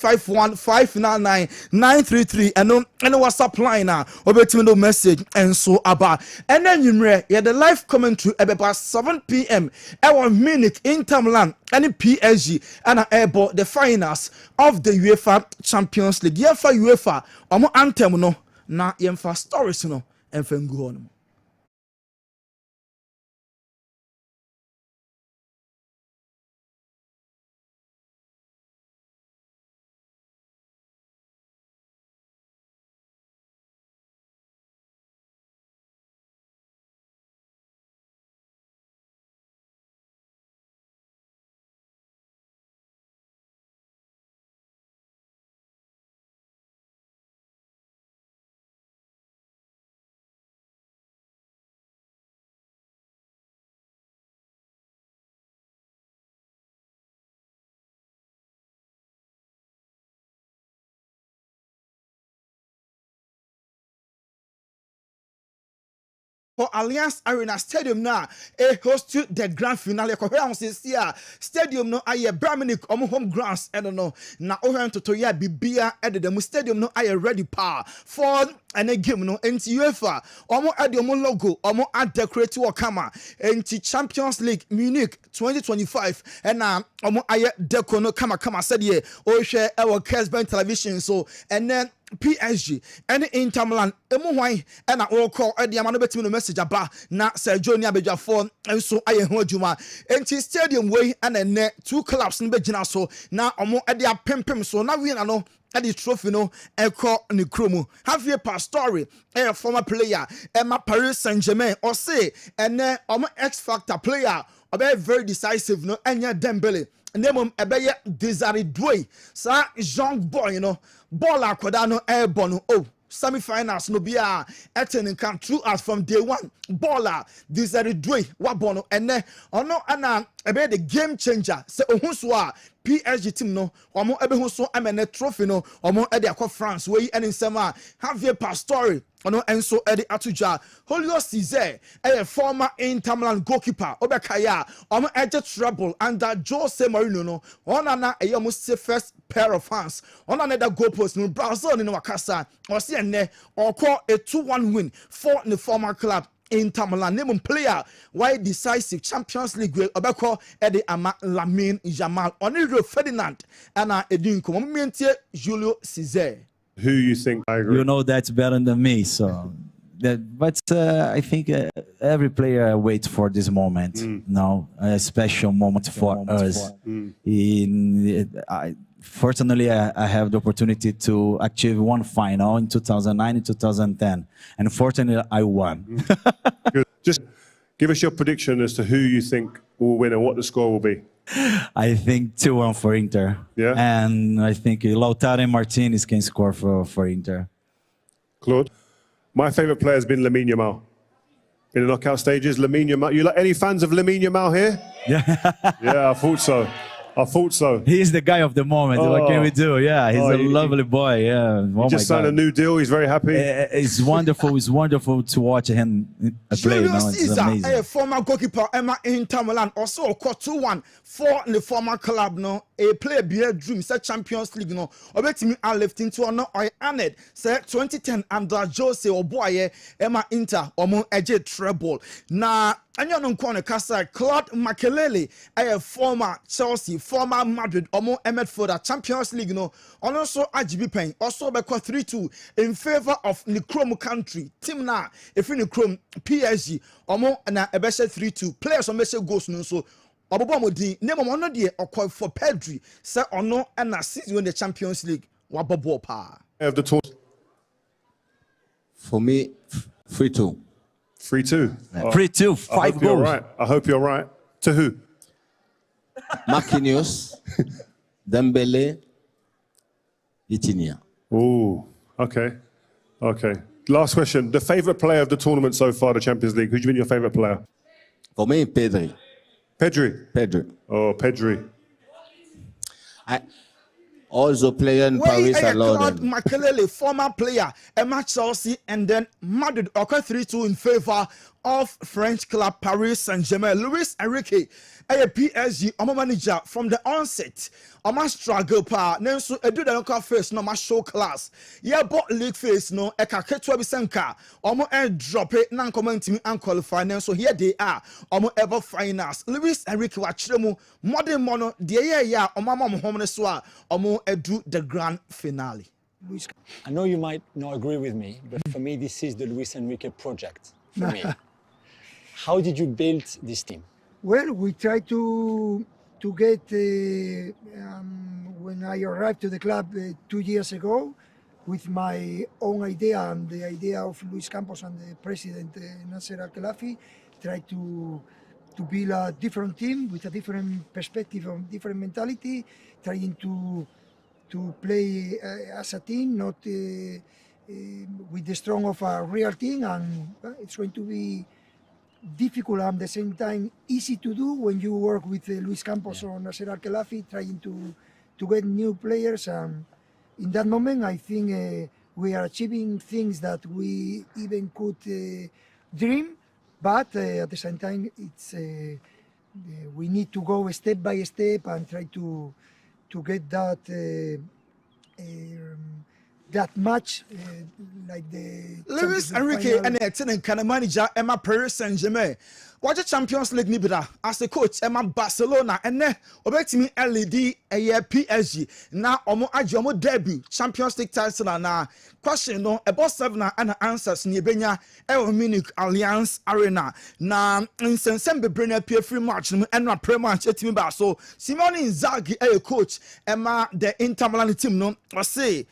51599 and WhatsApp line now obetimi no message and so about and then you the live commentary about 7 p.m. our Munich Inter Milan and PSG and about the finals of the UEFA Champions League UEFA omo anthem no na yemfa stories no enfengu on. For Alliance Arena Stadium now, host to the grand finale. Stadium no aye Braminik home grounds. I don't know. Na ohen to toya bibia at the stadium no aye ready power for and a game no enti UEFA omo add your logo omo add decorate to kama enti Champions League Munich 2025 and omo aye deco no kama said ye o share our Kessben television so and then PSG and Inter Milan emu hwan and all call the amano betimi no message aba na Sergio ni abejafo enso aye ho adwuma enti stadium way and then two clubs no begina so na omo e dia pempem so na we na no at the trophy no eko ni kromu Javier Pastore a former player Emma Paris Saint-Germain or say and omo X Factor player obe very decisive no enya Dembele name ebeye Desiree Doué sa young boy you know ball akwada no airborne oh semi-finals no be a etin can true as from day one baller Desiree Doué wabono ene ono ana ebe the game changer say ohun so a PSG team no omo ebe hu so amene trophy no omo e de akọ France we ene nsem a Javier Pastore ono enso e de atuja Julio Cesar a former Inter Milan goalkeeper obekaya omo eje trouble under Jose Mourinho no ona na e omo say first pair of hands ona na the goal post no Brazil ni wakasa o se ene or call a 2-1 win for the former club Inter Milan name player why decisive Champions League obeko ede ama Lamine Yamal Oniro Ferdinand and edin ko momentie Julio Cesar. Who you think? I agree. You know that's better than me, so but I think every player waits for this moment. Now a special moment for us. Fortunately, I have the opportunity to achieve one final in 2009 and 2010, and fortunately, I won. Good. Just give us your prediction as to who you think will win and what the score will be. I think 2-1 for Inter. Yeah. And I think Lautaro Martinez can score for Inter. Claude, my favorite player has been Lamine Yamal. In the knockout stages, Lamine Yamal. You like any fans of Lamine Yamal here? Yeah. Yeah, I thought so. He's the guy of the moment. What can we do? Yeah, he's a lovely boy. Yeah. He just signed a new deal. He's very happy. It's wonderful. It's wonderful to watch him play. Julio Cesar, amazing. a former goalkeeper, Emma Inter Milan, also caught 2-1 for the former club. No, a player beer dream, say Champions League. No, obetimi I left into no I honored. Say 2010 under Jose Oboye, Emma Inter, omo eje treble. Na anya no nkone kasa Claude Makelele, a former Chelsea, former Madrid, omo emet for the Champions League. No, also RGB Pen, also be 3-2 in favor of the Chrome country team. Na if in the Chrome PSG, omo na ebeshe 3-2 players on meshe goals no so. Obobomodi name ono de okoy for Pedri say ono na season win the Champions League wabobo pa Of the tour. For me, 3-2. 3-2. 3-2, 5 goals. Right. I hope you're right. To who? Marquinhos, Dembele, Vitinha. Oh, okay. Last question. The favorite player of the tournament so far, the Champions League. Who's been your favorite player? For me, Pedri. Pedri. Oh, Pedri. I also play in Paris alone. Claude Makelele, former player, Emma Chelsea, and then Madrid, okay, 3-2 in favor of French club Paris Saint-Germain. Luis Enrique, a PSG manager from the onset. Oma struggle pa. Nenso edu the local face no ma show class. Yeah, but league face no eka ketwa bisenka. Omo drop it nan comment and qualify. Nenso here they are. Omo ever finals. Luis Enrique wa chiremu modern mono. The yeah oma mom home neswa. Omo edu the grand finale. I know you might not agree with me, but for me, this is the Luis Enrique project. For me, how did you build this team? Well, we tried to get when I arrived to the club 2 years ago, with my own idea and the idea of Luis Campos and the president Nasser Al-Khelaifi, tried to build a different team with a different perspective and different mentality, trying to play as a team, not with the strong of a real team, and it's going to be difficult and at the same time easy to do when you work with Luis Campos or Nasser Al-Khelaifi, trying to get new players. And in that moment, I think we are achieving things that we even could dream, but at the same time, it's we need to go step by step and try to get that match like the Luis Enrique and the kind of manager Emma Paris Saint-Germain. Watch the Champions League nibida as a coach Emma Barcelona and ne obetimi LED a year PSG na omo agi omo debut Champions League title na question no about 7 and answers ni benya e Munich Allianz Arena na nsensem bebre na pie free match no and na pre match etimi ba so Simone Inzaghi a coach Emma the Inter Milan team no o say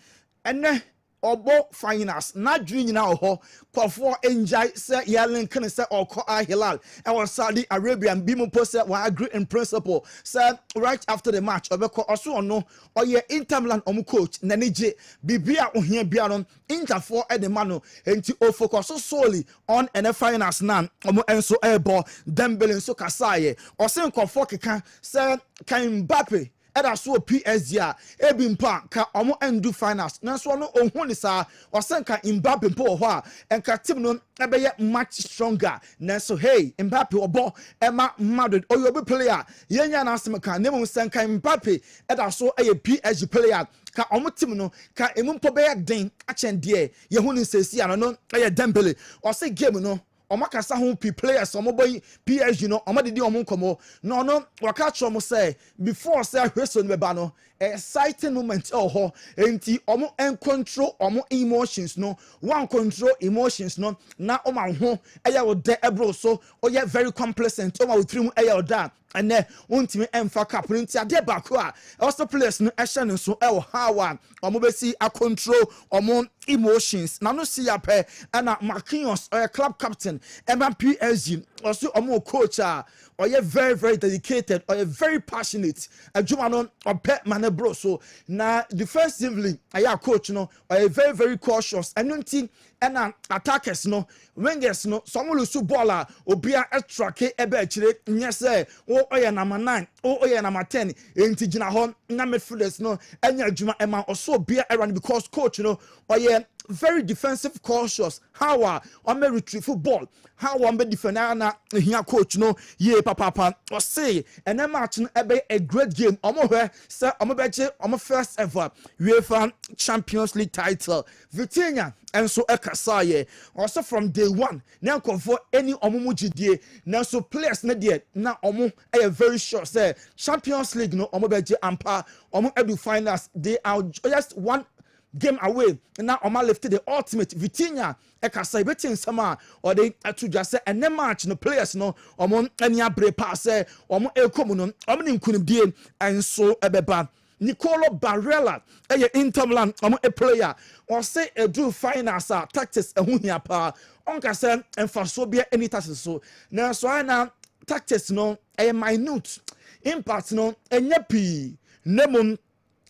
ene obo finals na dream na ho kwafo enjoy say yalen kan say oko Hilal and was Saudi Arabian bimu post wa agree in principle say right after the match obeko oso no oye Inter Milan coach na nije bibia ohia bia no Inter for the mano enti o focus solely on the finals nan omo enso ebo Dembele so kasaye o se kwafo keka say kan Mbappe Eda so PSG a ebimpa ka omo endu finals nanso no ohun ni sa osenka Mbappe mpo ho a enka team no ebeye much stronger nanso hey Mbappe obo ema Madrid oyobi player yenya na asem ka nemu senka Mbappe eda so eye PSG player ka omo team no ka emumpo be den achen de ye hu ni sesi ano no eye Dembele o se game no omakasa ho players omoboy PSG no omodidi omonkomo no waka chomo say before say hweso no beba no exciting moment ho enti omo control omo emotions no one control emotions no na oma ho eya wo de ebro so oye very complacent oma wo trimu eya oda and then untimi emfa cap nti ade bako a also players no ehye no so e wo hawa omo be see a control omo emotions na no see ape and Marquinhos club captain Emma PSG also omo coach oye very very dedicated oye very passionate adwuma no ope mane bro so na defensively aya coach no oye very very cautious and nti and attackers no wingers no some lose ball obia extrake ebe akire nye say oye number 9 oye number 10 enti gina ho na midfielders no enya adwuma ema oso obia around because coach no oye very defensive cautious how on me retrieve football how on be defender na here coach no ye papa or say and then match no be a great game omo hwe say omo beje omo first ever UEFA Champions League title Vitinha and so ekasaye also from day one na for any omo mujidie na so players na there na omo very sure say Champions League no omo beje ampa omo edu finals they are just one game away now Oma lifted the ultimate Vitinha ekasa betin sama or they to just say and match no players no omon any abre pass omo ekomu no omo ni nkunimdie and so ebeba Nicolo Barella Inter Milan omo a player or say a do finance tactics ehun hia pa onka say emfaso bia any tactics so na so na tactics no minute impact no enya pi nemum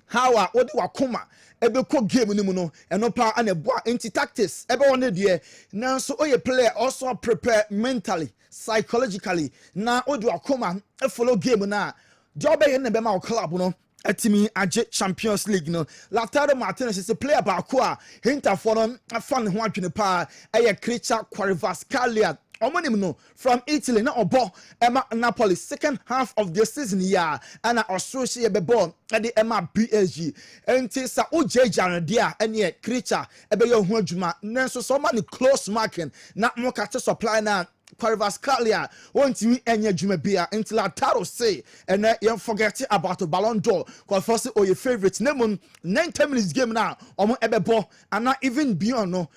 how odi wakoma ebe ko game ni mu no eno pa aneboa anti tactics ebe one de na so oye player also prepare mentally psychologically na odi wakoma e follow game na job e na be ma club no atimi age Champions League no Lautaro Martinez is a player ba ko a hinter for no afan ho adwene pa eye creature Kvaratskhelia omonim no from Italy na obo Emma Napoli second half of the season ya ana osroshi ye bebo ade Emma PSG enti sa ojeja no dia ene creature ebe ye ho adwuma nanso so ma ni close marking na mo ka te supply na Carvascalia won't you any Jumabia until Taro say and you forget about the Ballon d'Or because first or your favorite name 9-10 minutes game now ebebo and not even beyond no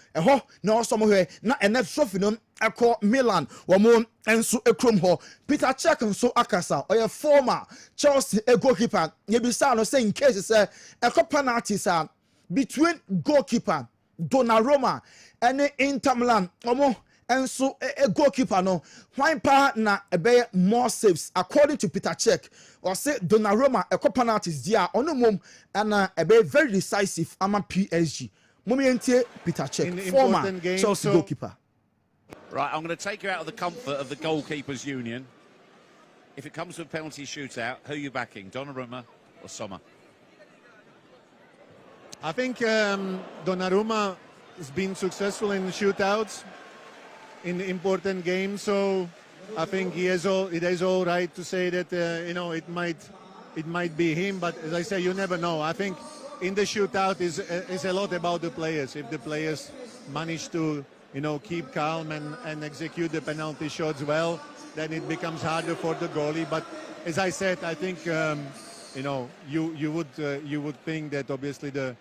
no somewhere not enough trophy no akọ Milan wamo enso ekrom ho Peter Cech nso akasa or your former Chelsea goalkeeper yebisa no say in case say ekọ penalties between goalkeeper Donnarumma and Inter Milan and so a goalkeeper no why pa na ebe more saves according to Peter Cech or say Donnarumma a couple penalties dia ono mom and ebe very decisive ama PSG momientie Peter Cech former Chelsea goalkeeper. Right, I'm going to take you out of the comfort of the goalkeepers union. If it comes to a penalty shootout, who are you backing, Donnarumma or Sommer? I think Donnarumma has been successful in shootouts in important games, so I think it is all right to say that it might be him, but as I say, you never know. I think in the shootout is a lot about the players. If the players manage to keep calm and execute the penalty shots well, then it becomes harder for the goalie. But as I said, I think you would think that obviously the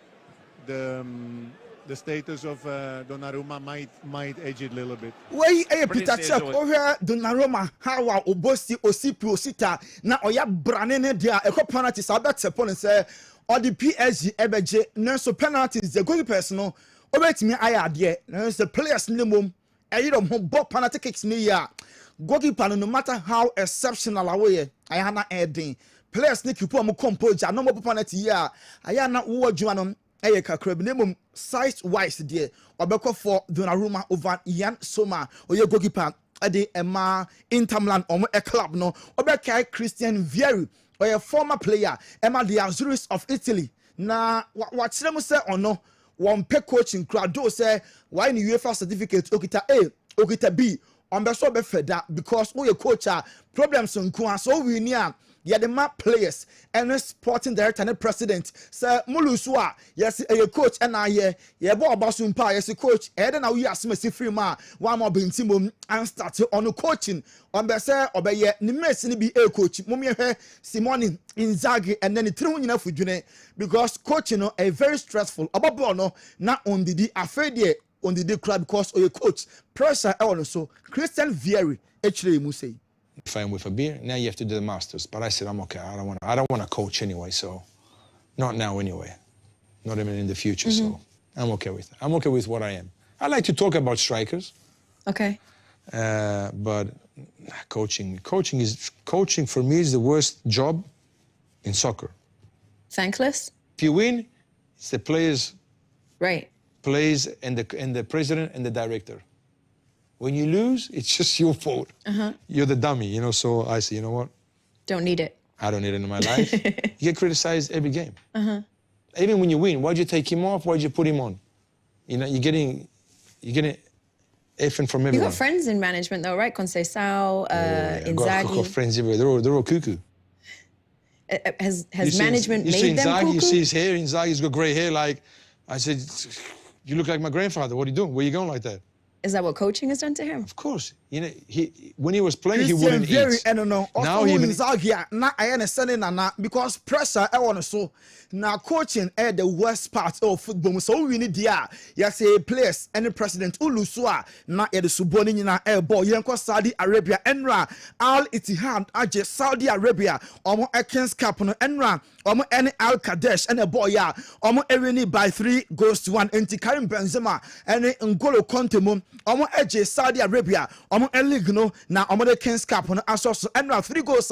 status of Donnarumma might edge it a little bit. Why Peter Cech over Donnarumma how obosi osipi osita na oya branene dia e ko penalties abet upon say or the PSG ebeje no so penalties the goalkeepers no obetimi aya ade no the players in the mom e do ho penalty kicks ni ya goalkeeper no matter how exceptional away aya na edin players ni keep am composure no mo penalty ya aya na wo adwuma no eye kakra bi nemum size wise there obekọ for Donnarumma over Ian Soma oye goalkeeper ade Emma Inter Milan omo club no obekai Christian Vieri oye former player Emma the Azuris of Italy na wakyerem say ono won pe coaching crowd say why in UEFA certificate okita A okita B on be so be feda because oye coach problems nko so we near yeah, the map players and the sporting director and the president. Sir Mulusua, yes, a coach and I, yeah, boy, Basumpa, yes, a coach, and then we ask Messi Freema, one more being Timum and start on the coaching on Bessa or by yet, Nimesi be a coach, Mumia Simone Inzaghi, and then the true enough with June because coaching a very stressful about Bono, not on the affair on the club because of your coach, pressure also Christian Vieri, actually, Musei. Fine with a beer. Now you have to do the masters. But I said I'm okay. I don't want to coach anyway. So not now anyway. Not even in the future. So I'm okay with it. I'm okay with what I am. I like to talk about strikers. Okay. But coaching for me is the worst job in soccer. Thankless. If you win, it's the players. Right. Players and the president and the director. When you lose, it's just your fault. You're the dummy, so I say, you know what? Don't need it. I don't need it in my life. You get criticized every game. Even when you win, why'd you take him off? Why'd you put him on? You're getting effing from everyone. You got friends in management though, right? Conceição, Inzaghi. I've got friends everywhere. They're all cuckoo. Has management made them Inzaghi, cuckoo? you see his hair. Inzaghi's got grey hair. Like I said, you look like my grandfather. What are you doing? Where are you going like that? Is that what coaching has done to him? Of course. When he was playing, Christian he wouldn't Vieri, eat. I don't know. Now he Inzaghi na I understand na because pressure I want so now coaching the worst part of football. So we need there. Yes, say players and the president Ulusua na the suboni na ball. Yenko Saudi Arabia enra Al Ittihad aje Saudi Arabia omo Kings Cup no enra omo any Al Kadesh and a boy ya omo Erini by 3-1 anti Karim Benzema and N'Golo Conte mum omo eje Saudi Arabia omo league no na omo the Kings Cup no aso enra 3 goals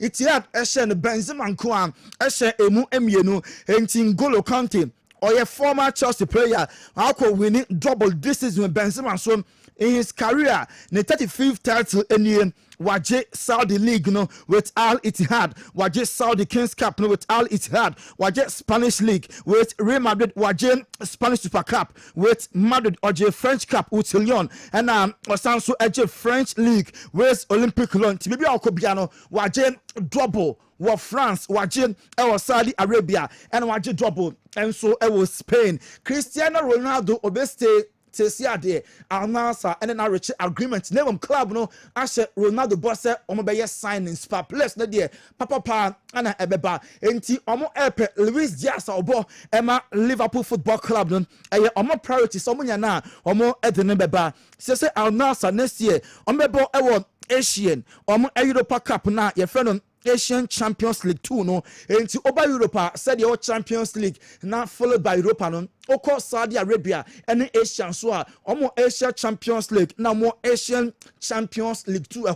Ittihad eshe Benzema nko eshe emu emienu enti N'Golo Conte or a former Chelsea player, I could winning double this season with Benzema so in his career, the 35th title in Waje Saudi League no with Al Ittihad, Waje Saudi Kings Cup no with Al Ittihad, Waje Spanish League with Real Madrid, Waje Spanish Super Cup with Madrid, Waje French Cup with Lyon, and Osanso Waje French League with Olympic Lyon. Tibibi Okobiano, Waje double wa France, Waje Saudi Arabia, and Waje double, and so it was Spain. Cristiano Ronaldo obeste Tesiade, Al-Nassr, and then I reach agreement. Name club no, Ashe Ronaldo boss Omobeye signing spa plus na dear Papa Pa and Ebeba. Enti Omo Epe Luis Diaz Obo Emma Liverpool Football Club no Omo priority someone na Omo Edenebeba. Say Al-Nassr next year Omebo Ewo Asian Omo Europa Cup na your friend Asian Champions League 2 no into over Europa said your Champions League now followed by Europa no oko Saudi Arabia and Asian so omo Asia Champions League now more Asian Champions League 2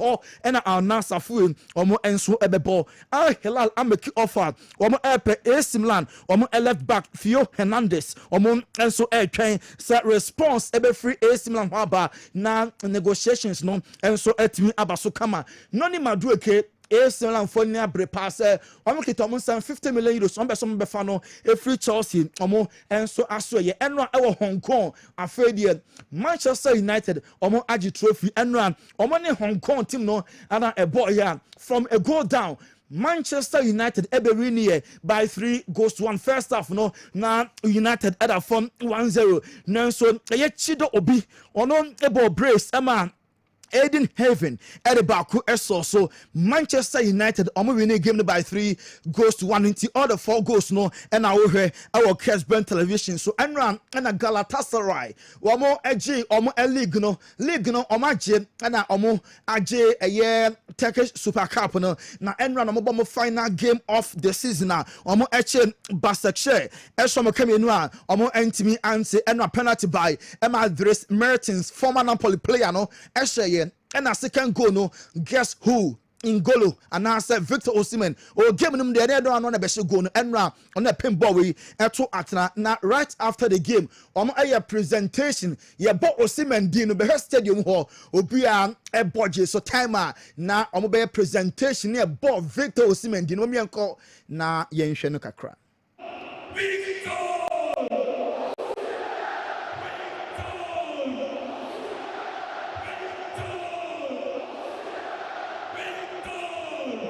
and Al-Nassr fu omo enso ebebo Al Hilal ameki offer omo epe AC Milan omo left back Theo Hernandez omo enso twen set response ebe free AC Milan haba na negotiations no enso etimi abaso kama noni madueke AC Milan for near brepass omo kita omo 50 million euros omo be fa no e free Chelsea omo enso aso ye enro e Hong Kong afedie Manchester United omo agi trophy enro omo ne Hong Kong team no ana e boy ya from a goal down Manchester United ebe win by 3-1 first half no na United at a form 1-0 nanso ye chido obi ono ebo brace ema Aiden Haven at the Baku so Manchester United winning game by 3-1 into all the 4 goals no and our Kessben television so and a Galatasaray wamo AJ league no omaje and omo AJ a year Turkish Super Cup no na enran omo final game of the season na omo eche Basakshire esomo kemenu omo entimi anse and penalty by Emma Dres Mertens former Napoli player no eshe and a second goal no guess who Ngolo and I said Victor Osimhen or game them the other one on a best goal and on a pinball we to atna now right after the game a presentation yeah but Osimhen dino be stadium hall obi a budget so timer na be presentation near Bob Victor Osimhen dino me enko na yenhwe no kakra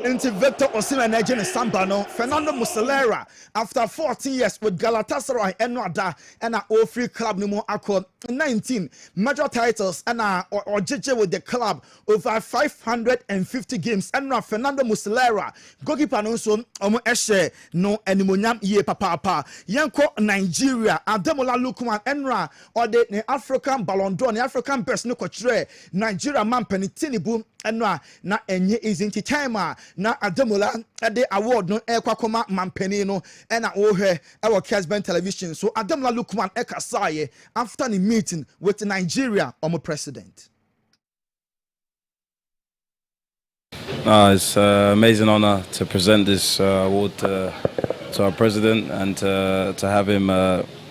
into Victor Osimhen and Samba no Fernando Muslera after 14 years with Galatasaray and Nada and a free club no more accord 19 major titles and or JJ with the club over 550 games and Fernando Muslera goalkeeper no so eshe no animonyam ye papa yanko Nigeria Ademola Lookman enra or the African Ballon d'Or the African best no kochre Nigeria man penitinibu enra na enye is into timer na Ademola the award no ekwakoma mampeni no na wohwe our Kessben television so Ademola Lookman ekasaye after the meeting with Nigeria president. It's an amazing honor to present this award to our president and to have him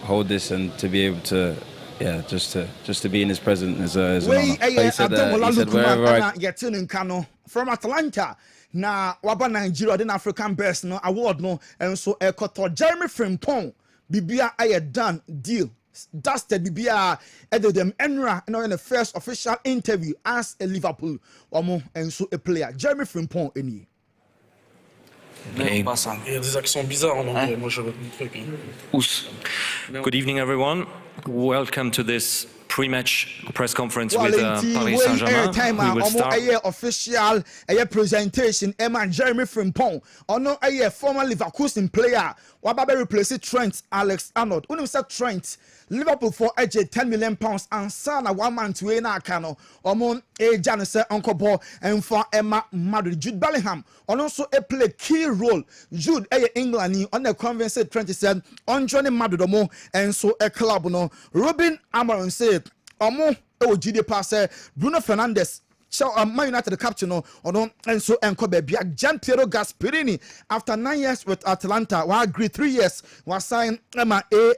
hold this and to be able to just to be in his presence is an honor. He said wherever from Atlanta na waba Nigeria the African best no award no and so ekoto Jeremy Frimpong bibia aye done deal dusted bibia edo them enra and in the first official interview as a Liverpool and so a player Jeremy Frimpong eni Good evening everyone. Welcome to this pre-match press conference with Paris Saint-Germain. We will start official presentation Jeremy Frimpong ono former Leverkusen player wababe replace Trent Alexander-Arnold when said Trent Liverpool for £10 million and sana 1 man to na kano Jan say Uncle Paul and for Emma Madrid Jude Bellingham also play key role Jude England on the convince Trent said on joining Madrid and so a club no Robin Amaron said GD pass Bruno Fernandes Man United captain no Enzo Nkobebia. Gian Piero Gasperini after 9 years with Atalanta, we agree 3 years was signed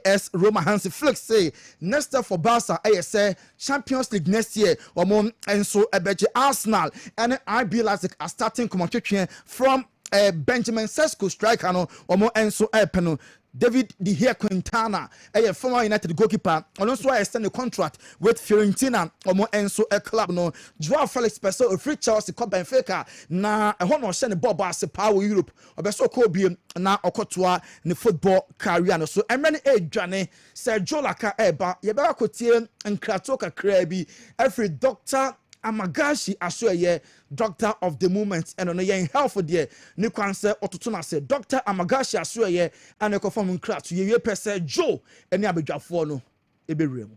AS Roma. Hansi Flick say next step for Barca say Champions League next year. Enzo Ebeje Arsenal and IB Leipzig are starting commentating from Benjamin Sesko striker no Enzo Epeno. David De Gea Quintana, a former United goalkeeper, and also extend a contract with Fiorentina, Enzo a club no. Joao Felix Peso, a free Chelsea, Cup Benfica, na a honor send Bob as a power Europe, or Beso Kobe, na Okotua, the football career. So, and many Johnny, Sergio Laka Eba, Yaba Kotian, and Kratoka Krebi, every doctor. Amagashi Asweye, doctor of the moment, and on a young health for dear Nikwanse Otutuna said, Dr. Amagashi Asweye, and a conforming craft to ye per Joe, and Yabeja Fono, Eberium.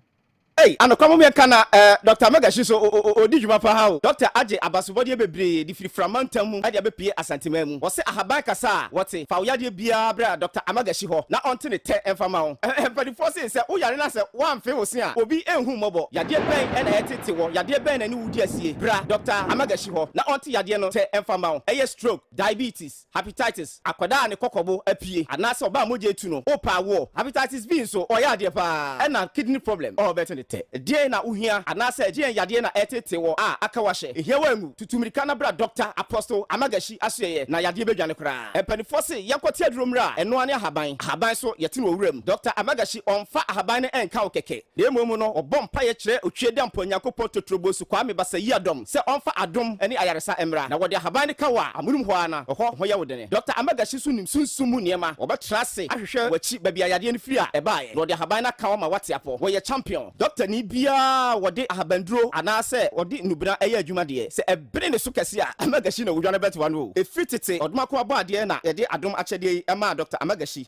Hey, and come here, kana Dr. Magashi so odi djuma pa ha o. Dr. Aje Abasubodi bebre di firi framantamu ade abepie asantemam. Wo se ahaban kasa wote fa uyade bia bra Dr. Amagashi ho na onte ne te emfama ho. Empadi force se wo yare na se wan fe wo se a obi enhu mobo. Yade ben e na etete wo. Yade ben na ni wudi asie. Bra Dr. Amagashi ho na onte yade no te emfama ho. Eye stroke, diabetes, hepatitis, akwada ne kokobo apie. Anase oba moje etu no. Opa wo. Hepatitis B so oyade pa. E na kidney problem. Oh better die na uhia anase die yade na etete wo akawahye ehia mu tutumirika na bra Dr. Apostle Amagashi Asuyeye na yade bedwane kra empanifo se yakote aduromra eno ane ahaban so yete no wuram Dr. Amagashi onfa ahaban ne enka okeke na emom no obompa ye kire otwede amponyankopɔ totrobosu kwa me basa yi adom se onfa adom ene ayaresa emra na wode ahaban ne kawa amunum ho ana ho ya wodene Dr. Amagashi sunim sunsumu niema obetra se ahwehwe wachi babia yade ne firi a ebaye na wode ahaban na kawa ma wate apo wo ye champion Dr. ni bia wode ahabandro anase wode nubra eya adwuma de se ebere ne so kese a Amagashi na wodwane betwa no efitete odumako aba ade na yede adom akyede ema Dr. Amagashi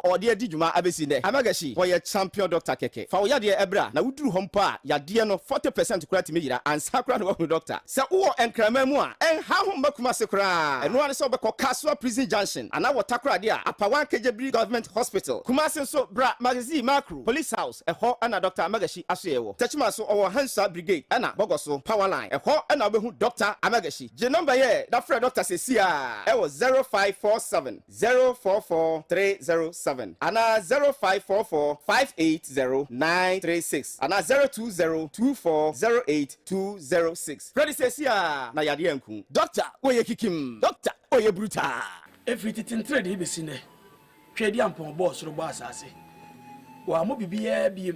ode adi dwuma abesi ne Amagashi wo ye champion doctor keke fa wo yade ebra na wuduru hompo a yade no 40% kura timi yira ansa kura no wo doctor se wo enkrama mu a enha ho makuma se kura eno ane se obekọ Kaswa Prison Junction ana wotakura de a apawan Kejebri Government Hospital Kumasi so bra magazine macro police house eho ana Dr. Amagashi aso Tachima so our Hansa Brigade ana Bogoso power line eho ana obehu Dr. Amagashi je number here that friend Dr. Sesia e was 0547 044 307 ana 0544 580 936 ana 020 2408 206 Freddy Sesia na yade anku Dr. Oye kikim Dr. Oye bruta everything trade be sine twedi ampon boss ro boss ase wa mo bibia bi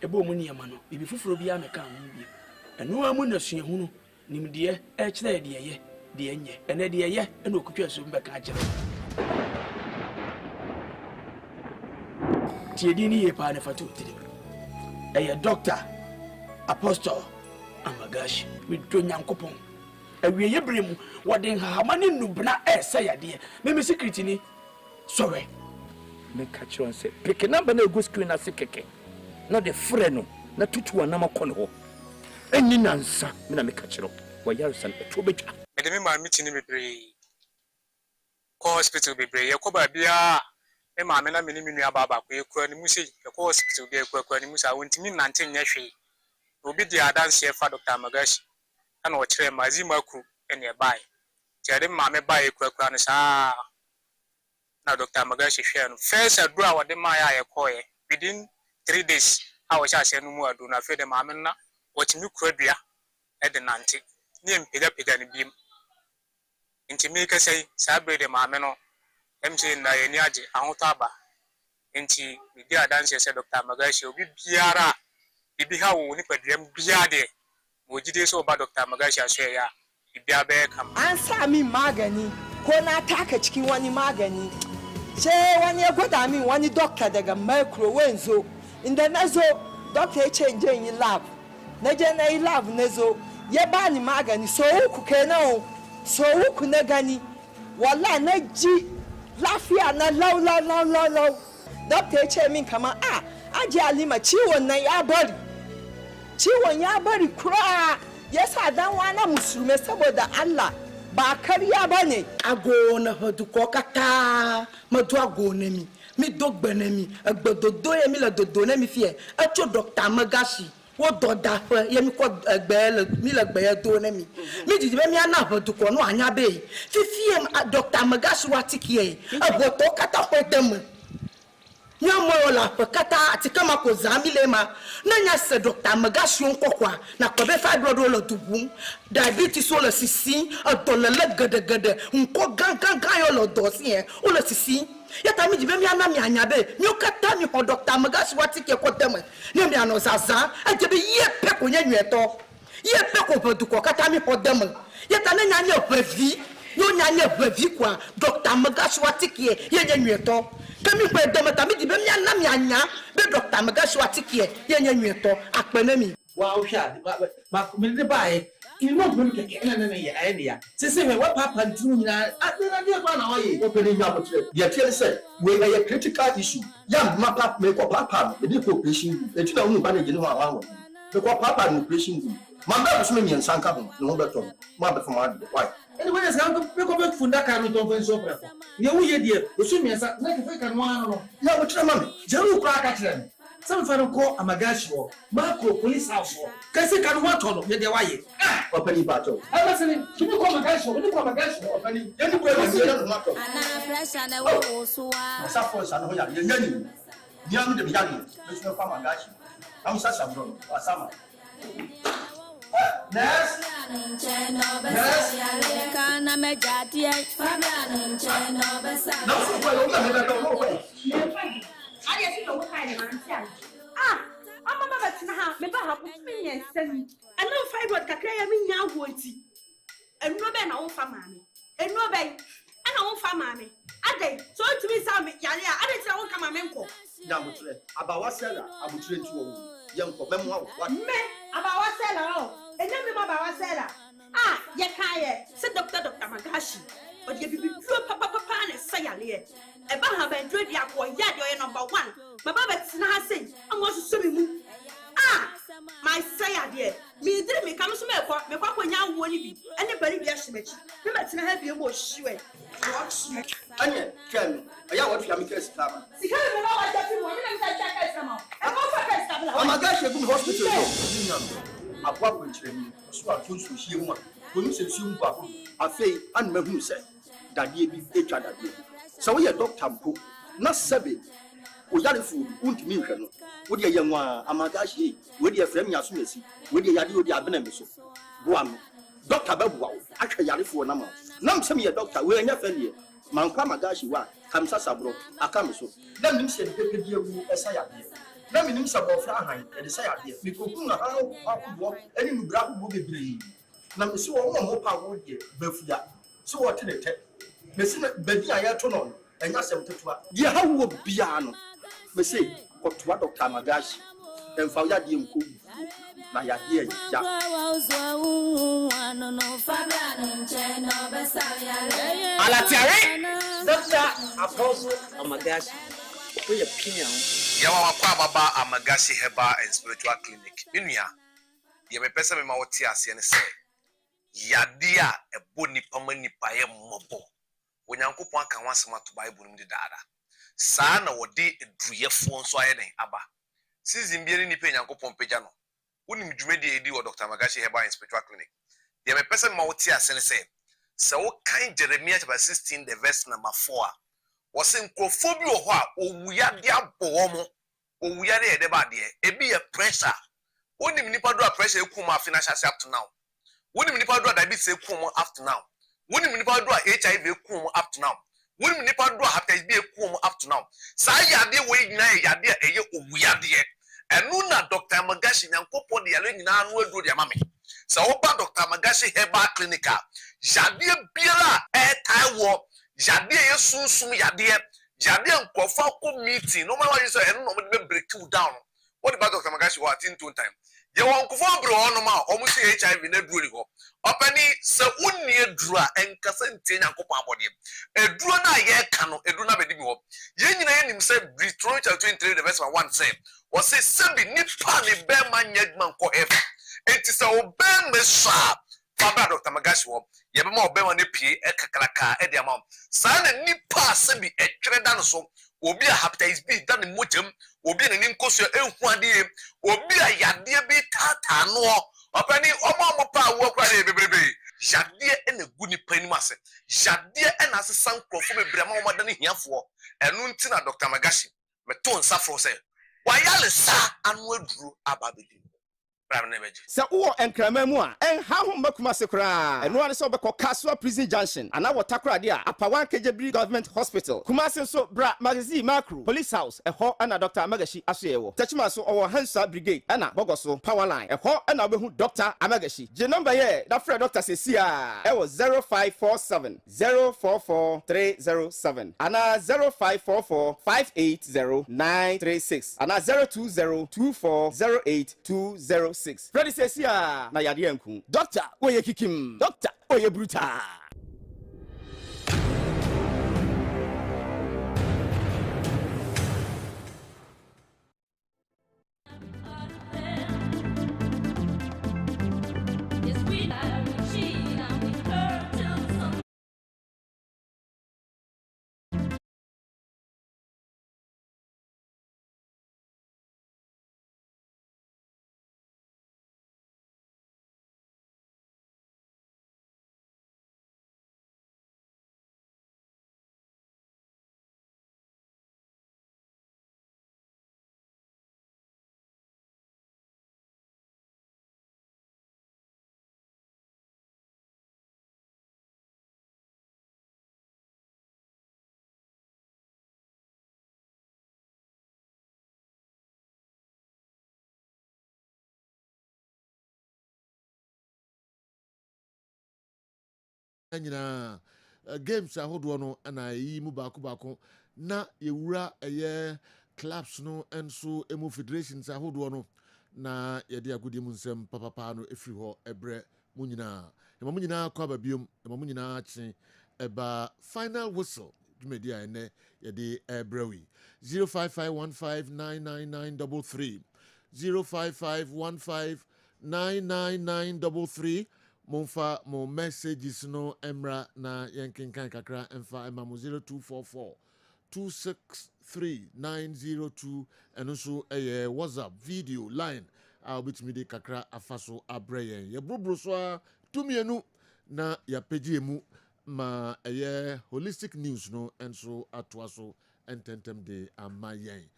ebo mu niema no bibi fufuro bia meka ho bi eno amu na suahunu nimde e kire de ye de enye ene de ye ene okutwa so mbeka akire tiedi ni ye pa ne fatu tiri eye Dr. Apostle Amagashi with Nyankopon awie ye bremu wode hahamane nubna ese yade me secret ni sorry me catch on say pick number na go screen ase keke na de freno na tutu na makono ho eni nansa me na me catch ro wa yarsan eto beja me de me ma meeting ni bebre ko hospital bebre ye ko ba bia me ma me na me ni menu aba ba ko ye kura ni musi ye ko hospital bia kura ni musa wontimi nante nya hwe obi di adanse ye fa Dr. Amagashi ana o kire mazima ku ene e bai tiade ma me bai kura no sa na Dr. Amagashi hwe no first adura wode ma ya ye ko ye within 3 days I was just saying no more do na fe de ma me na watimi kura dua e de nante ni empega ni biem nti me ka sei sa bre de ma me no MC na ye ni age ahotaba nti me di adanse se Dr. Amagashi obi biara bibi ha wo ni padriam bia de mo jide so ba Dr. Amagashi aso ya bibia be kam ansa mi magani ko na taka cikin wani magani ce wani ya gwada min wani doctor daga micro wenzo inda nazo doctor ya change yin lab na je na yi lab nazo ya bani magani so uku kenan so uku na gani wallahi na ji lafiya na law doctor ya ce min kaman aji Alima ciwon nan ya bari kura yasa dan wana musulmi saboda Allah ba kariya bane agona hodu kokata madu agona mi dogbanami agbododo yemi la dodo na mi fie acho Dr. Amagashi What do that for? You got a bell, Miller Bear Donami. Me did me another to Kono Anya Bay. Fifiem Dr. Magaswatiki, about Tokata for them. Nyamola Pekata Atikamako Zamilema, Nanya said Dr. Magasion Kokwa, Nakobe fibroid to boom, diabetes solar sisi, a dollar leg gada, Unko Gankayolo dossier, Ola sisi. Yet I mean, Yami Anyabe, you cut time for Dr. Magaswatiki Kotem, Namiano Zaza, and to be ye peck when you talk. Ye peck over to Kokatami for them. Yet I mean, your baby, you Nanya Bavikwa, Dr. Magaswatiki, Yen talk. Kami kwa dama tami di bem ya nam ya nya be Dr. Magashu atike ye nya nweto akpanami wa o hwa ma me de bae you know me keke na ye ai ya sese we wa papa ntunu nyina adena de kwa na wa ye o pele nya botre ye tie se we a critical issue ya mapa me ko papa me di ko operation e tuna unu ba na gine ho awa me ko papa no operation ma ba so me nyen sanka ho no beto ma be fama de why anyway is going to pick up funda kan to fen so prefo ye wo ye die o so miensa na ke fe kan no no ya wo tire mami jeru kra ka tire me some fa no ko amagashi wo macro police house wo kasi kan wa to no ye de wa ye opani ba to e ba sini kimi ko amagashi wo ni ko amagashi wo opani ye ni ko e si ye no to ana pressure na wo so wa sa force na ho ya ye nyani ni am de bi ya ni me so fa amagashi am sa sa bro asama Yes. Ah, ye kaya. Say Dr. Magashi. But ye be papa and say a lear. A baha ben dread ya boy, ya do number 1. My baba tina say, I want to swim. Ah, my say a dear. Me didn't me come to me when ya won't be. Anybody be a shimmy. Remember to have you more sure. Anya, Ken, I want to make a stammer. See, how you know what Amagashi good hospital. A pop with you, so I told you, when you say you a fay and me say that ye be each other. So we are doctor, not Sabi. We are food, won't mean, would your young one, Amagashi, with your friend Yasumesi, with your Yadi Abenemeso. Guam, Dr. Babu, actually Yalifu number. Nam some your doctor, we are not friendly. Manka Magashi, what comes as a bro, a camiso. Then you said, you as I am. Let me name some of Flaheim and the Saya, because how walk any new black will be breed. Now, so one more power, Befia. So what in it? Messin, Betty, I turn on, and that's a tutua. Yeah, how would piano? Me say, what Dr. Magashi and Faya Dium. Naya here, Alatiare, Dr. Apostle Amagashi. We opinion. Yawa Baba Amagashi Herbal and Spiritual Clinic. Inuya, ye me pesa me ma woti ase ne se. Yadia e boni pamani paye mobo. Onyankopon aka wansema to Bible nim de daada. Saa na wode edruyefo nso aye den aba. Season bi ni pe Nyankopon peja no. Wonim dwumedi edi wo Dr. Amagashi Herbal and Spiritual Clinic. Ye me pesa me ma woti ase ne se. Se wo kan Jeremiah chapter 16 the verse number 4. Was in Crophobia or Wuyadia Bomo or Wuyade Debadie, a be a pressure. Wouldn't Nipadua pressure Kuma financial up to now? Wouldn't Nipadua diabetes Kuma up to now? Wouldn't Nipadua HIV Kuma up to now? Wouldn't Nipadua have to be a Kuma up to now? Saya de way na Yadia a year of Wuyadie. And Nuna Dr. Magashi and Copo the Alina will do their mammy. So Dr. Magashi Herbal Clinica. Jadia Bira air Taiwo. Jade yesu yade jade nkofo ko meeting no matter what you say and no me break you down. What about Dr. Magashi what in 2 time ye won nkofo bro ono ma o mu say HIV na duro ni ho opani se unni edura enkasa ntie nyankopon abode eduro na ye ka no eduro na bedi bi ho ye nyina ye nim say Deuteronomy 23 the verse 1 say o say sebi nipa ne be ma nyadman ko hef enti se o be me sha Fabra Dr. Magashi wo ye be ma obema ne pie e kakraka e de amam sa na nipa se bi e twere da no so obi a hepatitis B da ne mogam obi a ne nkoso enhu ade obi a yade bi tata no opani omo pa wo kwa de bebrebe yade ena gu nipa nim ase yade ena asesa nkrofo bebrema wo madane hiafo enu nti na Dr. Magashi meto nsafro se wayale sa anu aduru ababedi sɛ wowɔ nkrama mu a ɛnha ho mmakuma se koraa ɛno ane sɛ wobɛkɔ Kaswa Prison Junction anaa wɔtakorade a apawan Kejebri Government Hospital Kumasi nso bra magazine macro Police House ɛhɔ ɛna Dr. Amagashi asoyɛ wɔ Tachima so ɔwɔ Hansa Brigade ɛna Bɔgɔ so Power Line ɛhɔ ɛna wobɛhu Dr. Amagashi gye number yɛ dafrɛ Dr. Sesi a ɛwɔ 0547 044 307 anaa 0544 580 936 anaa 020 24 08 206 Freddy says here, na yadi enku. Doctor, oye kikim. Doctor, oye bruta. Anyina games ahodoɔ no ana yi mu baako na yewura ɛyɛ clubs no enso emu federations ahodoɔ no na yɛde agudi mu nsɛm papa no efiri hɔ ɛbrɛ mu nyinaa ɛma mu nyinaa kɔ ababiom ɛma mu nyinaa kye ɛba final whistle dwumadi a ɛnɛ yɛde ɛbrɛ wi 0551599933 0551599933 Monfa mo messages no emra na yankinkan kakra emfa ema mo 0244 263 and also a WhatsApp video line I'll be to kakra afaso abrayen ye brobro so tumienu na ya page mu ma holistic news no enso atwaso ententem de amayen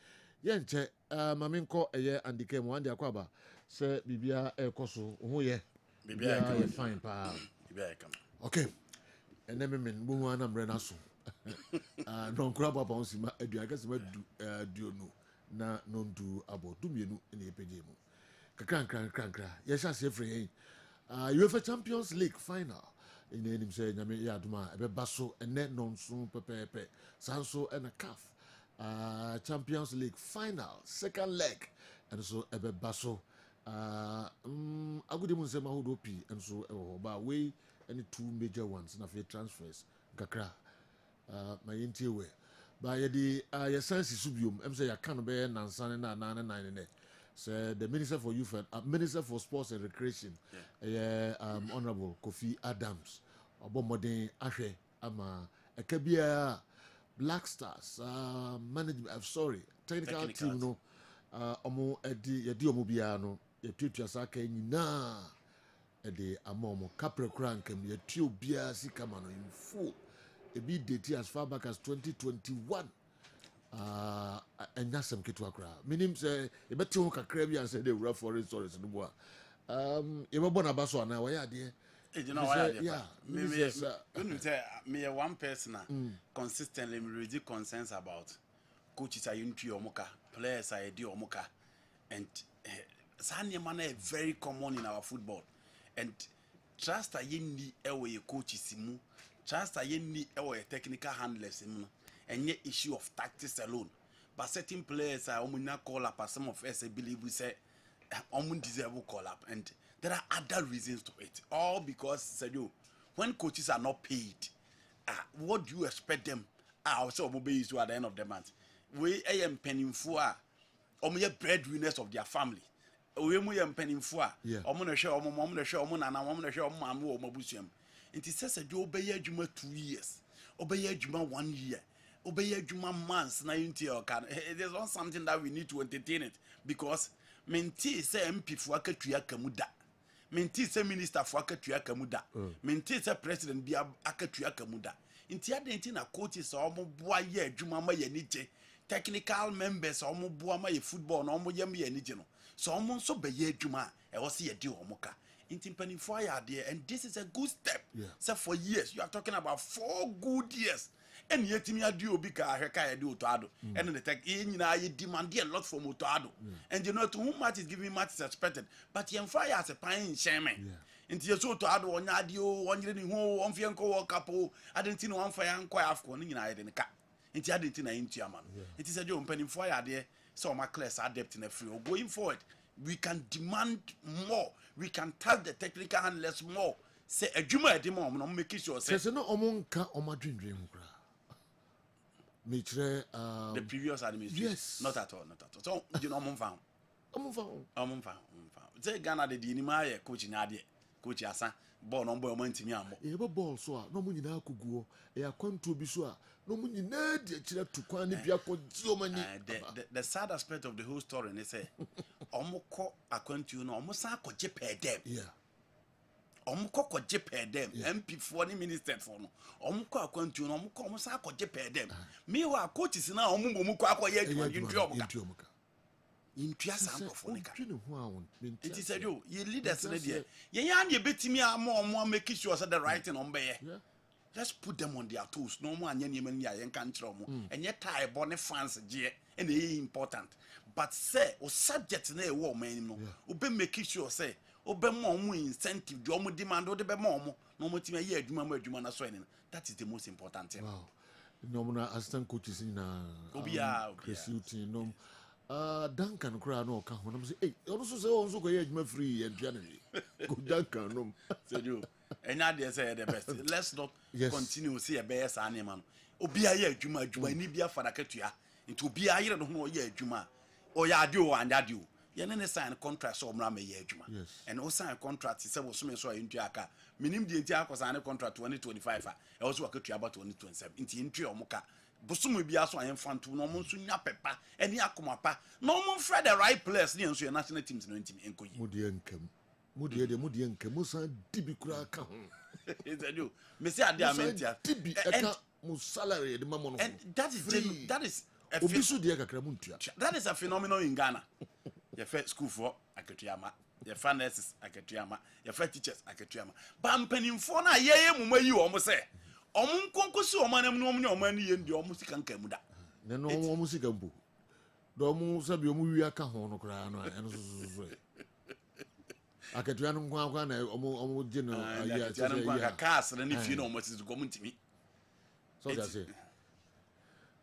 yenche maminko andike mo ande akwaba se bibia ekoso ho ye bibia fine pa bibia come okay and then men bu wana mrena so non kura papa on sima adua ka sima duonu na non du abo tumienu ne epege mu kakran ya sha se free UEFA Champions League final in enim say nyame ya aduma ebe baso ene nonso pepepe sanso and a CAF Champions League final second leg and so ebe baso agudi mun say mahodo pi and so ba we any two major ones na fe transfers kakra my intiwe ba yedi ya sense subium em say ya kan be nansane na 99 so the Minister for Youth and Minister for Sports and Recreation Honorable Kofi Adams obomodin ahwe ama ekabia Black Stars management technical team no omo edi yedi omo bia no yetutua saka nyina ede amomo kapre krankam yetu bia sikama no in full ebi date as far back as 2021 and that's some kitwa kra minim say e beti ho kakra bi answer dey wura foreign stories no bo e be bona baso na wa ya de you know why yeah me me one person consistently raise concerns about coaches are into omoka players are di omoka and sanya man is very common in our football and trust ayendi ewe coaches mu trust ayendi ewe technical handlers mu and yet issue of tactics alone but certain players are omuna call up as some of us believe we say omun deserve call up and there are other reasons to it all because Sergio, when coaches are not paid what do you expect them also obey you at the end of the month we am penning for omuye breadwinners of their family we mu am penning for omo na hwe omo na hwe omo na omo na hwe omo mamu omo busuam nti sese de obey adwuma 2 years obey adwuma 1 year obey adwuma months na yunti oka there's not something that we need to entertain it because menti say MP fo akatua kamuda menti say minister fo akatua kamuda menti say president bi akatua kamuda nti adenti na coaches omo boa ye adwuma ma ye nije technical members omo boa ma ye football na omo yam ye nije no so omo nso be ye adwuma e wo se ye di omo ka nti mpanimfo aya there and this is a good step so for years you are talking about 4 good years and yet me adi obi ka aheka ya di otoado and the tech nyina ye demand a lot from otoado and you know to whom much is giving much is expected but yen fire as a pine shame nti ye so otoado onya adi o onyire ni ho onfie nko world cup o adenti no one fire nko afko ni nyina ye de nka nti adenti na intu ama nti se jo mpanim fire de so ma class adept na free going forward we can demand more we can tell the technical handlers more say adwuma edi mo no make sure say no omonka omadwindwe nkura the previous administration yes. not at all so you know omfa say Ghana de di ni ma ye coach nya de coach asa ball no boy omantimi ambo e be ball so a no mo nyina akuguo e akwanto bi so a no mo nyina de akira tukwan ne bia ko diomani the sad aspect of the whole story ne say omko akwanto no omosa akogye pedem omko je pedem MP for ni minister for no omko akwantu no omko omosa akogye pedem me wa coaches na ommo ko akoye adwuma intua sanko for nika it is a you leaders na there ye yan ye betimi am make sure say the right thing on be just put them on their toes no mo anya niam ni ayen kan kire mo enye tie bo ne fans je and e important but say o subject na e wo man no obe make sure say obem omo incentive do omo demand o de be omo no omo time ye adwuma na so ene that is the most important thing. Wow. No mo na assistant coaches na obia no Duncan kura no ka ho na say eh ono so say on so ko ye adwuma free and piano go Duncan no say do enya dey say the best let's not continue see e be yes anima no obia ye adwuma ni bia fada katua nti obia yire no ho ye adwuma o ya ade o anda ade o ye ne sign contract so omra me ye adwuma and o sign contract say wo so me so ayentu aka minim die nti akosa ne contract 2025 a e wo so akatua about 2027 nti ntu omoka bosumu bia so ayen fantu no mo nso nya pepa eni akomapa no mo fred the right players ne nso national teams no ntimi enkoyi mudie nkam san dibi kura ka ho ezedu me say ade amentia dibi eka mu salary de mamo no and that is obisu de kakra mu ntua that is a phenomenon in Ghana your first school for akatuama your nurses akatuama your first teachers akatuama ba mpanimfo na yeye mumma yi o mo say omo nkonkosi o manam no omo ne o mani ye ndi omo sika nka mu da ne no omo sika mbo do omo sabi omo wi aka ho no kra no eno so akatuya no nkwa na omo je no ya tse ya kas na ne fi no omo tse ko mu ntimi so that's it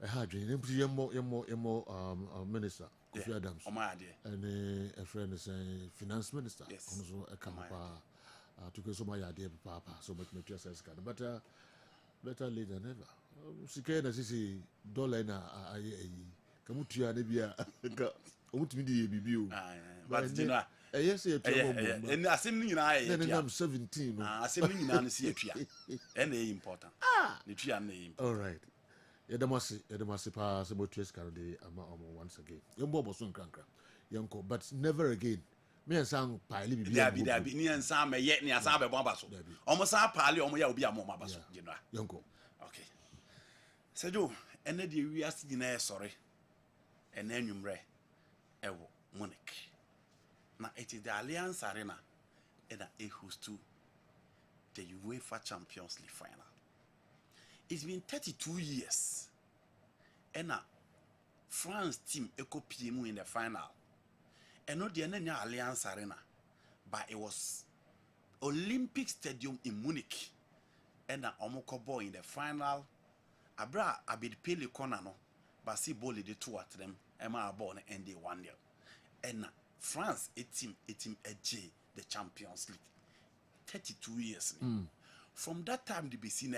ha dwe ne mpi yemo minister Kofi Adams and a friend is a finance minister also a kampa to so my idea papa so much material sense but better late than never sike na sisi dollar na kamutua na bia omutumi di bibi o but dinner yes e tuamo and asem ni nyina ye na 17 no asem ni nyina no si atua and e important ni tua na e all right yedamasi pa se motres karode ama once again yembo boso nkrankra yenko but never again me ensan paali bibi dabi ni ensan me ye ni asan be bon baso omo san paali omo ya obi amom abaso general yenko okay sejo ene de wiase nyina e sori ene anwumre ewo Munich na it is the Alliance Arena and it hosts to the UEFA Champions League final. It's been 32 years and France team eco PMU in the final and not the Alliance Arena but it was Olympic Stadium in Munich and Omoko ball in the final abra abid pele corner no but see ball the two at them Emma ball and they won there and France a team AJ the Champions League 32 years from that time the BC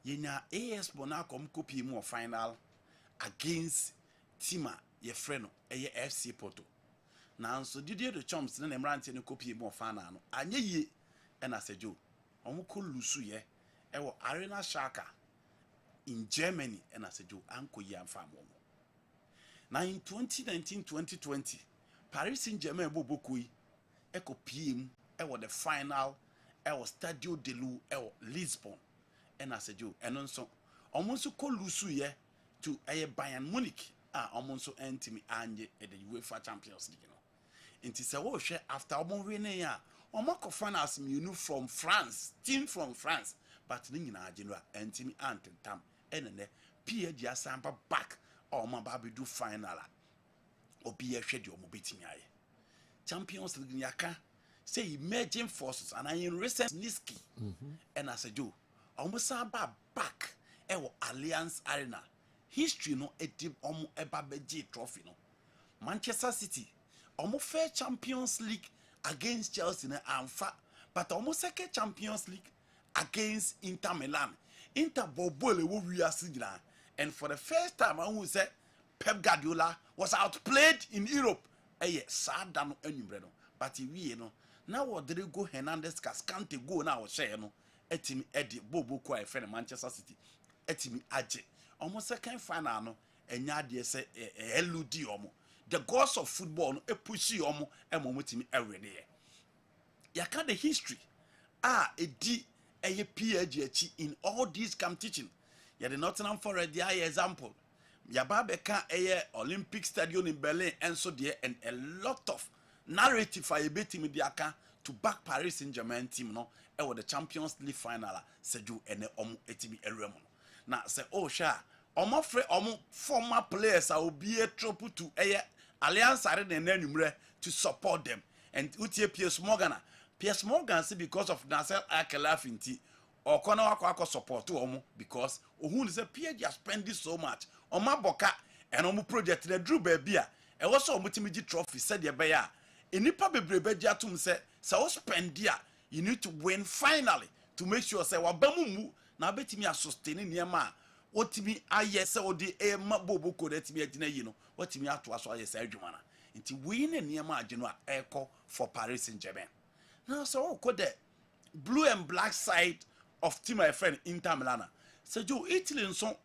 yenya AS Monaco copy more final against Tima ye friend eye FC Porto now so did the chumps na emrante no copy more final no anye ye na sejo omo ko lusu ye e wo Arena Shaka in Germany and I said you anko yi amfa mo. Now in 2019-2020 Paris Saint-Germain bobokoi eko PM the final Stadio de Lou Lisbon and I said you and also almost call Lusu ye to Bayern Munich almost entimi anje at the UEFA Champions League. Inti se wo hwe after omo winning ya omo ko finals you from France, team from France, but ni nyina general entimi antentam enene PSG asampa back omo ba be do final obi ye hwe de omo betimi aye Champions League yaka say emerging forces and in recent Niski and as a do omo samba back Allianz Arena history no edim omo eba beji trophy no Manchester City almost fair Champions League against Chelsea na amfa but almost second Champions League against Inter Milan. Inter bobole wo wiase gina and for the first time I will say Pep Guardiola was outplayed in Europe. Sad no anwumbre no but we no now Rodrigo Hernandez Cascante go na o share no etimi edi bobo kwa e Manchester City etimi age almost second final no enya de se eludi omo the gods of football no push omo emomotimi ewede ya ka the history edi PSG achi in all these competition ya the Nottingham Forest the example ya babeka Olympic Stadium in Berlin and so there and a lot of narrative for a betimi the aka to back Paris Saint-Germain team no the Champions League final seju ene omo etimi erem na say sha omo free omo former players will be a trouble to Allianz Arena and Nenumre to support them. And Utie Piers Morgan say because of Nasser Al-Khelafi or Konawako support to Omo because who is a PSG spending so much on my boka and Omo project the Drew Babia and also Mutimiji trophy said the Baya. In Nipa Bebeja to say so spend dia you need to win finally to make sure say wabamu na betimi a sustaining niema what me ayese odi e mabobo ko that me agina yi no what me ato aso ayese adwuma na nti we na niema agino a eko for Paris Saint-Germain now so ko the blue and black side of team my friend Inter Milan so jo Italy nso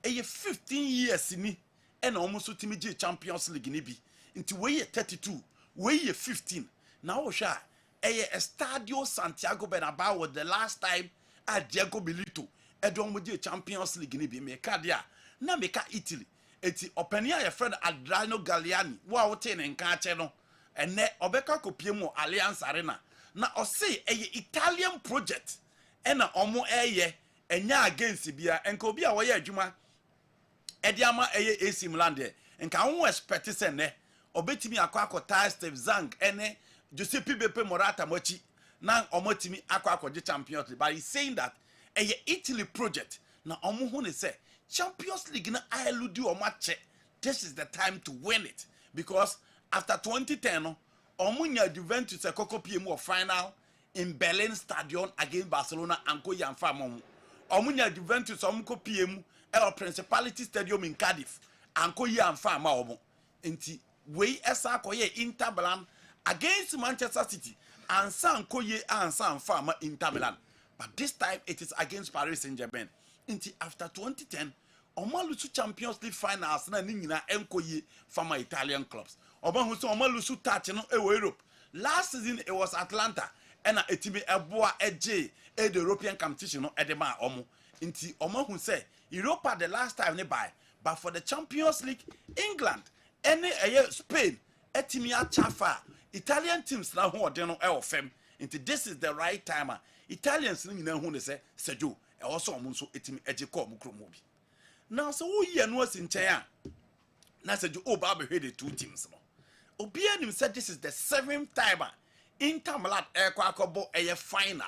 15 years ni and almost team G Champions League ni bi nti we 32 we 15 now sha Estadio Santiago Bernabeu was the last time at Diego Milito Edon with Champions League ni bi meka dia na meka Italy eti openia your friend Adriano Galliani wa wote ne nka ache no ene obeka kopie mu Allianz Arena na o say Italian project ena omo enya against bia enka obi a wo ye adwuma ediama AC Milan de enka won expect say ne obetimi akwa Steve Zang ene Giuseppe Beppe Morata mochi na omotimi akwa Champions League but he's saying that Italy project na omo hu ne say Champions League na ayeludu omache this is the time to win it because after 2010 no omo nya Juventus ekoko pm of final in Berlin Stadion against Barcelona and ko yamfa mom omo nya Juventus omo ko pm Principality Stadium in Cardiff and ko yamfa ma omo nti we esa koye Inter Milan against Manchester City and san koye and san farmer Inter Milan but this time it is against Paris Saint-Germain until after 2010 Omalusu Champions League finals na nyina enkoye from Italian clubs obahu so Omalusu touch no Europe last season it was Atlanta and etimi eboa eje the European competition no edema omo until omahu say Europa the last time they buy but for the Champions League England any Spain etimi achafa Italian teams na ho ode no fem until this is the right time Italians nyina hu ne say Sergio also omo so etimi eje ko omo kromo bi now so wo ye no asinchen a na Sergio ba be the two teams no obi anim said this is the 7th time Inter Milan akobo final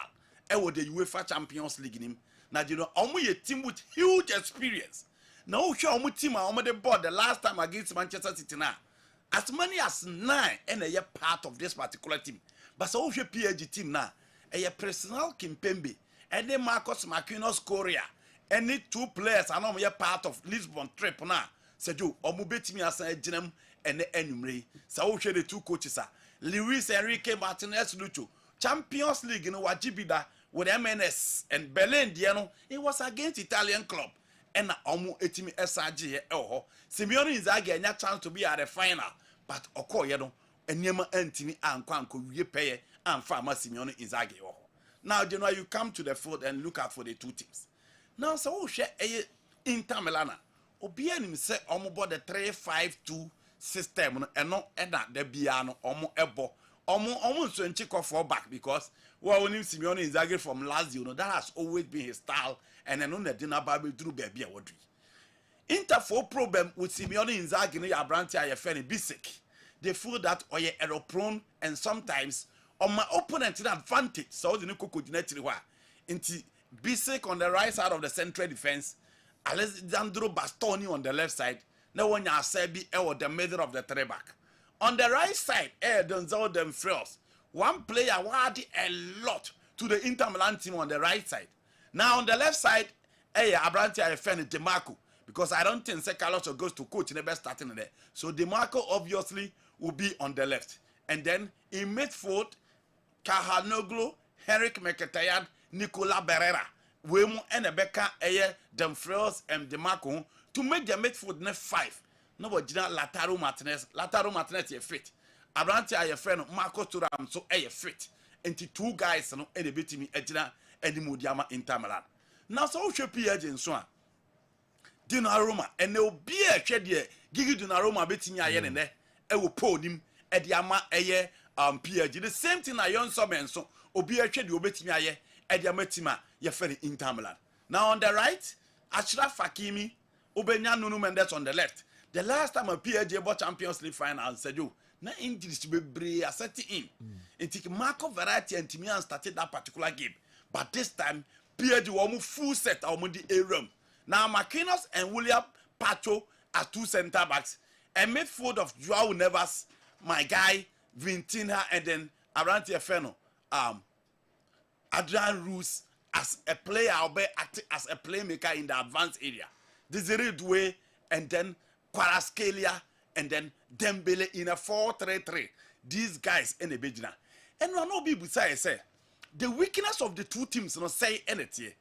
with the UEFA Champions League nim na you know omo ye team with huge experience na wo hwe omo team a omo de board the last time against Manchester City na as many as 9 and a part of this particular team but so hwe PSG team na personal Kimpembe and then Marcos Marquinhos Correa any 2 players and omo part of Lisbon trip na Sergio omo betimi asan aginam and enumre so hwe the 2 coaches Luis Enrique Martinez Lucho Champions League no wajibida with MNS and Berlin Diano it was against Italian club ɛna ɔmo etimi ɛsagye yɛ ɛwɔ hɔ Simeone Inzaghi anya chance to be at the final but ɔkɔɔyɛ no nneɛma antimi ankɔ wie pɛyɛ amfa ama Simeone Inzaghi wɔ hɔ now you know you come to the field and look out for the two teams now so wohwɛ ɛyɛ Inter Milan obi anim sɛ ɔmo bɔ the 3-5-2 system no ɛno ɛna da bia no ɔmo ɛbɔ ɔmo nso nchikɔ for back because onim Simeone Inzaghi from Lazio no that has always been his style and ɛno na dina ba be duru baabi a wɔdui Inter for problem with Simeone Inzaghi no yɛ abrante a yɛfɛ no basic they feel that ɔyɛ error prone and sometimes on my opponent in advantage so the koko gyina tiri hɔ a nti basic on the right side of the central defense Alessandro Bastoni on the left side na one ya Asebi or the middle of the three back on the right side Denzel Dumfries one player wadi a lot to the Inter Milan team on the right side now on the left side Abrante Ayefeni DeMarco because I don't think Carlos goes to coach in the best starting there so DeMarco obviously will be on the left and then in midfield Kahanoglu, Henrik Mkhitaryan, Nicola Barrera Wemu Enebeka Eye Dumfries and DeMarco to make the midfield net 5 no but Lautaro Martinez ye fit Abrante Ayefeni Marcos Thuram so fit and two guys no any bit me ejina and the Mudiama Inter Milan now so should be agent so Donnarumma and there will be a shed here Gigi Donnarumma betting ayen and there will pull him at the ama eye PSG the same thing I yon some and so obi a shed you betting aye at the metima ye ferry Inter Milan now on the right Achraf Hakimi Ubenya Nuno Mendes on the left the last time a PSG bought Champions League final said you na English be brave set in it took Marco Verratti and Timian started that particular game but this time PSG were full set of the room now Marquinhos and William Pacho as two center backs and midfield of Joao Neves my guy Vintinha and then Abrante Feno Adrian Roos as a player acting as a playmaker in the advanced area Desiree Doué and then Kvaratskhelia and then Dembele in a 4-3-3 these guys in a bejina and one no be beside say the weakness of the two teams no say anything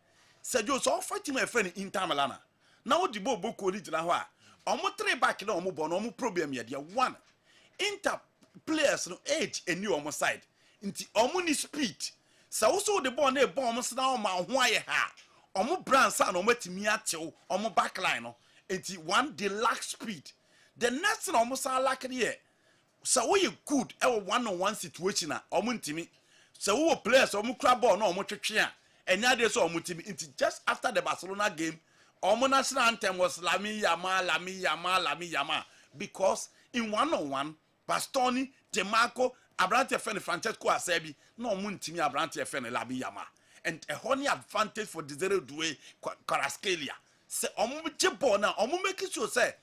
Sergio so fighting my friend Inter Milan now the bobo ko original ho a omo three back na omo bo no omo problem ya dia one Inter players no age and new omo side nti omo ni speed so also the ball na e ball omo sna omo ho aye ha omo brand sa na omo timi achew omo backline no nti one they lack speed the next thing omo sa lack here so we good e one-on-one situation a omo ntimi so we players omo kra ball na omo twetwe a enya dey so omo timi nti just after the Barcelona game omo national anthem was Lami Yama because in one-on-one Bastoni DeMarco Abrante Fene Francesco Asebi no omo ntimi Abrante Fene Lami Yama and a honey advantage for Desiree Doué Kvaratskhelia say omo ball now omo make sure say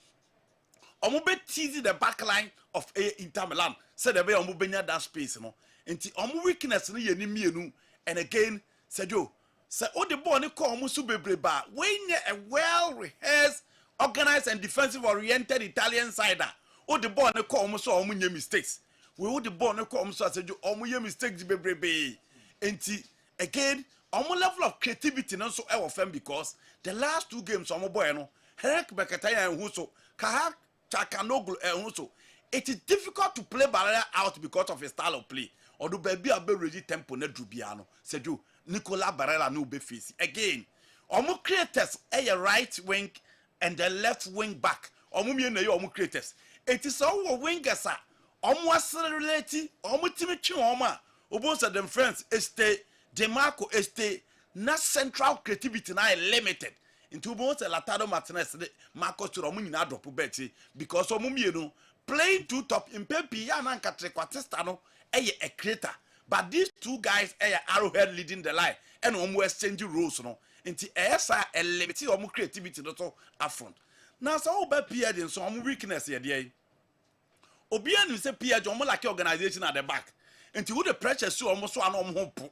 omo be teasing the back line of Inter Milan say the way omo benya that space no nti omo weakness no ye ni mienu and again Sergio say all the ball ni call omo so bebre ba when a well rehearsed organized and defensive oriented Italian sider all the ball ni call omo so omo nye mistakes we all the ball ni call omo so Sergio omo nye mistakes bebre be nti again omo level of creativity no so e wo fam because the last two games omo boy no Henrik Mkhitaryan who so Kahak Chakanoglu so it is difficult to play Barella out because of his style of play although baby abe ready tempo na drubiano Sergio Nicola Barella no be face again omo creators right wing and the left wing back omo me na omo creators it is all wingers omo accelerate omo timi twi omo obo say them friends stay DeMarco stay na central creativity na limited into both Lautaro Martinez Marcos Thuram nyina drop bet because omo mienu playing two top in Pepe ya na nkatre kwatista no a creator but these two guys arrowhead leading the line and omo exchange roles no nti esa limit omo creativity no to affront now so oba PSG so omo weakness ye dey obi anu say PSG omo like organization at the back nti who the pressure so omo so an omo ho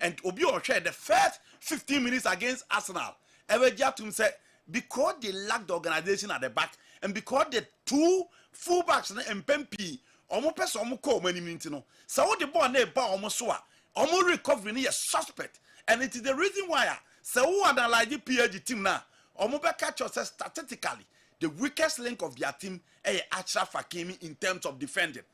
and obi o share the first 15 minutes against Arsenal ever to say because they lack the organization at the back and because the two fullbacks and Pempi omo person omo call many minutes no so the ball na ba omo so a omo recovery is suspect and it is the reason why so who analyze the PSG team now Omobe catch us statistically the weakest link of their team is Achraf Hakimi in terms of defending.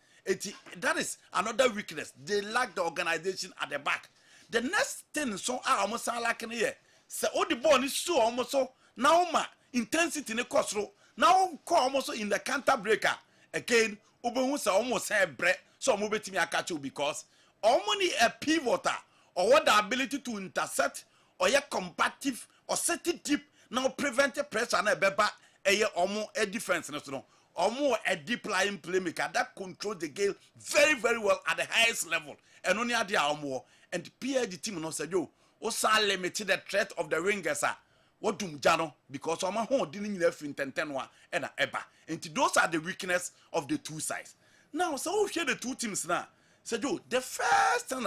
That is another weakness. They lack the organization at the back. The next thing so almost like here. So all the ball is so almost so now intensity in the cost row. Now almost in the counter breaker. Again, Ubehusa almost have bread. So I'm moving to catch you because only a pivoter or what the ability to intercept or a combative or set it deep now prevent the pressure and a beba a defense. Or a deep lying playmaker that controls the game very, very well at the highest level. And only at the more. And PSG team no said, yo, also limited the threat of the wingers. What do Jano? Because I'm a home dealing left in 10-10 and a eba. And those are the weakness of the two sides. Now, so we share the two teams now. Said, yo, the first thing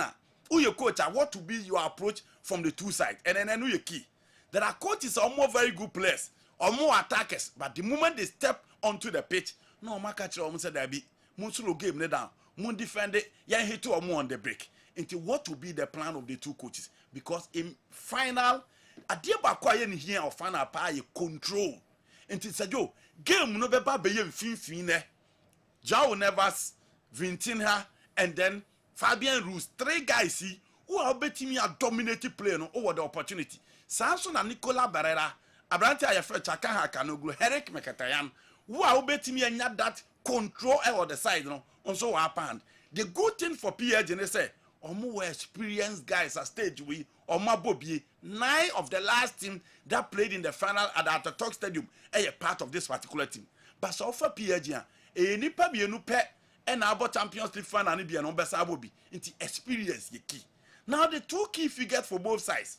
who your coach are what to be your approach from the two sides. And then who your key. There are coaches are more very good players or more attackers. But the moment they step onto the pitch, no man catch almost said there be Munsulo game down, Moon defend it, yeah hit or more on the break. Into what will be the plan of the two coaches? Because in final, a dear Bakway in here or final pie control. Into said yo, game no be fin Jao Nevers, Vintinha, and then Fabian Ruiz, 3 guys see who are betting me a dominated player over the opportunity. Samson and Nicola Barrera, Abrante Ayafre Chakaha Kanoglu, Herek Mekatayan, who are betting me and that control over the side, on so happened. The good thing for PSG, they say, or more experienced guys at stage we or Mabobi, 9 of the last team that played in the final at the Atatürk Stadium are a part of this particular team. But so for PSG, nipa bienu pe and about Champions League final and be an ombesa abobi into experience ye key. Now the two key figures for both sides.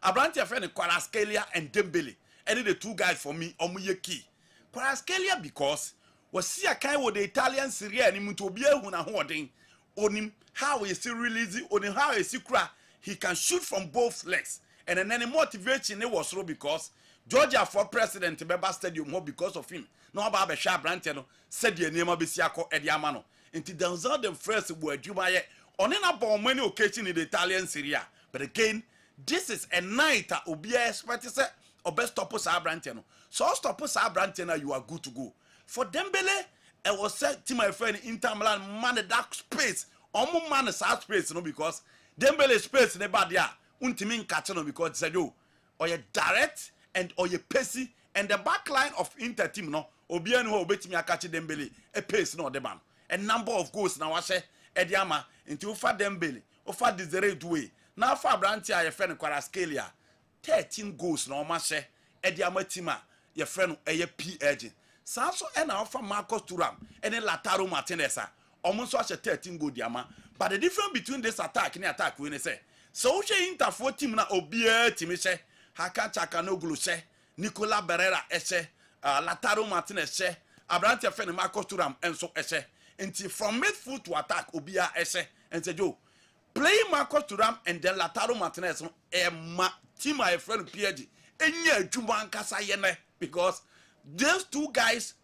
Abrante friend Kvaratskhelia and Dembele. And the two guys for me omuye key. Kvaratskhelia because was see a kind with the Italian Serie A and to be a huna hoarding on him how is he releasing on him how is he can shoot from both legs. And then any motivation it was so because Georgia for president Beba Stadium more because of him. No about Besha Branteno said the name of Bisiako Ediamano. Until there's all the first word you buy on about many occasions in the Italian Syria. But again, this is a night that will be expected or best stop us Branteno. So stop us Branteno, you are good to go. For Dembele, I was said to my friend Inter Milan man that space. Almost man is out space, because Dembele space in the bad there. Untimin catch because said you or you direct and or you pacey and the back line of Inter team no obian who bet me a catch Dembele a pace no the man a number of goals now I say Ediama into Ufa Dembele Ufa Desiree Doué now for Branty your friend Kvaratskhelia 13 goals no ma say Ediama team your friend a P agent Sanso and offer Marcus Thuram and then Lautaro Martinez almost watch a 13 goal diama but the difference between this attack and attack when they say so she Inter 4 team na obia team say Haka Chakanoglu say Nicola Barrera ese Lautaro Martinez ese Abrante Fene Marcos Thuram enso ese until from midfield to attack obia ese and say yo play Marcos Thuram and then Lautaro Martinez team my friend PSG enye adwuma nkasa yene because those two guys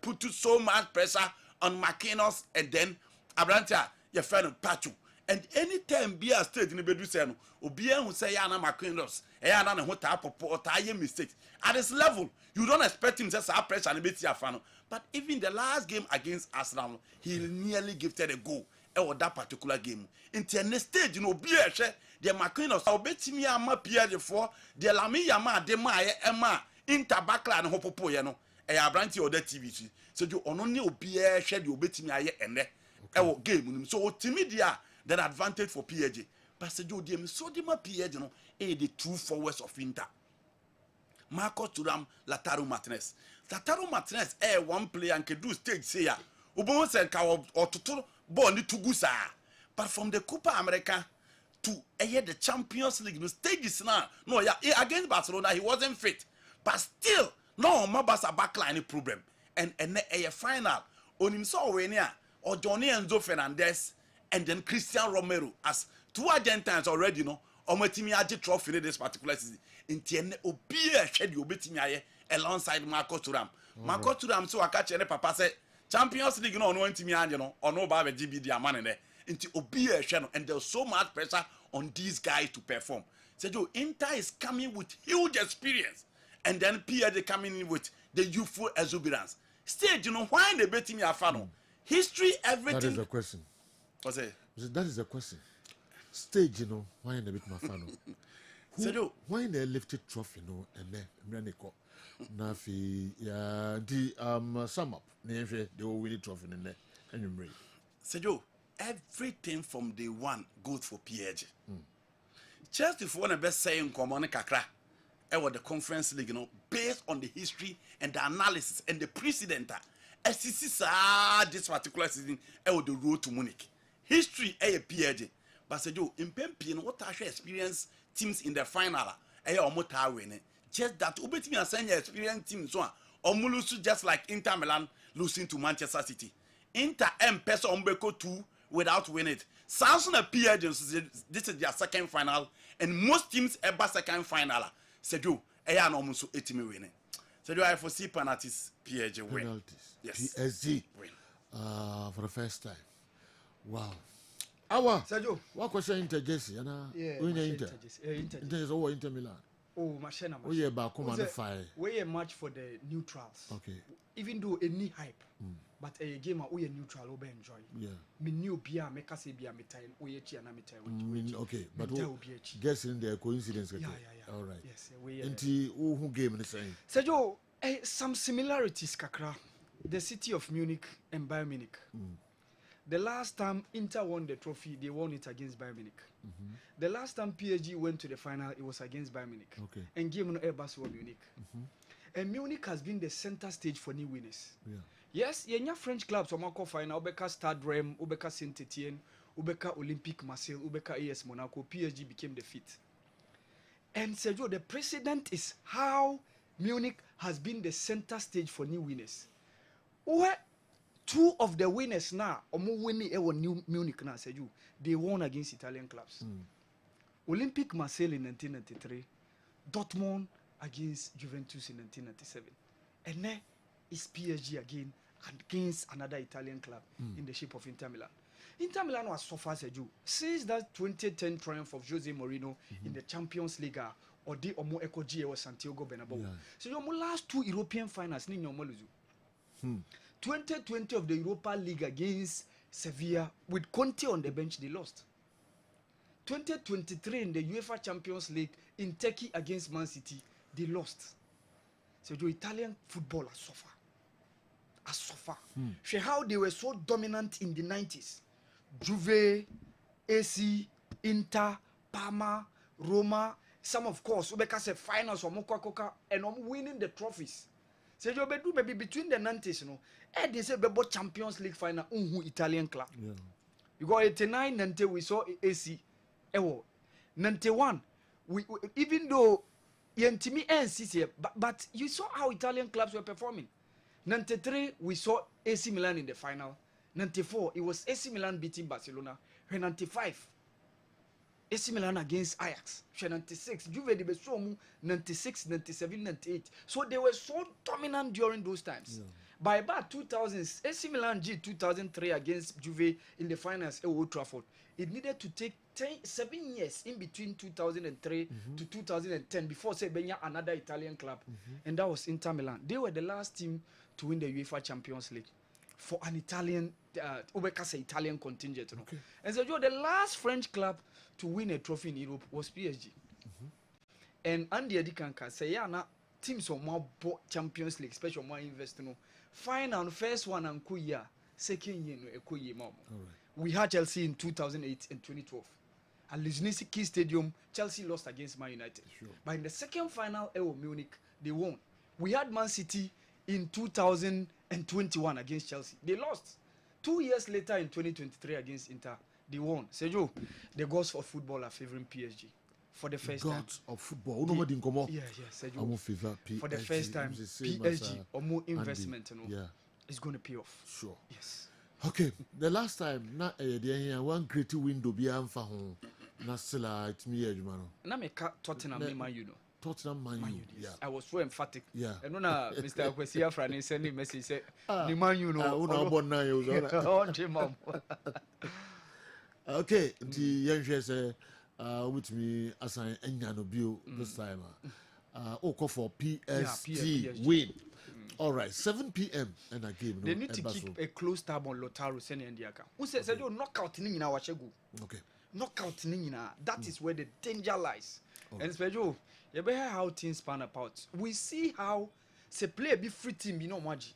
put so much pressure on Marquinhos and then Abrante your friend Pachu. And anytime be a state in the bedroom, say, Obia who say, Yana Marquinhos, Yana who tap or tie mistakes. At this level, you don't expect him just to pressure and beat your fan. But even the last game against Arsenal, he nearly gifted a goal or that particular game. Into the next stage, be a share, the Marquinhos, I'll bet me a map here for the Lami Yama, the Maya, Emma, Inter Backline, and Hopopo, you know, a Branty or the TV. So you only be a shed, you bet me a and there. Game. So, Timidia. Then advantage for PSG. Pastor Joe Diem so the PSG no the two forwards of Inter. Marcos Thuram, Lautaro Martinez. Lautaro Martinez one player and can do stage say ya. Obo say ka or to ball ni too good sir. But from the Copa America to the Champions League no stages now. No yeah against Barcelona he wasn't fit. But still no Mabasa backline problem. And a final on him so when or Johnny Enzo Fernandez and then Christian Romero as 2 Argentines already know Ometimi Aji trophy in this particular season. In Tiene Obia shed you betting alongside Marcos Thuram. Marcos Thuram so I catch any papa say Champions League no one team or no Baba GB their man in there. Into Obia shed and there's so much pressure on these guys to perform. So Inter is coming with huge experience. and then PSG coming in with the youthful exuberance. Stage, you know, why they bet me a fan? History, everything. That is the question. What's it? That is the question. Stage, you know, why they bet my fan? Why they lifted trophy, you know, and then Nafi, yeah, the sum up, they will win the trophy in there, and you bring. Sergio, everything from day one goes for PSG. Just if one of the best saying, come on, Kakra, the Conference League, you know, based on the history and the analysis and the precedent, this particular season, the road to Munich. History, PSG. But Sergio, in Pempian, what I experience teams in the final, winning. Just that, ubeti me assign your experienced team so omulusu just like Inter Milan losing to Manchester City. Inter M-Pesa Ombeko 2 without winning it. Samsung and PSG, this is their second final, and most teams ever second final. Sergio, I almost 80 million winning. Sergio, I foresee penalties, PSG win. Penalties. Yes. PSG win. For the first time. Wow. Awa. Sergio. What question Inter Jesse? Yeah. Inter is over Inter Milan. Oh, machine. Oh yeah, but come on, fire. We a match for the neutrals. Okay. Even though any hype, but a game we a neutral we enjoy. Yeah. Me new beer, me kasi beer, me time. We a chia na me time. Okay, but guess in there coincidence. Yeah. All right. Yes. We. Into who game the same? Sergio, some similarities, kakra. The city of Munich and Bayern Munich. The last time Inter won the trophy, they won it against Bayern Munich. The last time PSG went to the final, it was against Bayern Munich. Okay. And game no Airbus were Munich. And Munich has been the center stage for new winners. Yeah. Yes, you French clubs Omako final, Ubeka Stade Reims, Ubeka Saint-Etienne, Ubeka Olympique Marseille, Ubeka AS Monaco, PSG became the fifth. And Sergio, the precedent is how Munich has been the center stage for new winners. Where two of the winners now, winning New Munich now, Sergio, they won against Italian clubs. Olympique Marseille in 1993, Dortmund against Juventus in 1997. And then it's PSG again against another Italian club in the shape of Inter Milan. Inter Milan was so far, Sergio, since that 2010 triumph of Jose Mourinho in the Champions League, or the Omo Ekoji or Santiago Bernabeu. So your last two European finals, ni nyomoluzu. 2020 of the Europa League against Sevilla with Conte on the bench, they lost. 2023 in the UEFA Champions League in Turkey against Man City, they lost. So the Italian football has suffered. See how they were so dominant in the 90s. Juve, AC, Inter, Parma, Roma, some of course, Ubeka said finals or Mokokoka, and winning the trophies. So you do maybe between the 90s, you know, they say about Champions League final, Italian club. Yeah. You got 89, 90, we saw AC. 91, we even though Yentimi NCC, but you saw how Italian clubs were performing. 93, we saw AC Milan in the final. 94, it was AC Milan beating Barcelona. 95, AC Milan against Ajax. 96, Juve de Bessomu. 96, 97, 98. So they were so dominant during those times. Yeah. By about 2000s, AC Milan G 2003 against Juve in the finals at Old Trafford. It needed to take 7 years in between 2003 to 2010 before say Benya another Italian club, and that was Inter Milan. They were the last team to win the UEFA Champions League for an Italian, Italian contingent. You know? And so the last French club to win a trophy in Europe was PSG. And Andy Adikanka say, yeah, na teams on more Champions League, especially more invest. You know, final first one and Kuya, second year no Kuya mom. We had Chelsea in 2008 and 2012. At Luzhniki Stadium, Chelsea lost against Man United. Sure. But in the second final, Munich, they won. We had Man City in 2021 against Chelsea. They lost. 2 years later in 2023 against Inter, they won. Sergio, the gods of football are favoring PSG. For the first time. Gods of football. Yeah, Sergio. I'm favor PSG. For the first time, PSG or more investment, you know, is going to pay off. Sure. Yes. Okay, the last time, na one great window be for home. Na sila it me ejuma no. Na me ka Tottenham me Man U no. Tottenham Man U. Yes. I was so emphatic. Yeah. And no na Mr. Kwesi Afrani send me message say ni Man U no. Una born na you. On mom. Okay, the young say with me assign enya no bio this time. Oko for PSG PSG. win. All right, 7 p.m. and a game. They need to keep a close tab on Lotaro Sen and Diaka. Who said you knockout in our Shegu? Okay. Knockout in that is where the danger lies. And special, you better how things pan apart. We see how the player be free team, you know, Maji.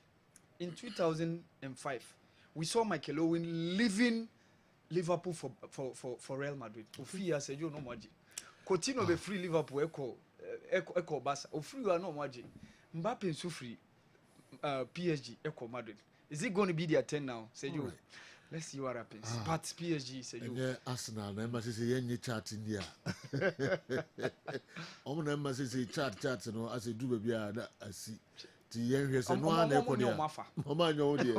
In 2005, we saw Michael Owen leaving Liverpool for Real Madrid. Ofia said you know Maji. Coutinho be free Liverpool echo Barca. Ofia no Maji. Mbappe is so free. PSG Echo Madrid. Is it going to be their turn now? Say you. Right. Let's see what happens. But PSG say you. Yeah, Arsenal. Never say any chat in here. I'm never say chat. You know, as a do baby, I see. The young say no one there. Mama, no dear.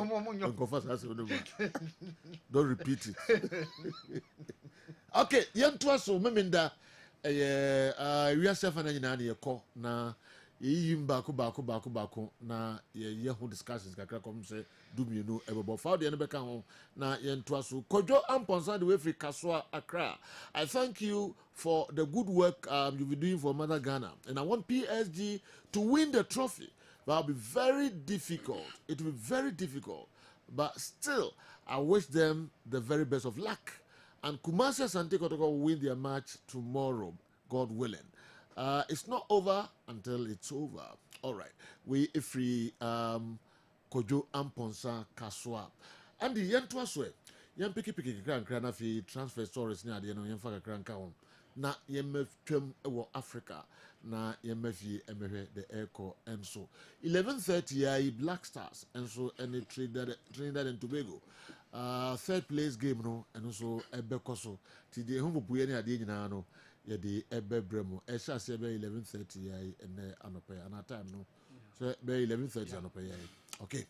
Don't repeat it. Okay, young to us so meminda. We are seven and nine year call na. Yim baku na ye ho discussions kakra kom se do me no ebo fa de no beka ho na ye ntoa so Kojo Amponsa de we Kasoa Accra. I thank you for the good work you've been doing for Mother Ghana, and I want PSG to win the trophy. That'll be very difficult. It will be very difficult, but still I wish them the very best of luck, and Kumasi Asante Kotoko will win their match tomorrow, God willing. It's not over until it's over. All right. We free Kojo Amponsa Kasoa. And the yen to us way. Yen piki kran fi transfer stories near the yen faka kran kaon. Na yen meftem ewo Africa. Na yen mefi emehe the echo and so 11:30 Black Stars and so any Trinidad and Tobago. Third place game no and also ebekoso. Tidi humbo buye ni adi nyina no. Yedi ebe bremo esha se be 11:30 yai ene anope ana time no so be 11:30 anope yai. Okay,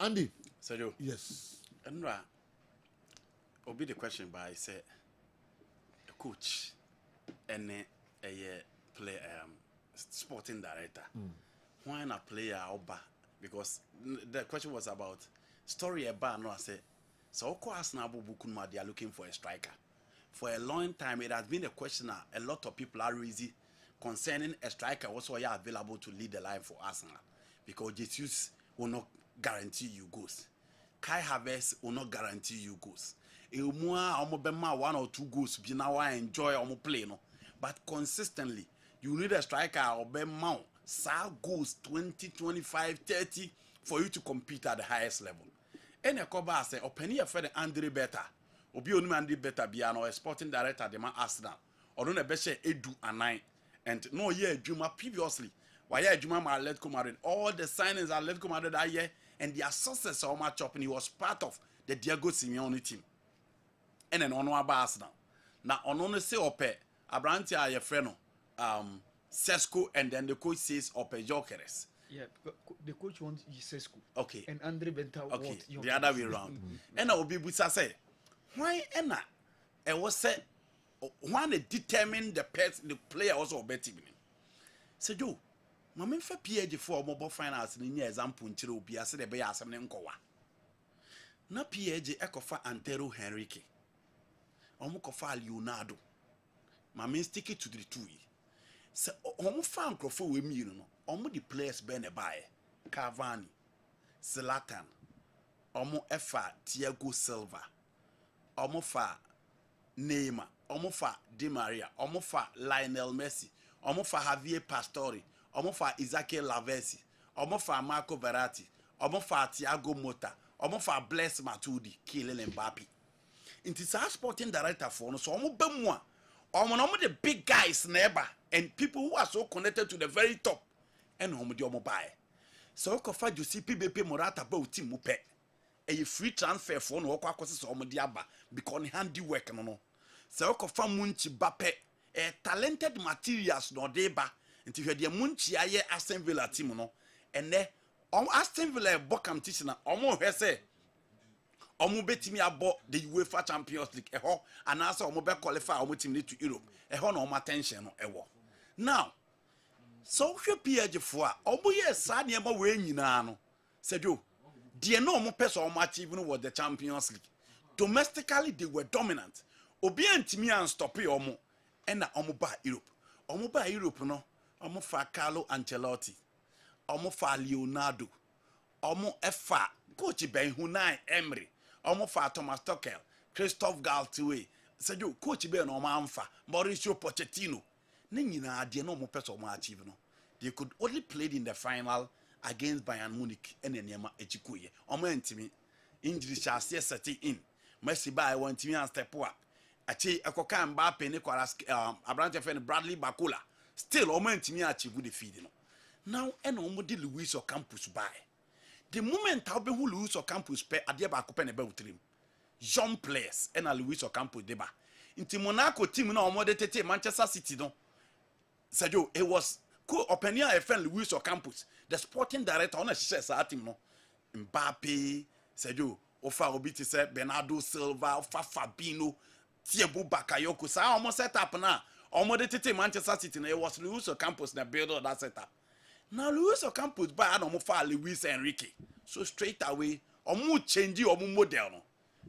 Andy Sergio, yes, Enra obi the question by say a coach and a play sporting director why not player oba, because the question was about story about no I say so Arsenal Bukunma they are looking for a striker. For a long time, it has been a question that a lot of people are raising concerning a striker also available to lead the line for Arsenal, because Jesus will not guarantee you goals. Kai Havertz will not guarantee you goals. One or two goals, be now I enjoy play no, but consistently you need a striker or goals 20, 25, 30 for you to compete at the highest level. And a Koba say, open for the Andre better. Obi onimandi better be an sporting director de man Arsenal. Or don't a beshe edu anine. And no year Juma previously. Why Juma ma Atletico Madrid. All the signings are Atletico Madrid that year, and their success so much up, and he was part of the Diego Simeone team. And then on about Arsenal. Now on say ope Abranti are your friend Sesko, and then the coach says ope Jokeres. Yeah, the coach wants Sesko. Okay. And Andre Benta okay. The other way around. And I will be with say. Why Enna? And was said when they determine the player also betting. Said you, Mamma for PSG for mobile finance in your example until be as the Bayas and Nkowa. Na PSG Ecofa Antero Henrique. Omukofa Leonardo. Mamma stick it to the 2. So Omu fan crofo with me, Omu the players bene by Cavani, Zlatan, Omu Efa Thiago Silva. Omofa Neymar, Omofa Di Maria, Omofa Lionel Messi, Omofa Javier Pastore, Omofa Isaac Lavezzi, Omofa Marco Verratti, Omofa Thiago Motta, Omofa Blaise Matuidi, Kylian Mbappe. It is our sporting director for no so omo bemwa. Omo the big guys neighbor and people who are so connected to the very top. And omo di omo buy. So kofa Giuseppe Beppe Morata ba team mu pe. A free transfer for no kwakose so omo diaba because handiwork no se okofa munchi bape a talented materials no deba nti hwede munchi aye Aston Villa team no ene Aston Villa bokam team na omo hwese omo betimi abo the UEFA Champions League eho anasa omo be qualify omo team to Europe eho na omo attention no ewo now so hwe PSG fo a omo ye sa ne ma we nyina no sejo they no more person achieving was the Champions League. Domestically, they were dominant. Obi antimi and stop omo and na omo ba Europe. Omo ba Europe no. Omo fa Carlo Ancelotti. Omo fa Leonardo. Omo efa coach Ben Hunay Emery. Omo fa Thomas Tuchel, Christophe Galtier. Sejo coach Ben omo amfa Mauricio Pochettino. Ne nyina de no omo person omo achieve no. They could only played in the final against Bayern Munich and Enema Echikuye. Omo entimi injury shall set in. Messi by one team and step up. Achi Ekoka Mbappe ne kwara Abrante friend Bradley Bakula. Still omo entimi achieve the feed no. Now and omo di Luis Ocampos by. The moment I be who Luis Ocampos pe ade ba ko pe ne be utrim. Young players and Luis Ocampos deba. Inti Monaco team na omo de tete Manchester City no. Sergio, it was cool opinion a friend Luis Ocampos, the sporting director on a says at him no. Mbappe, Sergio, Ofa Obiti said Bernardo Silva, Ofa Fabinho, Thiago Bakayoko. So I almost set up now. Almost the tete Manchester City. It was Luis Ocampos the builder of that setup. Now Luis Ocampos buy Adomofa Luis Enrique. So straight away, omu change omu model no.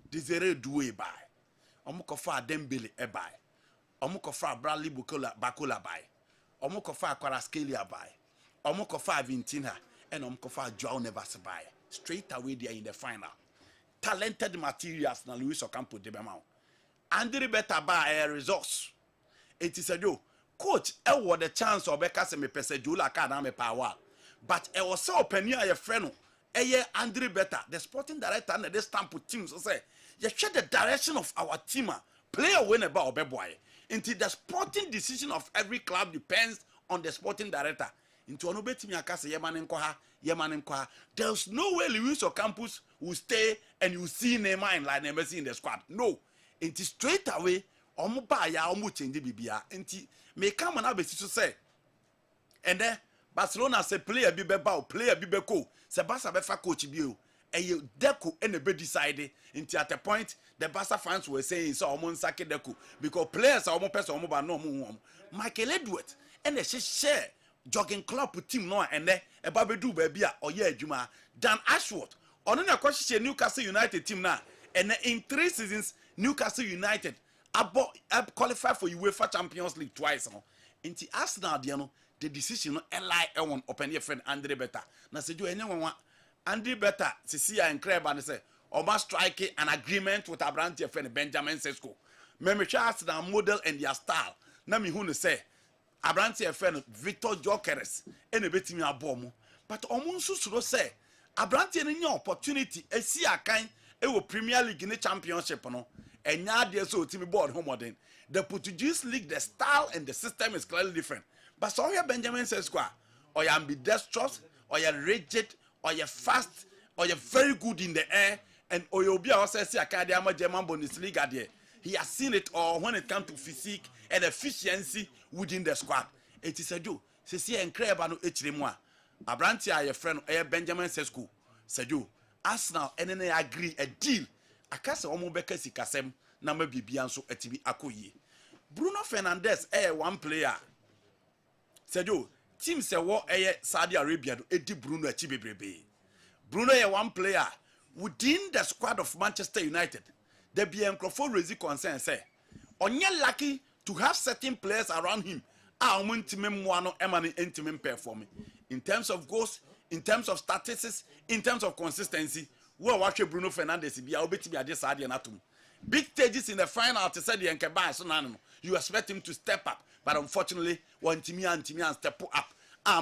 Desire do e buy. Omu kofa Dembele e buy. Omu kofa Bradley Bakula buy. Omu kofa Kvaratskhelia buy. Omu kofa Vintina and omu kofa Joao Neves buy. Straight away they are in the final. Talented materials na Luis Ocampos de bemao. Andre better buy a resource. It is a do. Coach, I want the chance of Becca se me pese Laka na me power. But I was so open here a friend. Andre better, the sporting director and the stamp team so say, you check the direction of our team. Player win about boy. Until the sporting decision of every club depends on the sporting director. Into an obey team yakase Yeman Nkwa. There's no way Luis Ocampos will stay and you see Neymar and like Messi in the squad. No. It is straight away. Omo ba ya omo change bibia. Enti me come na be so say. And then Barcelona say player bi be ba player bi be ko. Se Barca be fa coach bi o. Eye Deco and be decide until at a point the Barca fans were saying so omo nsake Deco because players are omo person omo ba no omo. Michael Edward and she share jogging club team no and then e ba be do ba bia oye adwuma Dan Ashworth ono na kwahye Newcastle United team na and in 3 seasons Newcastle United qualify for UEFA Champions League twice no. Inti Arsenal dia no the decision no lie on open your friend Andre Beta. Na sejo enye won Andre Beta sisi ya incredible and say Oma strike an agreement with Abrante friend Benjamin Sesko. Me Arsenal model and their style. Na me hu no say Abrante friend Victor Jokeres ene betimi abomo. But omo nso suro say Abrante any opportunity esi akan e wo Premier League ne championship no. Enya de so team board home then. The Portuguese league, the style and the system is clearly different. But so here Benjamin Sesko, or you ambidextrous, or you rigid, or you fast, or you're very good in the air, and or you'll be also see Academy German Bundesliga there. He has seen it all when it comes to physique and efficiency within the squad. It is a do. See incredible no HDMwa. Abrante your friend Benjamin Sesko. Sejo. Arsenal and then I agree a deal. Akase omo beka sikasem na ma bibia nso atibi akoyie. Bruno Fernandes one player. Sejo team se wo Saudi Arabia do edi Bruno achi bebrebe. Bruno one player within the squad of Manchester United. The Biancrofo raise concern say onye lucky to have certain players around him. Omuntime mwano emani intime performing in terms of goals, in terms of statistics, in terms of consistency. Well, watch Bruno Fernandes be obeti ade saade natum. Big stages in the final to say the Nkeba so nanu. You expect him to step up, but unfortunately, one team and step up.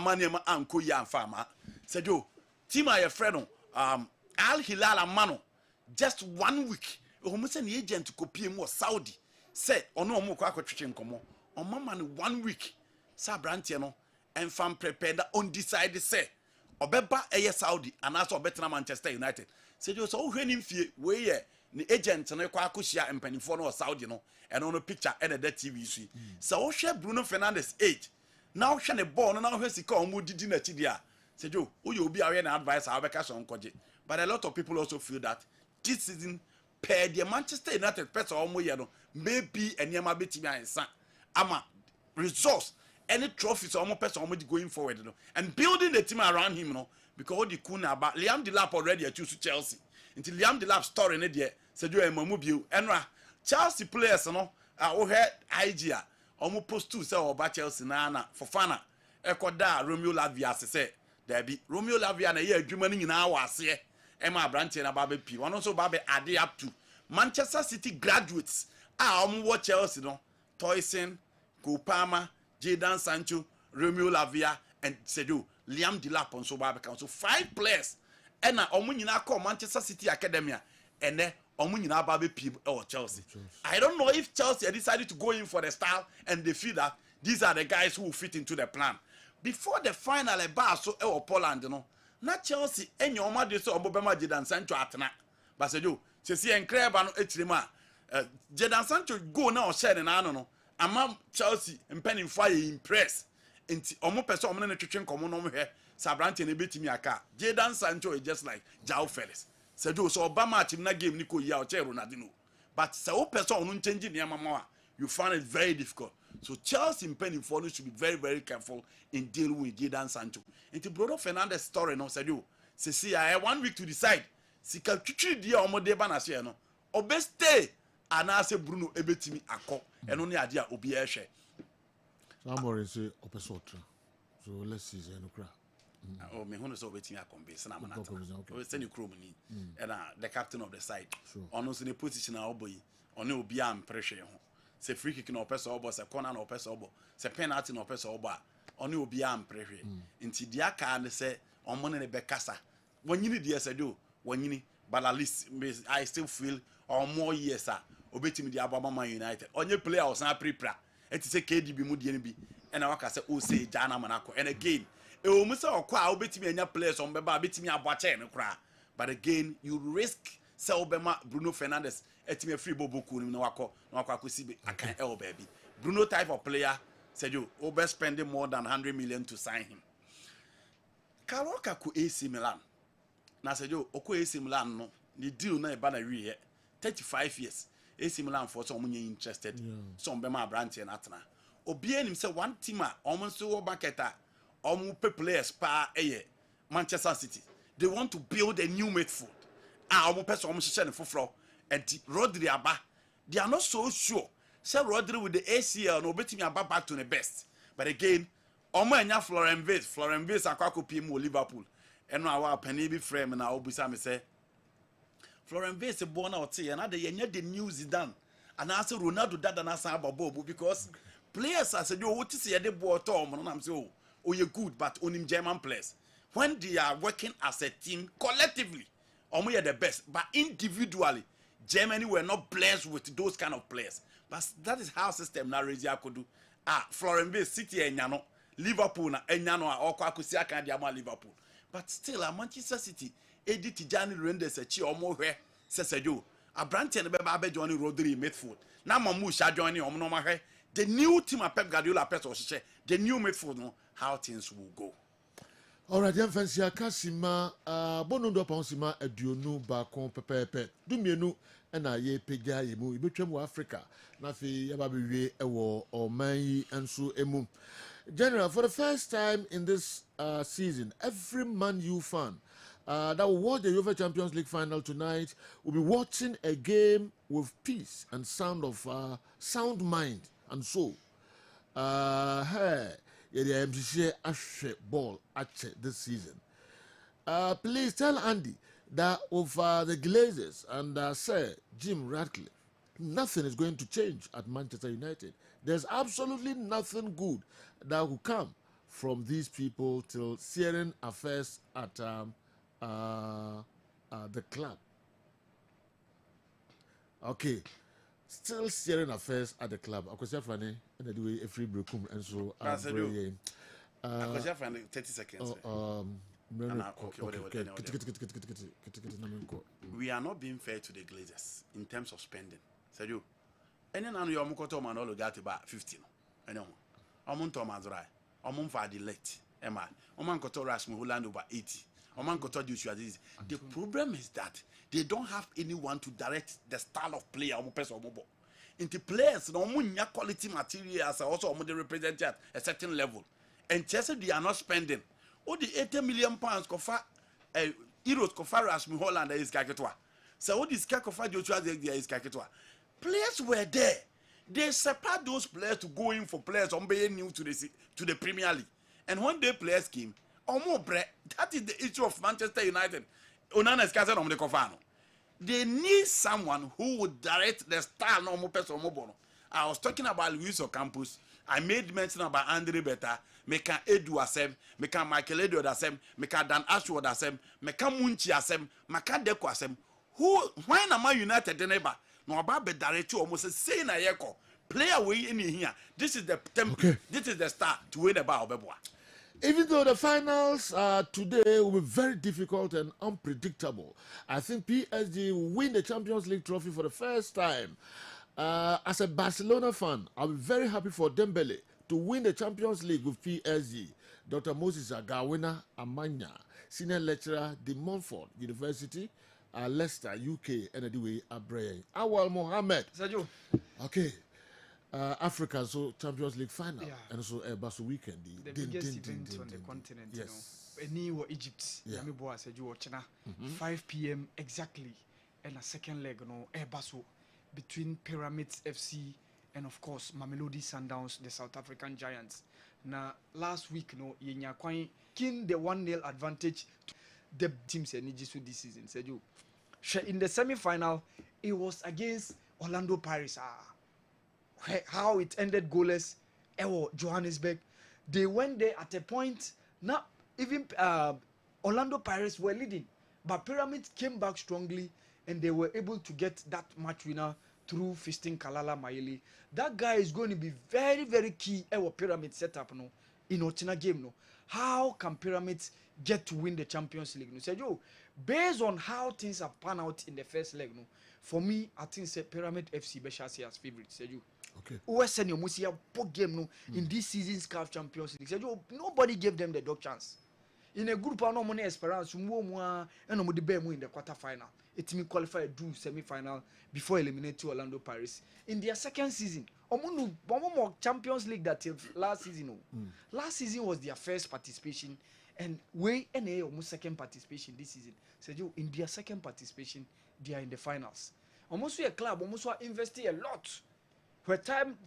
Mani ma anko ya fama. Sejo, team my friend Al Hilal Amano just 1 week. Almost an agent to copy him was Saudi. Said ono mo kwa twetwe nkomo. On mama 1 week. Sabrantiano and fan prepared undecided say Obeba Saudi and also better Manchester United. Said you so when him fee we the agent and kwa kushia and penifo no Saudi no and on a picture and the TV see. So share Bruno Fernandes age. Now share the ball now he sika omo didi na chidia. Said you will be aware and advice Abeka son koje. But a lot of people also feel that this season per the Manchester United person omo ye no maybe enyama betimi ansa ama resource any trophies almost person almost going forward and building the team around him because all the kuna about Liam Delap already choose to Chelsea until Liam Delap story in there said you mamu bio enra Chelsea players we had IG almost post to say about Chelsea na Fofana Ekoda Romeo Lavia se Debbie Romeo Lavia na ye adwuma ni nyina wa ase Emma Branche na babe pi one also babe ade up to Manchester City graduates watch Chelsea no Toyson Kupama Jadon Sancho Romeo Lavia and Sedu Liam Delap on so babe so 5 players and na omu nyina call Manchester City Academia and then omu nyina babe pi or Chelsea. I don't know if Chelsea decided to go in for the style and they feel that these are the guys who fit into the plan. Before the final so Poland no na Chelsea enyo ma de so obobema Jadon Sancho atena but Sedu se si encreba no etirima Jadon Sancho go na o share na no ama Chelsea mpenin fire impress nti omo pese omo na twetwe nkomo no hwe Sabrante na betimi aka Jadon Sancho is just like João Felix Sedu so Obama team na game ni ko ya o che Ronaldinho but se o pese onu change ne mama you find it very difficult so Chelsea mpenin for no should be very very careful in dealing with Jadon Sancho nti Bruno Fernandes story no Sedu se see I 1 week to decide sika twitwi dia omo de ba na se no obeste anase Bruno ebetimi akọ eno ne ade a obi a hwe Somebody say opesotra so let's see no cra oh me hono so obetimi akombe se na manata o se ni krom ni and the captain of the side ono so ne position a oboyi ono obi a mprehwe ho se free kick na opesa obo se corner na opesa obo se penalty na opesa obo a ono obi a mprehwe nti dia ka ne se omo ne be kasa wonyini dia se do wonyini but at least I still feel or more years obetimi di Abama United onye player o san prepare eti se KDB mu die ne bi ena waka se o say jana manako and again e o mu se okwa obetimi anya players on beba obetimi aboache ne kra but again you risk se obema Bruno Fernandes etimi free boboku ni na wakọ sibe akan el baby Bruno type of player said you over spending more than 100 million to sign him Karoka ku AC Milan na said you oko AC Milan no the deal na e ba na wi 35 years AC Milan for some money interested some be ma branch na atena obi anim say one team a almost wo marketer players pa Manchester City they want to build a new midfield person hye ne foforo and Rodri aba they are not so sure say Rodri with the ACL no betimi aba back to the best but again anya Florent Wirtz akwa PM Liverpool eno awa pani bi frame na obusa me say Florent Wirtz born out here na dey the new Zidane and also Ronaldo dada na san abobo because players as you what see the ball tom no am say oh you good but only German players when they are working as a team collectively omo the best but individually Germany were not blessed with those kind of players but that is how system na Rezia could do Florent Wirtz City enya no Liverpool na enya no akwa akosi aka dia ma Liverpool but still Manchester City edit Tijani Renders echi omo hwe sesejo Abrante ne beba be join Rodri midfield na mamu sha join omo no ma hwe the new team of Pep Guardiola person hye the new midfield no how things will go. Alright, young fans, Kasima, Bonundo Ponsima, Aduonu, Bakon, Pepe, Dumienu, and I ye Peja, Yemu, Ibitremu Africa, Nafi Yababi, Ewo, or Mai, and Su Emu. General, for the first time in this season, every Man U fan that will watch the UEFA Champions League final tonight will be watching a game with peace and sound mind and soul. Hey. Yeah, the ball this season. Please tell Andy that with the Glazers and Sir Jim Ratcliffe, nothing is going to change at Manchester United. There's absolutely nothing good that will come from these people till searing affairs at the club. Okay. Still searing affairs at the club. I was funny, and I do a free brokum and so. I was 30 seconds. We are not being fair to the Glazers in terms of spending. Said you, any now you are man all got about 15. I know. I'm Thomas Rai. I'm for the late. Emma. I'm Koto Rasmus Holland over 80. The problem is that they don't have anyone to direct the style of player into players no quality materials are also represented at a certain level and Chelsea they are not spending all the 80 million pounds euros kofa Rasmus Holland is kaketwa so all this kofa Joshua is kaketwa players were there they separate those players to go in for players new to the Premier League And when they players came, that is the issue of Manchester United. Onana is casting on the Cofano. They need someone who would direct the style no more person more. I was talking about Luis Ocampos. I made mention about Andre Beta, Meka Edu Asem, Meka Michael Edu Asem, Meka Dan Ashwood Asem, Meka Munchi Asem, Meka Deco Asem. Who when am I United neighbor? No about the director almost saying a yeko. Play away in here. This is the template. Okay. This is the start to win about Beboa. Even though the finals today will be very difficult and unpredictable, I think PSG will win the Champions League trophy for the first time. As a Barcelona fan, I'll be very happy for Dembele to win the Champions League with PSG. Dr. Moses Agawina Amanya, Senior Lecturer, De Montfort University, Leicester, UK, and anyway, Abrey. Awal Mohammed. Sergio. Okay. Africa, so Champions League final, and also Airbus weekend. The biggest event on the continent, yes. You know. Egypt, Yamibo said you watch 5 p.m. exactly, and a second leg, Airbus between Pyramids FC and of course Mamelodi Sundowns, the South African Giants. Now last week, Yenya Kwai kin the 1-0 advantage to the teams and this season. Said you, in the semi-final, it was against Orlando Pirates. How it ended goalless. Johannesburg. They went there at a point. Now even Orlando Pirates were leading, but Pyramids came back strongly and they were able to get that match winner through fisting Kalala Maile. That guy is going to be very, very key. Pyramid setup in Ochina game. How can Pyramids get to win the Champions League? Said based on how things have panned out in the first leg. For me, I think Pyramid FC Beshasi as favorite. Said you. Okay. Western Yomusia game in this season's CAF Champions League. Said nobody gave them the dog chance. In a group of no money Esperance, and no the in the quarter final. It means qualify do semi-final before eliminating Orlando Pirates. In their second season, more Champions League that last season. Last season was their first participation, and almost second participation this season. Said in their second participation, they are in the finals. Almost a club, almost investing a lot. For time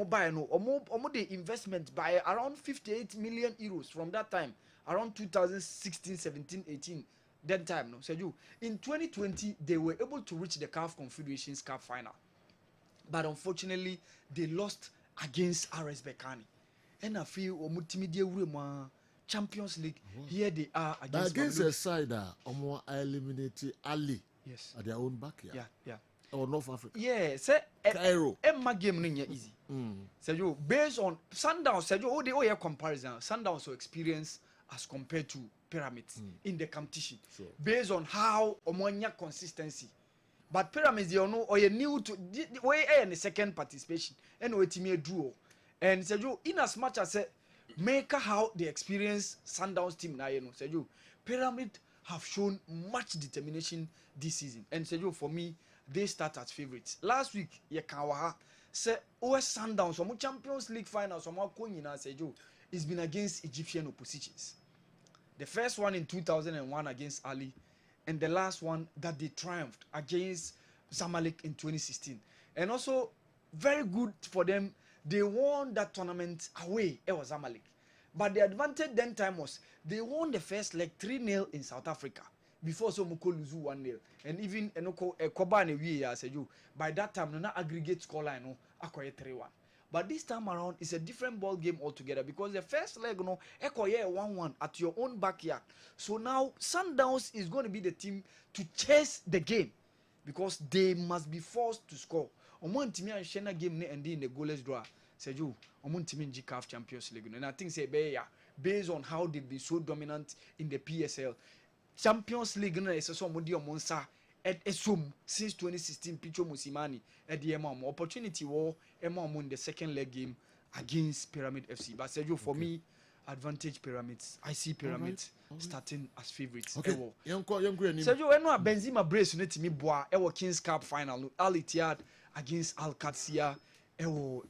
buy the investment by around 58 million euros from that time, around 2016, 17, 18. That time, said you in 2020 they were able to reach the CAF Confederations Cup final, but unfortunately they lost against RS Berkane. And I feel Champions League here they are against a side that eliminated Ali. Yes, at their own backyard. Yeah. Or North Africa. Yeah, say Cairo. Emma game easy. Said you based on Sundowns. Said you the comparison. Sundowns so experience as compared to Pyramids in the competition, based on how omonya consistency. But Pyramids you know or you new to way in the second participation and we draw. And said you in as much as make how the experience Sundowns team now said you Pyramid have shown much determination this season. And said you for me they start as favorites. Last week Yekawaha said OS Sundowns some Champions League finals some said you it's been against Egyptian oppositions. The first one in 2001 against Ali, and the last one that they triumphed against Zamalek in 2016. And also, very good for them, they won that tournament away. It was Zamalek. But the advantage then time was they won the first leg 3-0 in South Africa before Somoko lose 1-0. And even Koba and we said you by that time no aggregate scoreline no akoye 3-1. But this time around, it's a different ball game altogether because the first leg, 1-1 at your own backyard. So now, Sundowns is going to be the team to chase the game because they must be forced to score. Omon Timi and Shena game ending in the goalless draw. Said you, Omon Timi in CAF Champions League. And I think based on how they've been so dominant in the PSL, Champions League is somebody monster. Since 2016, Picho Musimani at the opportunity war in the second leg game against Pyramid FC. But Sergio, for me, advantage Pyramids. I see Pyramids starting as favorites. Okay. Sergio, I know Benzema brace to me boy. Kings Cup final. Al Ittihad against Al Qadsiya.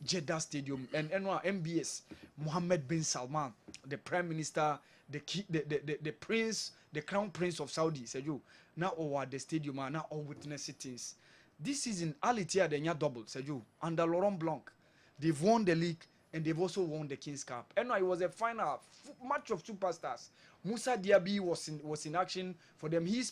Jeddah Stadium and MBS. Mohammed bin Salman, the Prime Minister, the Prince, the Crown Prince of Saudi. Sergio. Now over the stadium now all witness sittings. This season, Al Ittihad they double, Sergio, under Laurent Blanc. They've won the league and they've also won the Kings Cup. And it was a final match of superstars. Musa Diaby was in action for them. He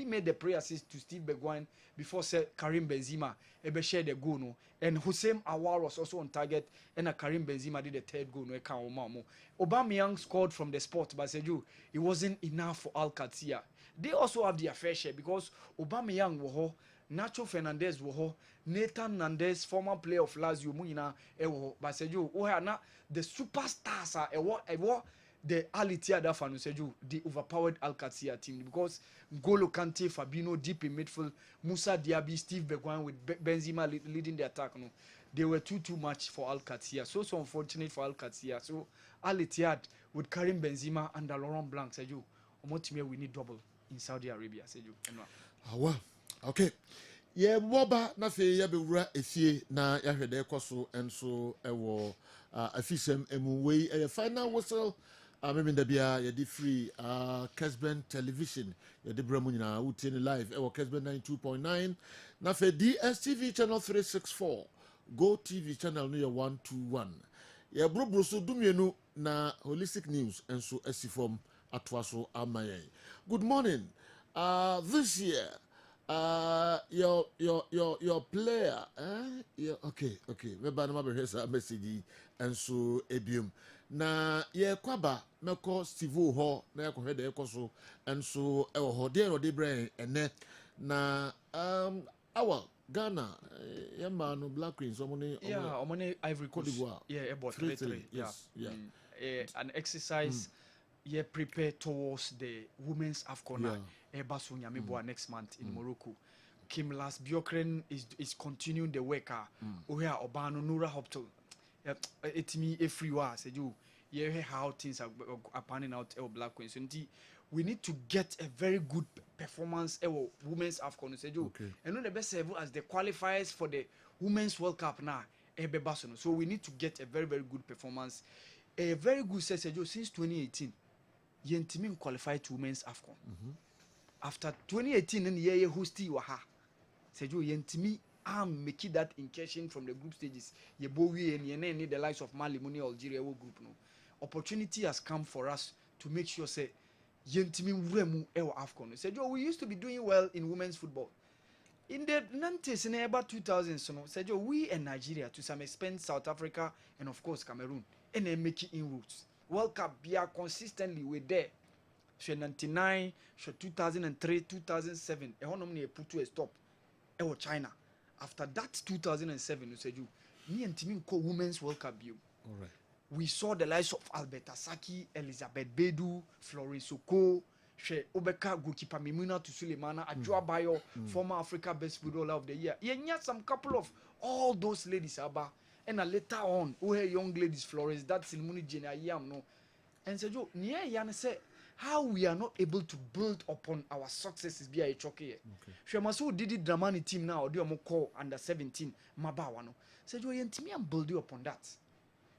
made the prayer assist to Steve Bergwijn before Karim Benzema shared the goal. No? And Hussein Awar was also on target, and Karim Benzema did the third goal. No? Aubameyang scored from the spot, but Seju, it wasn't enough for Al Qadsiya. They also have their fair share because Aubameyang was Nacho Fernandez wo Nathan Nandez, former player of Lazio Muina but Seju the superstars are the Alitia da Fanu Seju the overpowered Al Qadsiya team because N'Golo Kante, Fabinho deep in midfield, Musa Diaby, Steve Bergwijn with Benzema leading the attack. No, they were too much for Al Qadsiya. So unfortunate for Al Qadsiya. So Al Ittihad with Karim Benzema and Laurent Blanc Seju Omotime we need double in Saudi Arabia Seju. Okay. Ye moba na fe ye bewura efie na ya hwede ekoso enso ewo afisem emuwei e final whistle maybe da bia ye di free Kessben television ye di bramu nyina wutie ni live ewo Kessben 92.9 na fe DSTV channel 364 Go TV channel no ye 121 ye brobro so dumienu na holistic news enso asifom atwaso amaye. Good morning. This year your player okay me ba na ma be hwesa message and so ebium na ye kwaba meko Steve ho na ye kohwe de ekoso and so e ho de no de brain ene na our Ghana ye ma no Black Queens omone Ivory Coast about 3-3 an exercise prepare towards the women's AFCON next month in Morocco. Kim Las Bjorkren is continuing the work. Obano Nura Hoptel. It's me everywhere. Said you hear how things are panning out. Black Queens. We need to get a very good performance. Women's AFCON. Said you. And not the best as the qualifiers for the Women's World Cup now. So we need to get a very good performance. A very good said you since 2018. Yentimin qualified to Women's AFCON. After 2018 and ye hosty waha said you yentimi making that incursion from the group stages ye bowie and ye need the likes of Mali Muni Algeria group no opportunity has come for us to make sure say yentimi remu ewa AFCON said you we used to be doing well in women's football in the 90s and about 2000s so said you we and Nigeria to some extent South Africa and of course Cameroon and then making inroads World Cup are consistently we're there. 99, 2003, 2007. Economy put to a stop. China. After that 2007, you said you me and Timin call Women's World Cup. All right. We saw the likes of Alberta Saki, Elizabeth Bedu, Florence Oko, She Obeka goalkeeper Mimuna to Sulemana, Ajua Bayo, former Africa Best Footballer of the Year. Yeah, some couple of all those ladies aba. And later on, young ladies Florence, that's in Muni Jena Yam no. And said you near Yan say how we are not able to build upon our successes be a choke here. Shemasu did it Dramani team now, do a call under 17, Mabawano. Said you yentimi and build upon that.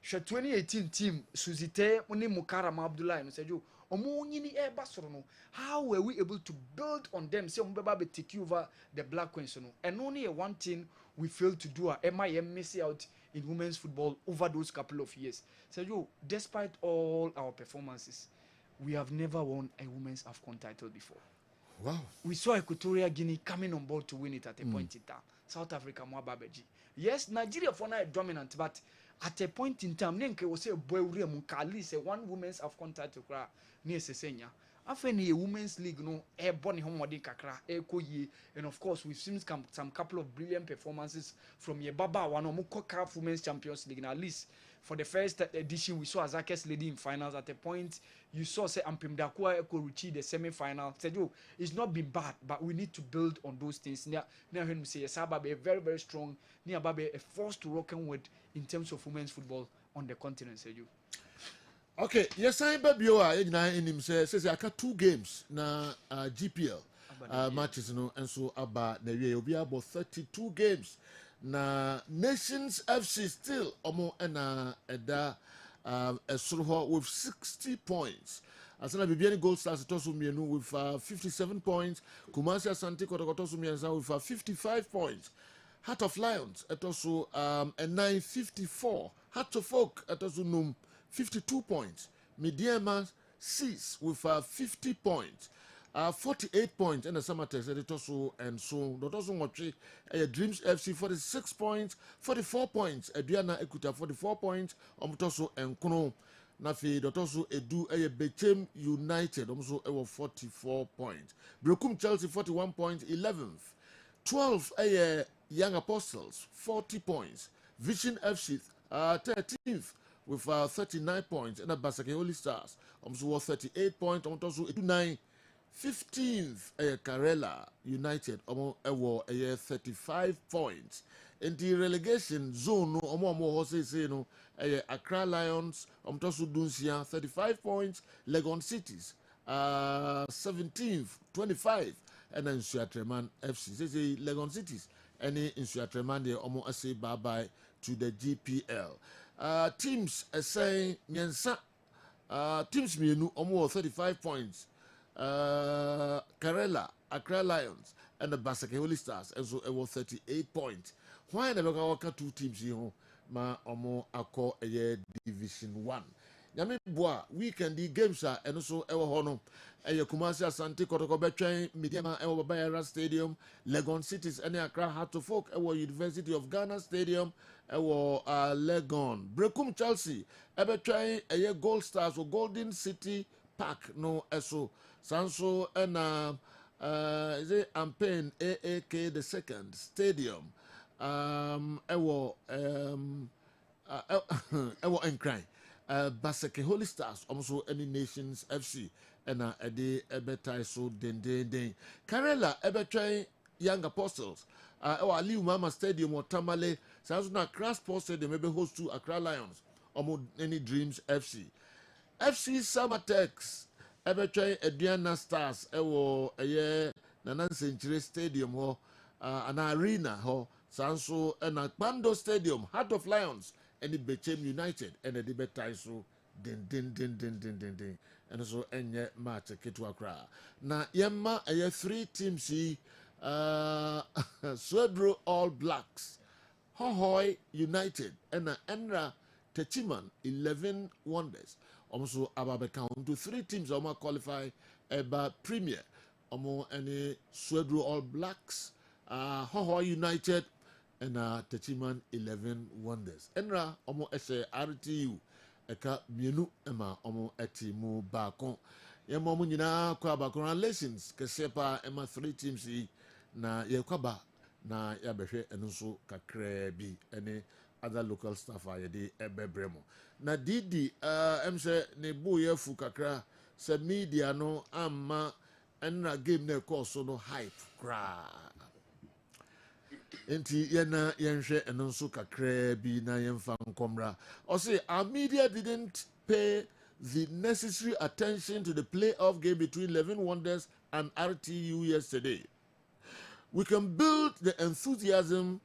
She 2018 team, Suzite, Muni Mukara Abdullah, and said you, Omonini air basrono. How were we able to build on them? Say Mbaba take over the Black Queens. And only one thing we failed to do, MIM missing out in women's football over those couple of years. Said you, despite all our performances, we have never won a women's AFCON title before. Wow. We saw Equatorial Guinea coming on board to win it at a point in time. South Africa, Mwababeji. Yes, Nigeria for now is dominant, but at a point in time, Nenke was a boy Mukali say one women's AFCON title near Sesenya. After a women's league, no, a bonny homody kakra, koye, and of course we've seen some couple of brilliant performances from Yebaba, one of Mukoka Women's Champions League. Now, at least for the first edition, we saw Azakes lady in finals. At a point, you saw say Ampim Dakwa Eko Ruchi the semi-final. Said you, it's not been bad, but we need to build on those things. Now him say Sababe very strong. Nia Babe a force to reckon with in terms of women's football on the continent. Said you. Okay, yes, I'm Babio. I says I got 2 games na GPL matches no, and so about the year will be about 32 games. Na Nations FC still omo ena eda esoro with 60 points. Asana Bibiani Gold Stars tosu mienu with 57 points. Kumasi Asante Kotokotosu mienza with 55 points. Heart of Lions at also a 954. Heart of Oak at also 52 points. Mediama 6 with 50 points. 48 points in the summer test also and so that also watch Dreams FC 46 points, 44 points. Adriana Equita 44 points. Omtoso and Kono. Nafi Dotoso Edu Bechem United also 44 points. Brokum Chelsea 41 points, 11th. 12 Young Apostles 40 points. Vision FC 13th with 39 points. And Basake Holy Stars also 38 points. Also 9. 15th Karela United omo 35 points. In the relegation zone omo say no Accra Lions omtoso dunsia 35 points. Legon Cities 17th 25 and then Nsuatreman FC say Legon Cities any Nsuatreman they omo say bye bye to the GPL. Teams say nyensa teams mienu omo 35 points. Karela, Accra Lions, and the Basake Holy Stars, and so it was 38 points. Why never got 2 teams here? Ma omo ako a Division 1. Yami boa weekend the games are and also ever hono. Kumasi Asante Kotoko Betray, Mediama Ewa Bayara Stadium, Legon Cities, and Accra Heart of Folk, Ewa University of Ghana Stadium, Ewa Legon. Brekum Chelsea, Ebetray, a Gold Stars or Golden City Park, no eso. Sanso and is it Ampain AAK the second stadium. Ewo Enkrai. Basake Holy Stars, also any Nations FC, and a day ebetai so den. Karela ebetrai Young Apostles, Aliu Mama Stadium or Tamale, Sazuna Crash Post Stadium, maybe host to Accra Lions, or any Dreams FC. FC Samatex, ebetrai Ediana Stars, ewo Nanan Century Stadium, ho, an arena, ho, Sanso, and a Bando Stadium, Heart of Lions. And the Bechem United and the debate so din. And so any match Ketu Accra. Na yemma 3 teams Swedro All Blacks, Hohoi United, and Enra Techiman 11 Wonders. Also about count to 3 teams almost qualify about Premier. Any Swedro All Blacks, Hohoi United. And Techiman 11 Wonders. Enra omo ese RTU eka mienu ema omo etimu bakon. Yemo mo nyina kwa bakon relations kesepa ema 3 teams yi na yekwaba na yabehwe eno so kakra bi ene other local staff ayede ebebremo. Na didi emse ne bu yefu kakra se media no amma enra game na course no hype kra. Enti yena yenhwe eno nso kakra bi na yemfa nkomra. Or say our media didn't pay the necessary attention to the playoff game between 11 Wonders and RTU yesterday. We can build the enthusiasm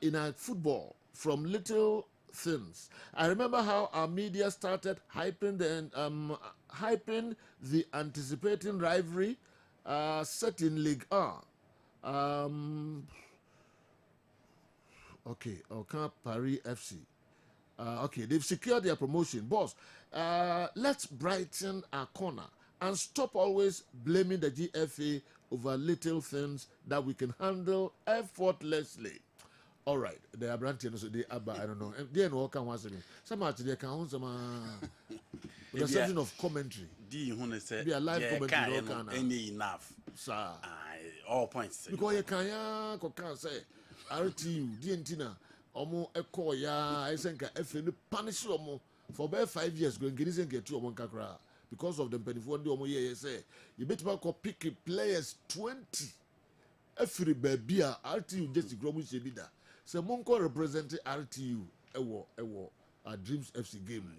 in our football from little things. I remember how our media started hyping the anticipating rivalry set in League 1. Okay, Okan Paris FC. Okay, they've secured their promotion. Boss, let's brighten our corner and stop always blaming the GFA over little things that we can handle effortlessly. All right, they are branching, so they are, I don't know. They know can once again. Some actually they can some reception of commentary. Be a live commentary. Any enough, sir. All points. Because you can't say. RTU, Dientina, Omo Eko ya, I think FN punish Omo for about 5 years. Going to get you Omo Kakra because of the benefit Omo ye say. You better go pick players 20. Every baby RTU just grow much bida. So Monko represent RTU. Ewo Dreams FC game.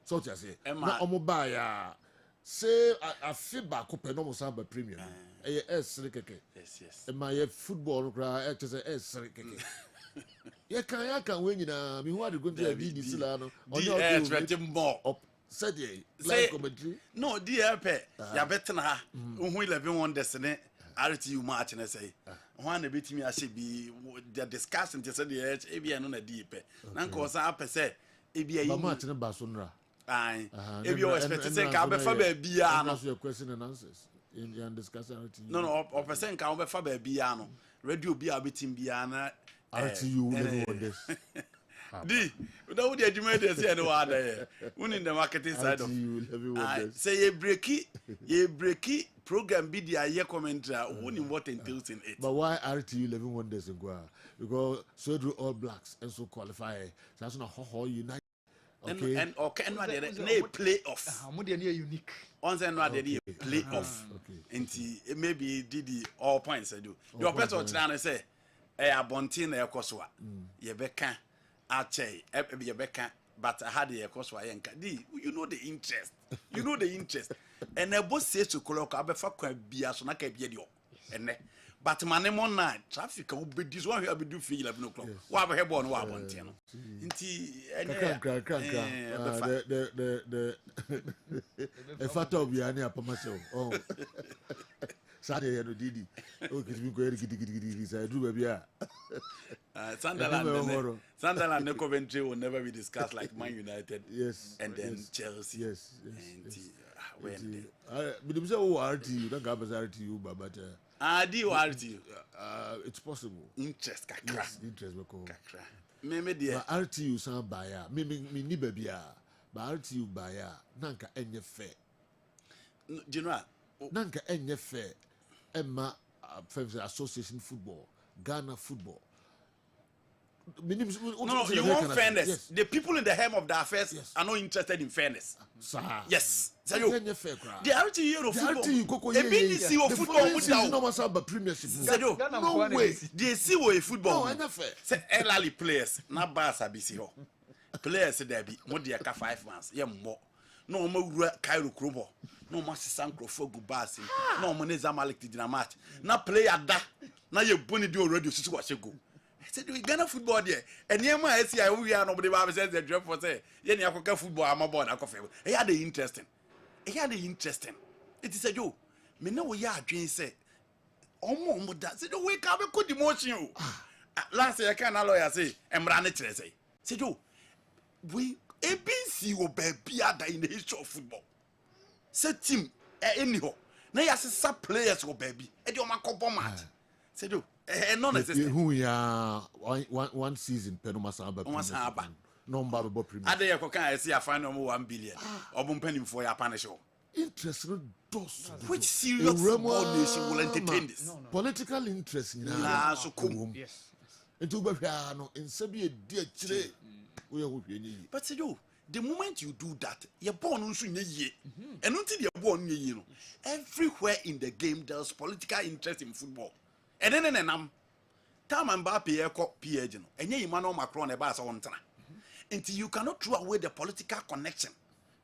So I say. Na Omo ba ya. Say a feedback open almost have premium. Yes. My football cry say yes. You can win na me who are going to be this lano. Expect more. Said live commentary. No, dear pe. Ya better na who 11 Wonders ne RTU match na say one bit me ase bi the discussion just say the e no na deep na nko sa apese e bia yi match na ba so nra ai e bia expect say ka be fa ba bia no so question and answers in discussing RTU no o person ka be fa ba bia no radio bia betim bia na RTU never want this D without the adjustment they say no other one in the marketing side of say ye breaky program be the year commentary who what entails in it. But why RTU 11 wonders in Goa? Because so do all blacks and so qualify. So that's not how unite. Okay. And okay, no they play off. How they unique. Once and no they play off. And it maybe did the all points I do. Your person trying to say abontin e koswa. Ye beka ache ye beka but I had the koswa yenka. You know the interest. You know the interest. And I both say to Koloko, I be for Bia, so na Kabia. And but my name on night traffic will be this one. I be do feel 11 o'clock. What have born? What want you? The fact of you any upon myself. Oh, Saturday no Didi. Okay, we go giddy. I do baby. Sunderland and Coventry will never be discussed like Man United. Yes, and then Chelsea. Yes. But you say RTU, don't go as RTU, but RTU. It's possible. Interest, kakra. Yes, interest, kakra. Me dear. But RTU san buyer. Me ni baby. But RTU buyer. Nanka enye fair. General. Nanka enye fair. Emma, Association Football, Ghana Football. No, you want fairness. Yes. The people in the helm of the affairs are not interested in fairness. Yes. The RTU of football. The BDC of football. No way. They see what a football. No, say elderly players. Na basa bisi ho. Players there be more than 5 months. Yeah more. No more Cairo Krobo. No more Sankro for Gubasi. No more Zamalek did a match. Na player da. Na you bunny do already to watch go. Said we Ghana football there. And near my SCI, we are nobody says the job for say, Yenny Africa football, I'm aboard a coffee. He had the interesting. He had the interesting. It is a joke. Me know we are dream say. Oh, more that. Said, we can't could emotion. Last year, I can't lawyer say, and ran it. Say, Joe, we ABC will be in the history of football. Said team, anyhow. Now, you say, players will baby. And you're my couple match. Said, Joe. Non-existent. Who ya one season Penoma Samba. No Baba Premier. I dare can see I find no 1 billion. Or penny for your punish. Interesting dose. Which serious football nation will entertain this? Political interest in so cool. Yes. And to Bapiano in Sabia dear Chile. But say you. The moment you do that, you're born on ye. And until you're born, you know, everywhere in the game there's political interest in football. And then time and Mbappe PH, and you man Macron a bass on time. Until you cannot throw away the political connection.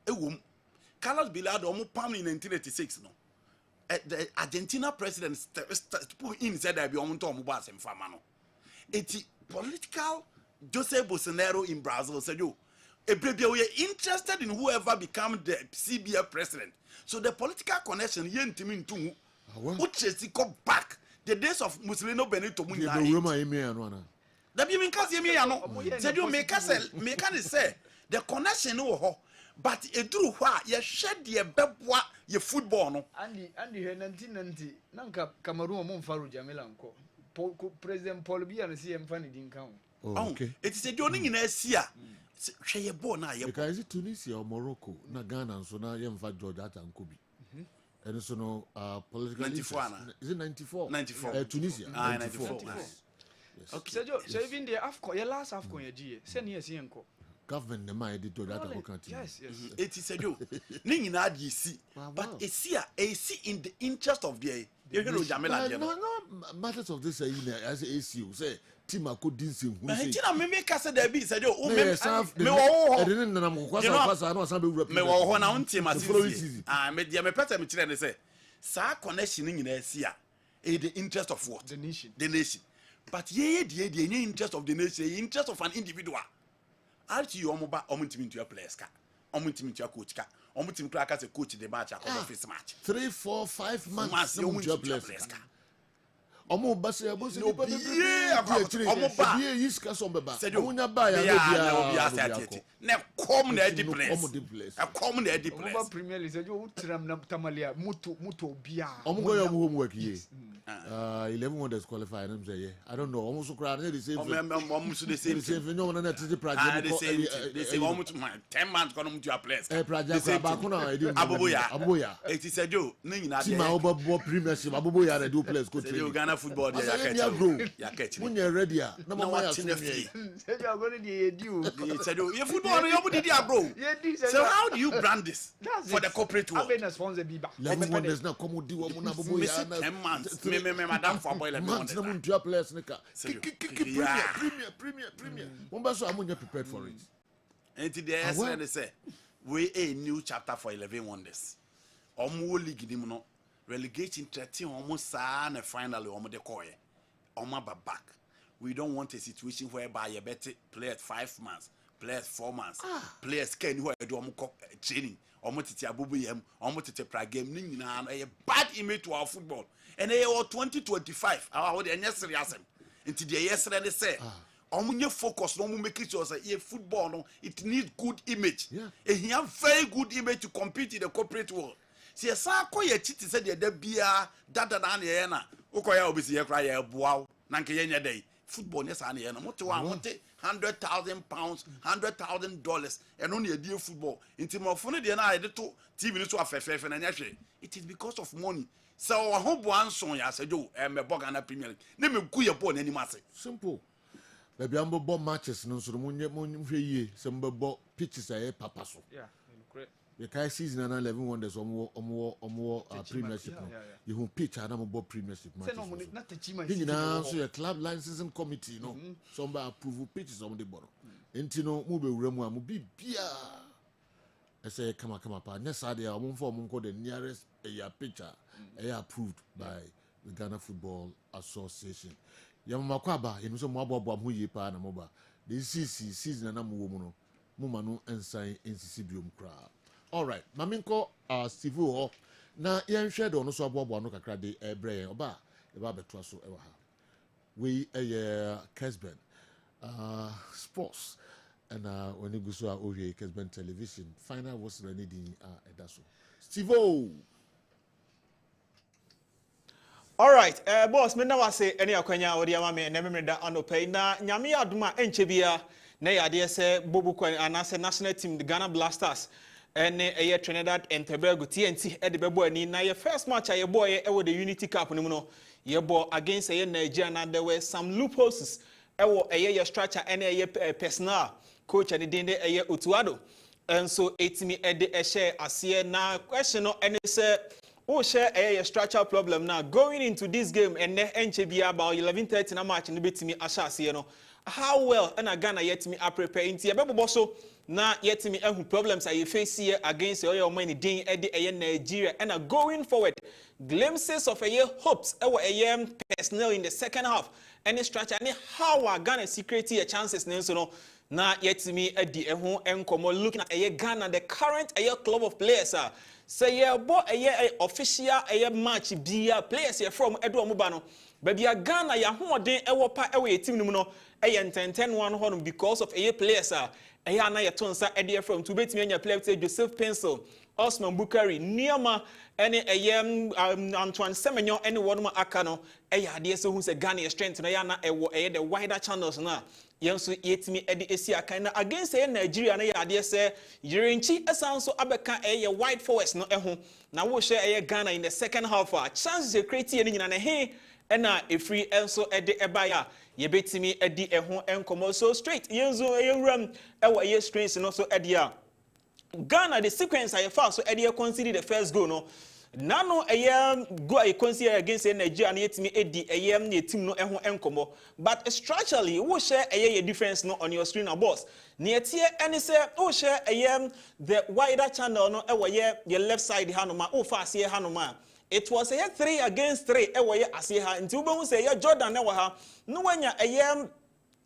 Carlos Bilardo almost palm in 1986. No, the Argentina president put in said that be on Tom Bass and Famano. It's political Jose Bolsonaro in Brazil said you. We are interested in whoever become the CBA president. So the political connection yen timin too. Which is go back. The days of Mussolini Benito Munna. That you mean Casimiano said you make us say the connection no, but it drew why you shed the bebwa your football no. Andy 1990 Nanka Cameroon Monfaru Jamilanko. President Paul Biya and CM Fanny didn't count. Okay. It is a joining in Asia. Share born now. Because is it Tunisia or Morocco, na Ghana, and so now you have George and Kobe. And so no political 94. Is it 94? 94. Tunisia. 94. Yes. Okay. So even the AFCON, your last AFCON, your G, send here, see uncle. Government the mind did that country. Yes. It is a joke. Ning na di see, but a see in the interest of the. No, matters of this as ACU say. Tima could dinsim. Tina me make us there be said you. Me didn't know me wo na unti ma see. Ah me dia me pete me kire ne say. Sa connection in Asia. The interest of what? The nation. But the interest of the nation, the interest of an individual. RTU omoba omuntimi to your players ka. Omuntimi to your coach ka. Omuntimi to a coach the match office match. 3, 4, 5 months. Your players ka. Omo base abose no be omo ba be yiska so beba omunya ba ya no bia ati na come na di place e come na di place omo Premier League say o tiram na tamalia muto bia omo go your homework here 11 wonders qualify and say yeah I don't know omo so crowd the same omo so the same no na tete project they say omo 10 months go no to your place project ba ko na aboya it is a do na nyina de ma obo premiership aboya na do place go train Ghana football there ya catch when you ready na mama ya say you are going to do said you football you did ya bro so how do you brand this for the corporate world have a sponsor biba let there's not come do omo na aboya na 10 months me madam for boy let me na mun to place nika premier one so amunya prepared for it and today say we a new chapter for 11 wonders omo league nim no relegation 13 almost na finally omo de koye omo back we don't want a situation whereby you bet play at 5 months play at 4 months players can who do omo training omo tete abubu yam omo tete pra game ni nyina a bad image to our football and they are 2025 our de anya serious into the yesterday they say omo nye focus no omo make sure say football no it needs good image and he have very good image to compete in the corporate world. Si esa akoye chiti se de da bia dada na ye na ukoya obisi ye kra ye boaw na nke ye nya dai football ne sa na ye na mote wa mote £100,000 $100,000 eno na ye football inti mo fo ne de na ye de to TV ni so afefefe na nya hwe it is because of money so wa ho bo anson ya se jo me boga na Premier League ne me ku ye ball na ni mase simple baby ambo bo matches no so mo hwe yie se mbo pitches aye papa so the kai season and 11 wonders omo premiership no you who pitch and am premiership match you know so your club licensing committee no somebody approve pitches on the bottom enti no mu be wura mu am bibia I say come pa next Saturday am for am call the nearest picture approved by the Ghana Football Association yamma kwa ba you know so mo abobo am hu pa na mo ba the season na mo wo mu no mo ma no ensign nsisi biom kra. All right, maminko Steve na yen hwe do no so abobo no kakra de ebre yen oba e ba beto so e wa ha we Kessben sports and when you go so ohwe Kessben television final was ready din edaso Steve All right, boss me na wase ene akwanya odi ama me na memre da anopai na nyame adoma enche bia na yade se bobu kwan anase national team the Ghana Blasters ene Trinidad and Tobago TNT e de bebo ani na your first match aye boy e wo the Unity Cup ni mu no ye ball against Nigeria na there were some loopholes e wo your structure ene personnel coach and den de Otuado and so etimi e de share ase na question no ene say oh share your structural problem now going into this game and enche bia about 11:30 na match no betimi asha ase no how well and Ghana yetimi a prepare into ebebo so na yetimi ehu problems are you face here against your money din e Nigeria and going forward glimpses of hopes personnel in the second half any structure and how Ghana security chances no na yetimi edi ehu enkomo looking at Ghana the current club of players say bo official match bia players from edo omuba no baby Ghana ya hoden ewo pa team no no 10-1 because of players na yetonsa ede from to betimi anya player Joseph Pencil Osman Bukari Niama ene Antoine Semenyo ene wonuma aka no ade so hu se Ghana strength na ya na ewo the wider channels na yenso yetimi ede esi aka na against Nigeria na ya ade se Yirenchi esanso abeka wide forwards no eho na wo share Ghana in the second half chances create ene nyina na he ena free enso ede ebaya ye betimi edi eho enkomo so straight yenzo yewram ewo strengths no so ede a Ghana the sequence I found so ede consider the first goal no nano go I consider against Nigeria na yetimi edi ne team no eho enkomo but structurally wo share difference no on your screen na boss na yetie any say wo share the wider channel no ewo ye left side hanoma wo fa ase hanoma it was 3 against 3 ewo ye ase ha nti wo be hu say Jordan ewo ha no wanya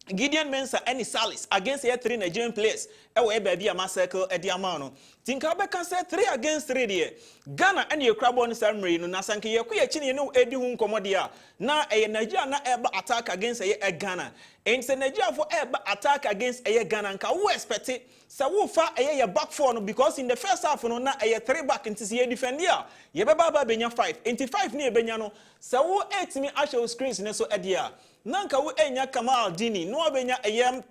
Gideon Mensah and Salis against the 3 Nigerian players. Ewe baby a circle at the amount. Tinkabe can say 3 against 3 there. Ghana and your crab on Samuel no Nasanki Yakuya Chini no Eddie Hun Comodia. Now a Nigeria na ever attack against a Ghana. And say Nigeria for ever attack against a Ghana and who expect it. So who far a back 4 because in the first half no na a 3 back into the defender. Yebaba Benya 5. Into 5 near Benyano. So who 8 me actual screens in so edia. Nanka wo enya Kamal Dini no abenya ayem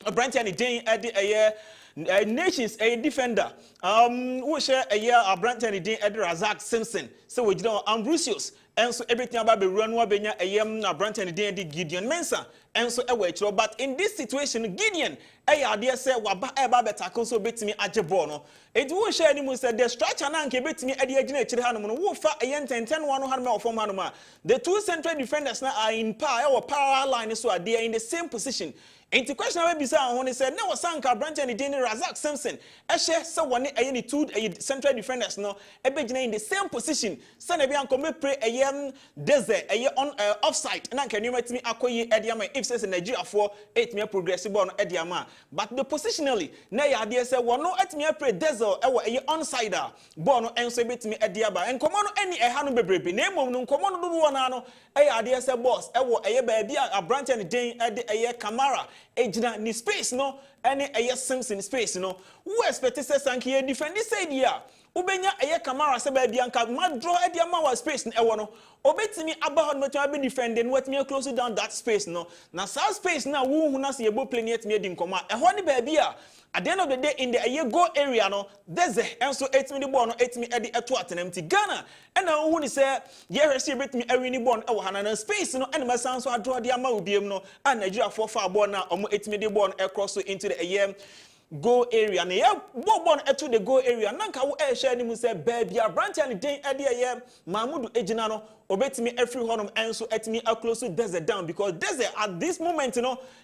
Brantian Dane at the nations a defender wo share a year Brantian Dane at Razak Simpson so we don't Ambrosius and so everything about the run wa benya ayem Brantian Dane di Gideon Mensah and so away but in this situation Gideon idea say waba eba beta so betimi ajebo no it wo share ni mu say the structure na nke betimi ade agina akire hanom no wo fa ayen 10-10 one hanom of form hanom the two central defenders now are in power or parallel line so they are in the same position. And the question I be saying when he said no Sanka Branch and the Razak Simpson so one any two central defenders no in the same position so na be an come play desert on offside and can you met me akoyi ediama if says Nigeria for 8 me progressive ball ediama but the positionally na ya dey say one no at me play desert e onside ball no enso bet me ediaba and come on any ha no bebrebe na emom no come on do one no ya dey say boss ba bia a Branch and den Camara ejina ni space no any Simpson space no who expect say Sankie defend this side here ubenya Camara say ba bia nka ma draw e dia ma wa space no no obetimi aba ho no be defending what me close down that space no na south space na wo hu na se ebo play net me di nkoma e ho ni ba bia at the end of the day in the goal area no there's and so 8 minute ball no 8 minute edi eto atenam ti Ghana and na who ni say ye receive bet me every ball e wo hana space no and masan so draw dia ma obiem no and Nigeria for far ball na omo 8 minute ball across into the goal area na ya ball to the goal area nanka wo share ni mu say baby a Branch and den edi Mahmudu ejina no obetimi every honum and so etimi close to desert down because desert at this moment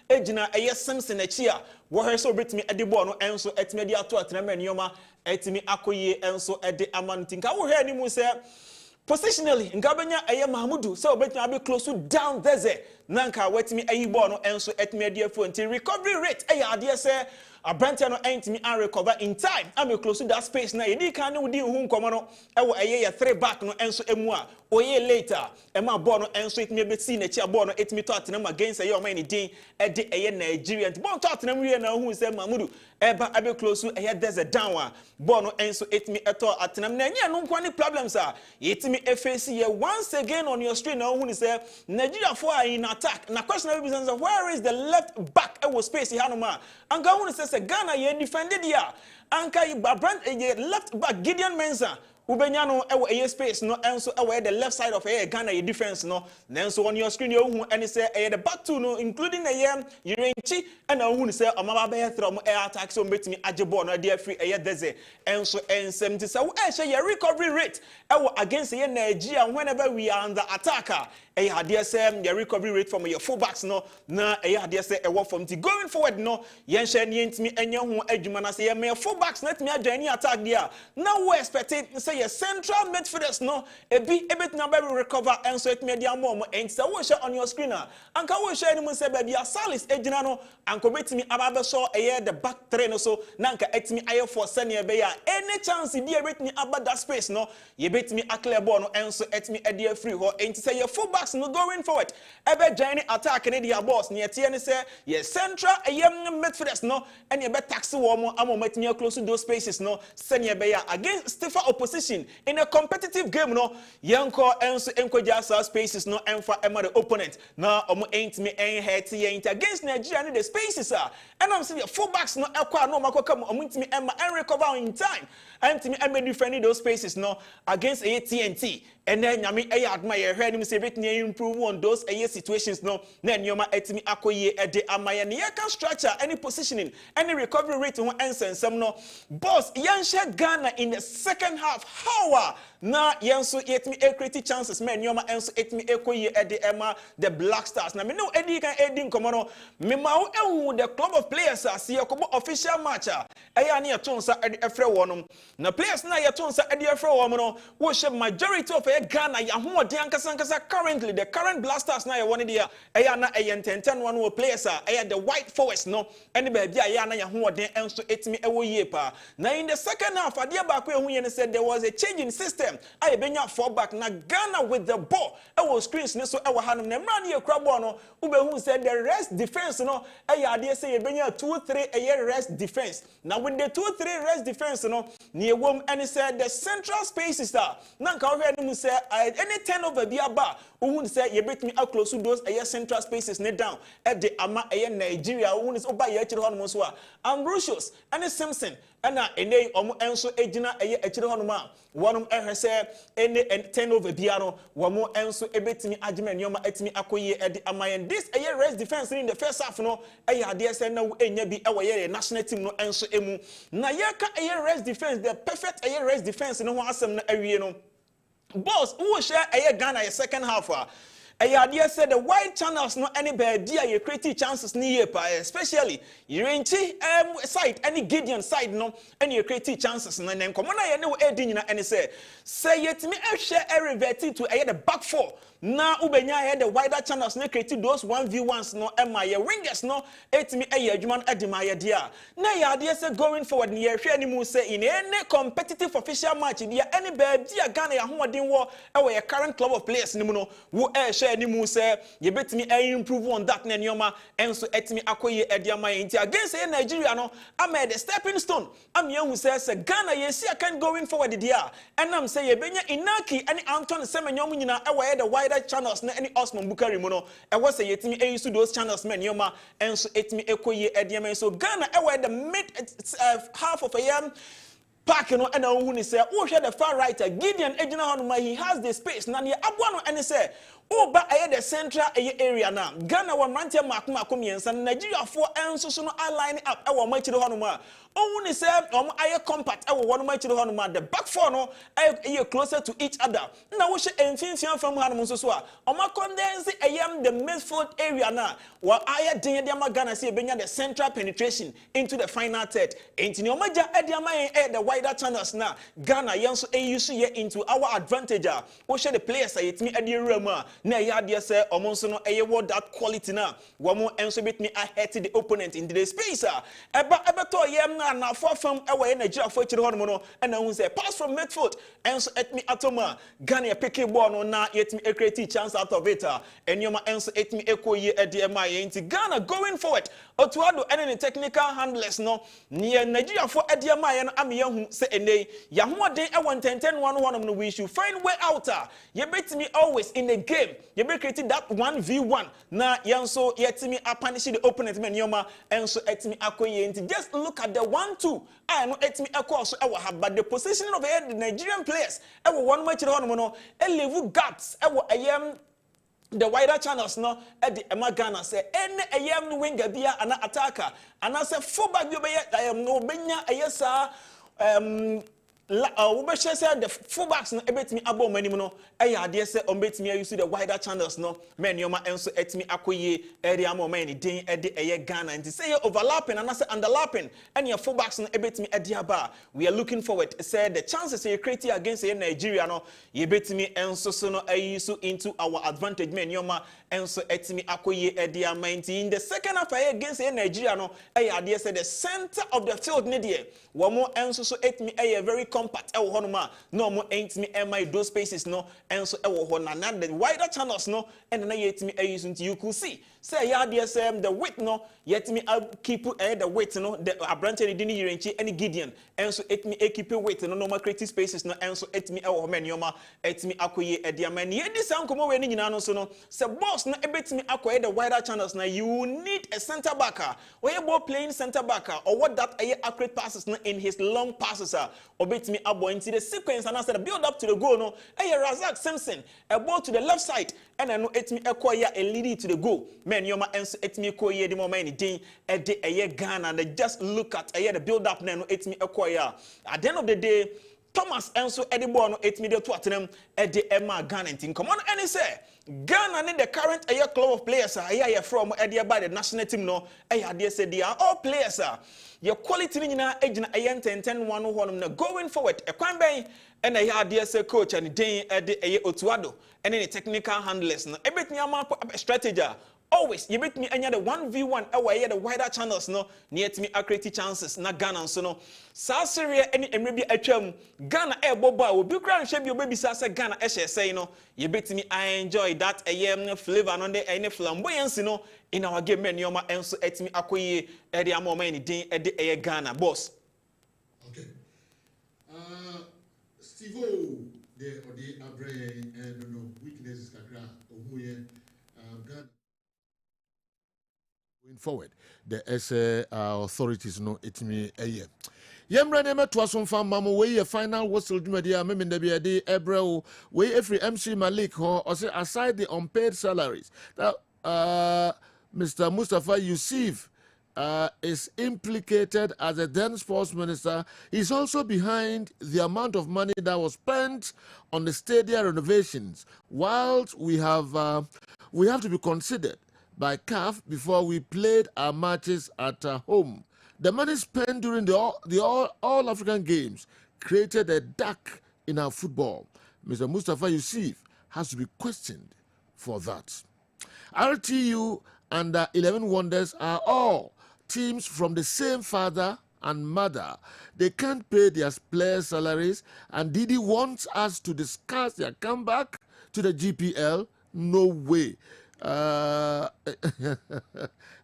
ejina Simpson achia wo her so obetimi edi ball no and so etimi edi ato atenama nioma etimi akoye and so edi amantinka wo her ni mu say positionally ngabenya Mahmudu so obetimi be close to down desert nanka wetimi ball no and so etimi edi afo until recovery rate ade say a Branch no entimi and recover in time. I'm close to that space now. You can't do who come on. I will 3 back no and so emua. Oye later. Emma Bono and so it may be seen a chair Bono 8 me Tottenham against a young man day at the Nigerian. Bon Tottenham we now who say Mahmudu. Eba abe close to a desert down. Bono and so 8 me at all at Tenam. Nanya no any problems are. It me FAC once again on your screen now who say Nigeria for in attack. Now question of where is the left back? I was space Hanuma. And go on says Ghana ye defended here. Anka left back Gideon Mensah. Ubenyano ewe space no and so ewe the left side of Ghana ye defense no. Then so on your screen you who and say the back two no including Yurenchi and who say amaba be throw air attack so bet me ajebo no dey free deze and so and 70 so share recovery rate against Nigeria whenever we are under attacker. Dear say your recovery rate from your fullbacks no na dear say from the going forward no yen share me enya ho adwuma na say me fullbacks let me join attack there now we expect say your central midfielders no ebit na be recover and so it me dia mom and so we share on your screen and can we share ni say baby Salis ejina no and betimi ababe so the back three no so na nka etimi aye for senior be ya any chance be betimi about that space no ye betimi clear ball no and so etimi e free ho and say your fullbacks no going forward ebe joining attack in their boss near tie say ye central midfielders no and ye be taxi wo amometimi close to those spaces no senior be ya against stiffer opposition in a competitive game no yenko and so enkoja spaces no and for the opponent na omo ain't me hurt against Nigeria in the spaces and I'm saying fullbacks no ekwa no makoka omo ntimi and recover in time and ntimi defending those spaces no against TNT and then nyame admire hwe nim say betni improve on those situations no na nyoma etimi akoye ede amaya ne can structure any positioning any recovery rate ho ensensem no boss yan share Ghana in the second half how na yenso yetimi create chances men nyoma enso etimi ekoyi ede ema the Black Stars na me no edi kan edi nkomo no me ma wo ehu the club of players as ye kobo official match eya na yeto nsa ede efre wonom na players na yeto nsa ede efre wom no wo she majority of Ghana ya hoode ankasa currently the current Black Stars na ye won dia eya na eyententen one wo players eya the white forwards no ene ba bia ya na ya hoode enso etimi ewo yie pa na in the second half adia ba ko ehu ye ne said there was a change in system I benya 4 back na Ghana with the ball ewo screens ne so ewo hanom na mra na ye kura ball no ubehu said the rest defense no eya ade say ye benya 2-3 a rest defense na with the 2-3 rest defense no ne ewom and said the central spaces na nka wo hwe say any turnover bi aba uhun say ye betimi close those central spaces ne down e de ama Nigeria uhun say oba ye chire honom so Ambrosius and Simpson ana enei omo enso ejina echire honom a wonum ehwe say any turnover bia no womo enso ebetimi agime nyoma etimi akoye ede amayen this rest defense in the first half no ade say na enya bi ye national team no enso emu na ye ka rest defense the perfect rest defense no ho asem na awie no boss who share Ghana a second half Idea said the wide channels no any bad you create chances near especially you side any Gideon side no any you create chances and then come on I know and say yet me share reverted to the back four now ubenya the wider channels no create those 1v1s no my wingers no et me adjuman edimaya dia na ya idea say going forward near any mu say in any competitive official match there any bad Ghana ya hoden war our current club of players no wo share any mu say you bet me improve on that na nyoma enso etimi akoye ediama enti against Nigeria no am the stepping stone am who says Ghana you see can going forward there and I'm say you benya Inaki any Anton Semenyomu nyina e the wider channels na any Osman Bukari mu no e was say yetimi use those channels men nyoma enso etimi ekoye ediama so Ghana e the mid half of a year Park no and who say oh share the far right Gideon ejina honuma he has the space na ne aboa no and say oh ba the central area now Ghana one mantia makuma miensa Nigeria for enso so no align up e wo machire honuma oh who say aye compact e wo one machire honuma the back four no aye closer to each other na wo she emfinfian fam hanum so so a condense the midfield area now wa aye den de Ghana say benya the central penetration into the final third enti ne omaja e the wider channels now Ghana yenso use here into our advantage wo she the players ayetimi ade rema na ya de say omonso no what that quality na womo enso bit me ahead the opponent in the space eba to yem na for fam e Nigeria for chire hono no and who say pass from midfield enso et me atoma Ghana pick ball no na yet me create chance out of it enyoma enso et me ekoyi e de ma yenti Ghana going forward otuado any technical handlers no near Nigeria for e de ma ye no am hu say enei ya hoden e 110-1 no we should find way out ye bet me always in the game you be creating that 1v1 na yanso yetimi punish the opponent men yoma enso etimi akoye nti just look at the 1-2 I no etimi akọ so e have but the positioning of the Nigerian players e one match hono no e level gaps e the wider channels no at the Ghana say any winger bia ana attacker and I say fullback you be no benya ayesa we say the fullbacks no ebetimi abo manim no ade say ombetimi use the wider channels no men yoma enso etimi akoye area mo man den ede Ghana and say overlapping and say underlapping and your fullbacks no ebetimi ade aba we are looking forward say the chances you create against Nigeria no ye betimi enso so no use into our advantage men yoma enso etimi akoye ede amainti in the second half against Nigeria no ade say the center of the field ne there womo enso so etimi very compact ewo honoma no mo entimi those spaces no enso ewo hona na the wider channels no and na yetimi use into you could see say ya DSM the width no yetimi keep the width no the abrante ni dini yirenchi any Gideon enso etimi keep width no normal creative spaces no enso etimi ewo men yoma etimi akoye ediaman ye di sankomo we ni nyina no so no say boss no ebetimi akoye the wider channels na you need a center backer or you playing center backer or what that accurate passes no in his long passes obetimi abo into the sequence and after the build up to the goal no Razak Simpson a ball to the left side and no etimi ekoya a lead to the goal men yoma enso etimi ekoye the moment din e de Ghana and they just look at the build up no etimi ekoya at the end of the day Thomas enso edi ball no 8 million to atenem edi Emma Ghana ntin come on any say Ghana need the current club of players here from edi by the national team no they say they are all players your quality ni nyina agina 10 one ho no going forward ekwan ben and they say coach and den edi Otuado and any technical handlers no ebetni ama strategy always you bet me any the 1v1 away the wider channels no near to me accurate chances na Ghana so no sa serie any emrebi atwam Ghana bobo will be grand shape your baby say Ghana say no you bet me I enjoy that flavor no dey any flamboyance no in our game men yoma enso etimi akoye e dey amoma ni din e dey Ghana boss. Okay. Steve the abre no weaknesses kakra ohuye Ghana going forward, the authorities know it me a year. Yemra name to us on farm mama way a final whistle media memin de be a day ebro way every MC Malik or say aside the unpaid salaries that Mr. Mustafa Yusuf is implicated as a then sports minister. He's also behind the amount of money that was spent on the stadium renovations. Whilst we have to be considered by CAF before we played our matches at home. The money spent during the All African Games created a dark in our football. Mr. Mustafa Yusuf has to be questioned for that. RTU and 11 Wonders are all teams from the same father and mother. They can't pay their players' salaries, and Didi wants us to discuss their comeback to the GPL. No way.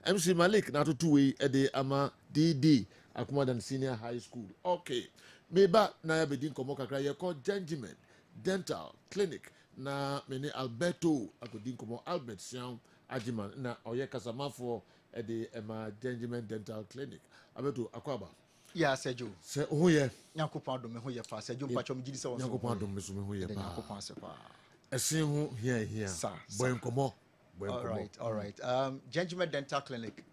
MC Malik na to two-way ede ama DD Akumadan Senior High School. Okay. Meba na ya bedin komo kakra ye called Gentleman Dental Clinic na mene Alberto akodin komo Albert Siam Ajiman na oye kasama for ede ema Gentleman Dental Clinic. Alberto akwaba. Yeah, Sergio. Se oye. Nyankopon do me ho ye fa Sergio mpacho me gidi se won. Nyankopon do me so me ho ye pa. Nyankopon se pa. Esin ho here. Boy komo. All right. Gentleman Dental Clinic.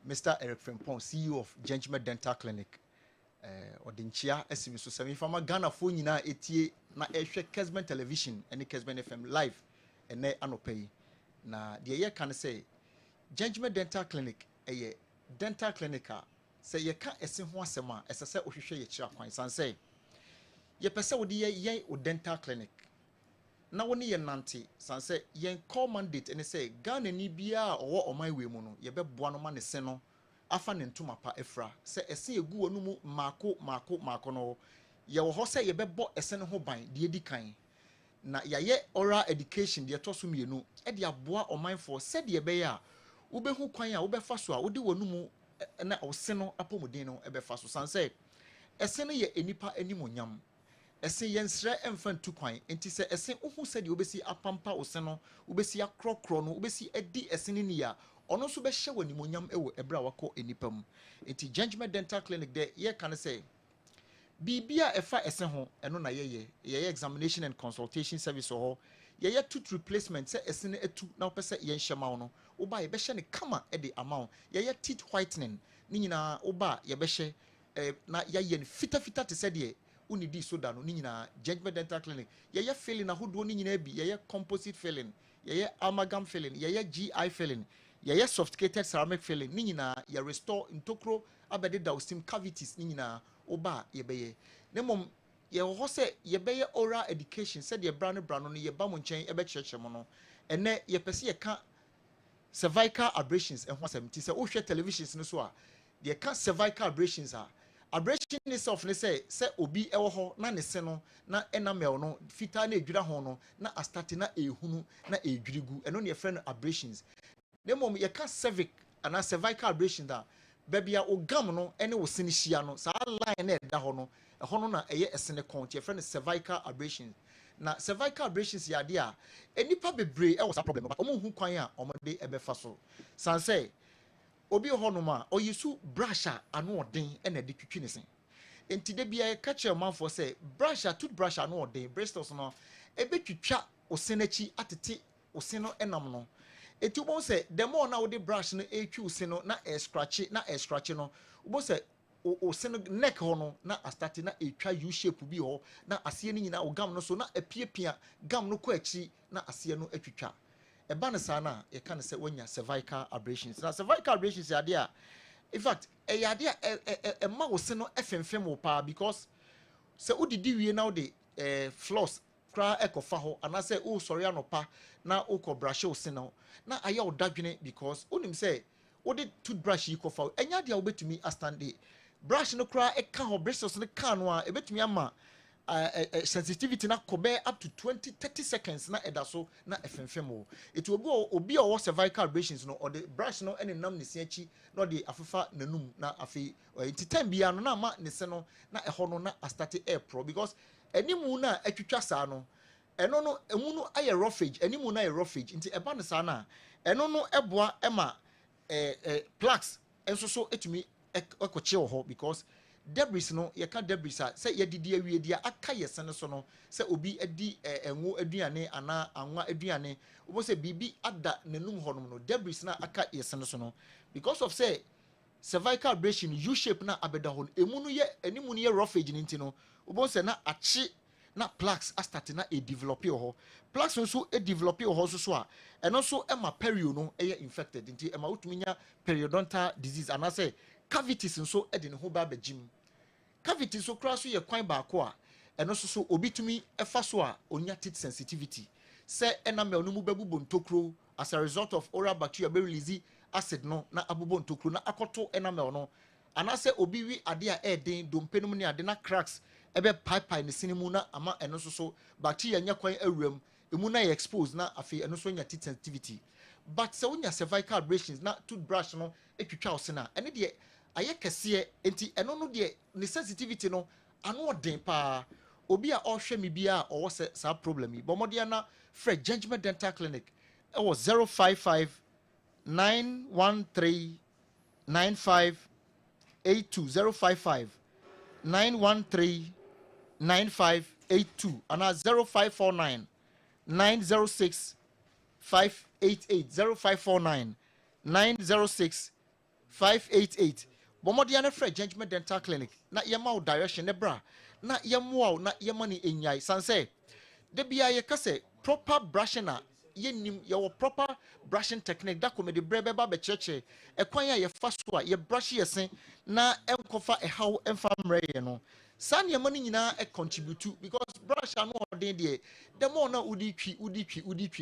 Mr. Eric Frimpong, CEO of Gentleman Dental Clinic. Odinchia esimi so semi fama Ghana fo nyina etie na ehwe Kessben television ene Kessben FM live ene anopay. Na de ye kan say Gentleman Dental Clinic eye dental clinic say ye ka ese ho asem a ese se ohwehwe ye kira kwan san say ye pese wo de ye o dental clinic na woni ye nante san say yen call mandate ene say Ghana ni bia owo oman we mu no ye beboa no ma ne se no afa ne ntoma pa efra say ese egu wonu mu mako no ye wo ho say ye bebo ese ne ho ban de edi kan na ye oral education de to so mienu e de aboa oman for said ye be ya wo be hu kwan a wo be fa so a wo de wonu mu na o se no apomuden no e be fa so san say ese ne ye enipa animonyam ese yensre emfa ntu kwan enti se ese ohu se de obesi apampa ose no obesi akrokro no obesi edi ese ne ni ya ono so be hye wanimonyam ewo ebra wako enipam enti Gentleman Dental Clinic de ye kan say bibia efa ese ho eno na ye examination and consultation service ho ye tooth replacement se ese ne etu na opese ye nhema no oba ye be hye ne kama e de amount ye teeth whitening ni nyina oba ye be hye na ye ne fita te se de uni di soda no ni nyina Gentleman Dental Clinic ye filling ahodo ni nyina bi ye composite filling ye amalgam filling ye GI filling ye sophisticated ceramic filling ni nyina ye restore ntokro abede da steam cavities ni nyina oba ye beye nemom ye ho se ye beye oral education said ye brano no ye ba mo nchen e be church mo no ene ye pese ye ka cervical abrasions ho asem ti se o hwe televisions no so a ye ka cervical abrasions abrasion itself ne say obi ewo ho na ne se no na enamel no fita na edwira ho no na astarte na ehunu na edwirigu eno ne friend abrasions nemom ye ka cervic ana cervical abrasion da babia ogam no ene wo sene hia no sa line na eda ho no na eye esene count ye friend cervical abrasions na cervical abrasions ya de a enipa bebre e wo sa problem but omo hu kwan a omo de ebefa so san say obi ho no ma oyisu brush anu odin e na de twitwi ne sen enti de bia e ka kire manfo say toothbrush anu odin bristles no e betwitwa osenachi atete oseno enam no enti wo say the more na wo de brush no etwi oseno na e scratch no wo say o sen neck ho no na astarte na etwa u shape bi ho na ase ni nyina o gam no so na apiepia gam no ko achi na ase no atwitwa eba ne sa na ye kan se wonya cervical abrasions na cervical abrasions ya de a in fact ya de a ma wo se no efemfem wo pa because se udidi wie na wo de floss kra ekofa ho anase o sori anopa na o ko brush o se no na aya o dadwene because onim say wo de toothbrush yi kofa enya de a wo betumi astande brush no kra eka ho bristles no ka no a ebetumi ama sensitivity na kobe up to 20-30 seconds na edaso na efemfemo it will go obi or cervical abrasions no or the brush no any nam ne siachi no the afefa nanum na afi it time bia no na ma ne se no na eho no na start air pro because animu na atwitwa sa no eno no emu no aye roughage animu na aye roughage nti eba ne sa na eno no eboa ema plaques enso so etumi ekoche ho because debris no ye ka debris a say ye didi awie dia aka yesene so no say obi adi enwo aduane ana anwa aduane obo say bibi ada nanum honom no debris na aka yesene so no because of say cervical abrasion u shape na abeda hon emu no ye animu no ye roughage ninti no obo say na achi na plaques start na e develop ho plaques nso e develop ho so a eno so ema perio no e infected nti ema utuminya periodontal disease ana say cavities nso e de ne ho ba bagim cavities so kra so ye kwan ba ko a eno so obi tumi efa so a onya teeth sensitivity say enamel no mu bebubo ntokro as a result of oral bacteria be release acid no na abubo ntokro na akoto enamel no ana say obi wi ade a eden dompenum ne ade na cracks ebe pipe ne sinimu na ama eno so bacteria nya kwan awuram emu na expose na afi eno so nya teeth sensitivity but say onya cervical abrasions na toothbrush no etwitwa osena ene de aye kese enti eno no de ne sensitivity no ano odin pa obi a ohwe me bia owo se sa problem yi bomodia na Fred Gentleman Dental Clinic e was 055 913 9582 055 913 9582 and 0549 906 588 0549 906 588 Bomodiana Fred Gentleman Dental Clinic na yema direction ne bra na yemo na yema ni enyai sanse de bia ye kase proper brushing na yenim your proper brushing technique da komedi brebe ba be cheche ekwan ya ye fa so a ye brush yesen na enkofa how emfa mre ye no san yema ni nyina e contribute because brush no odin de the more na udi twi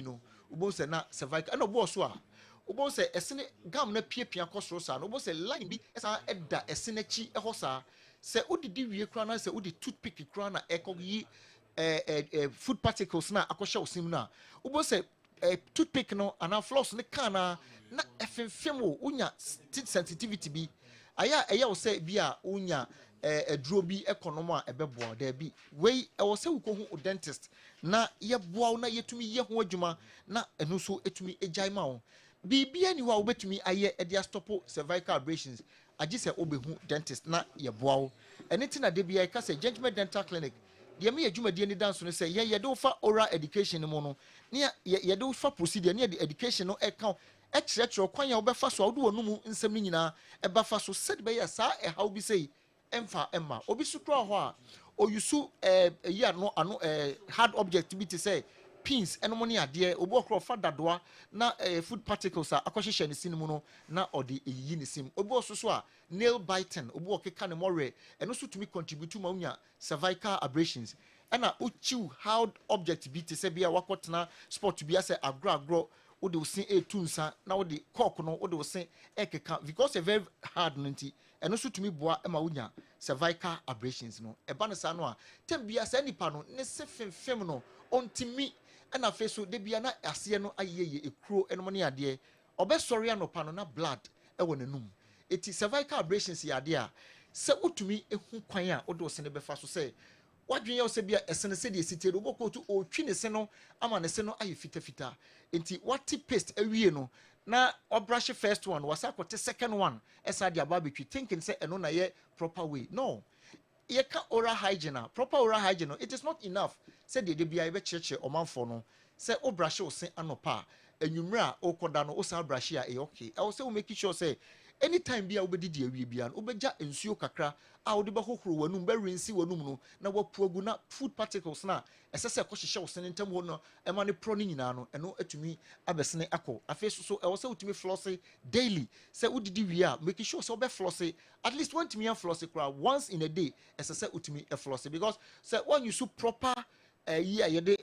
no ubo se na cervical na obo so a ubo se esene gam na piepia kosoro sa no ubo se line bi esa eda esene chi eho sa se udidi wie kra na se udi toothpick kra na ekoyi food particles na akosha osim na ubo se toothpick no ana floss ne kana na efemfemo unya teeth sensitivity bi aya wo se bi a unya aduro bi ekonomo a ebeboa da bi wei wo se wukohu dentist na ye boa na yetumi ye ho adwuma na eno so etumi ejai ma wo bibia ni wa obetumi aye e dia stop cervical abrasions agi se obehu dentist na ye boa wo ene na de bia ka se Gentleman Dental Clinic de me adwumadie ni danso no se ye de fa oral education mo no ne ye de fa procedure ne education no e ka e kyerɛkyerɛ kwan ya obefa so awdo wonum nsɛm ni nyina e ba fa so said be ya sa e how bi sei emfa emma obi so kro ho a oyusu ya no ano hard object bi te say pins eno mo ne ade obi okro fa dadoa na food particles a akohyehyɛ ne sinimu no na ode eyi ne sim obi ososo a nail biting obi okeka ne more eno so tumi contribute ma unya cervical abrasions ena uchiu hard object bi te say bia wakotena sport bi ase agro wo de osin etunsa na wo de cork no wo de osin ekeka because very hard nti eno so tumi boa ema unya cervical abrasions no eba ne sa no a tembia sa nipa no ne se femfem no ontimi ena fe so de bia na ase no ayeye ekuro eno ne ade obesori anopa no na blood ewo nanum eti cervical abrasions ya ade a se utumi ehu kwan a wo de osin befa so se wadwen ye se bia esene se de sitere obokotu otwi ne se no ama ne se no aye fitafita enti wati paste awie no na obrush first one wasa kote second one esa dia barbecue thinking say eno na ye proper way no ye ka oral hygiene proper oral hygiene it is not enough say de bia ye be cheche omanfo no say obrush o se anopa enyumra okoda no osa brush ya okay I will say we make sure say anytime bia obedidi awie bia no obeja ensuo kakra a wode behohoro wanum be rinsi wanum no na wapuagu na food particles na esese kohihye wo sene ntam ho no ema ne pro no nyina no eno atumi abesene akọ afi so e wo say utumi floss daily say udidi wie a make sure say obe floss at least one time floss once in a day esese utumi floss because say when you so proper year yede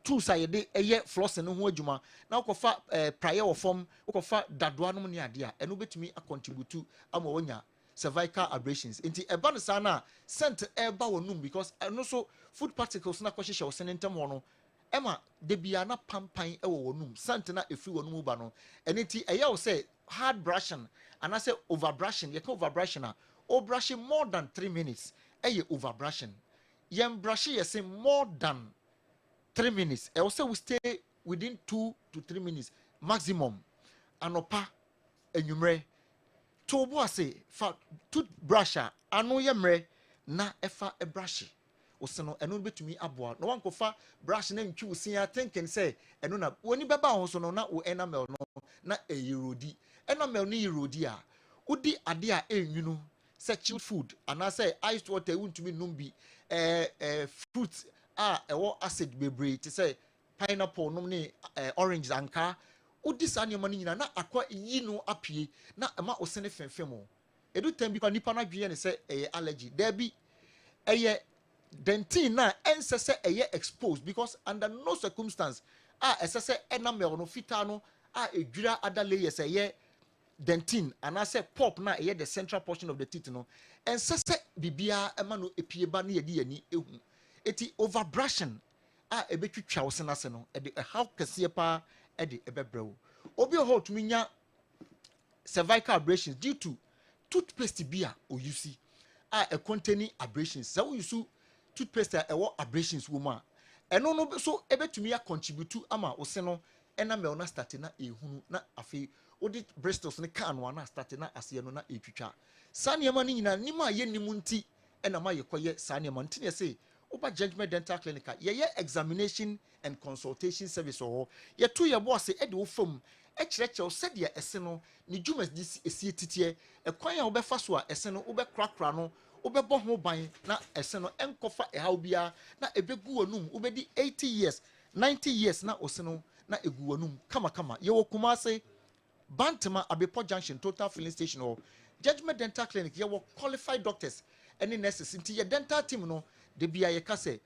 tools a yede eye flossing no ho adwuma na ukofa prayer of form ukofa dadoa no ne ade a eno betumi acontribute ama wonya cervical abrasions inti eba no sana scent eba wonum because eno so food particles na kwahye wo sene ntam ho no ema de bia na pampan ewo wonum scent na efi wonum ba no eniti eye wo say hard brushing and I say over brushing you can over brushing na o brushing more than 3 minutes eye over brushing yem brushing you say more than 3 minutes. I also will stay within 2 to 3 minutes maximum. Anopa enyumre. To bo ase fa toothbrush ano yemre na efa e brush. Oseno eno betumi aboa. No wanko fa brush na ntwi usin ya thinking say eno na woni beba ho so no na wo enamel no na eyirodi. Enamel ni yirodi a udi ade a enwunu say chilled food and I say iced water wuntumi numbi fruit ewo acid bebre to say pineapple no ne orange anka odi sa ne mani nyina na akwa yi no apie na ema osene fenfemo edu tembi kwa nipa na dwe ne say allergy there be dentin na ensese exposed because under no circumstance esese enamel no fita no edwira other layers dentin and I say pop na the central portion of the teeth no ensese bibia ema no epie ba na yedi ani ehu eti over brushing ebetwitwa wo senase no e how kese pa de ebebrew obi ho tumi nya cervical abrasions due to toothpaste bia o use containing abrasions so we use toothpaste abrasions wo ma eno no so ebetumi contribute ama wo se no enamel na start na ehunu na afi odi bristles ne kan no na start na ase no na etwitwa saniema ni nyina nima ye nimu nti enama ye koye saniema nti ne say Oba Judgment Dental Clinic, ye examination and consultation service or ye to your boss e de wo fam e kire said ye eseno ni dwumas dis esi titie e kwan ya obefa so a eseno obekrakra no obebo ho ban na eseno enkofa e haw bia na ebegu wanum obedi 80 years 90 years na oseno na egu wanum kama ye wo Kumase Bantama Abepo Junction Total Filling Station or Judgment Dental Clinic ye wo qualified doctors any nurses into your dental team no de bia ye ka se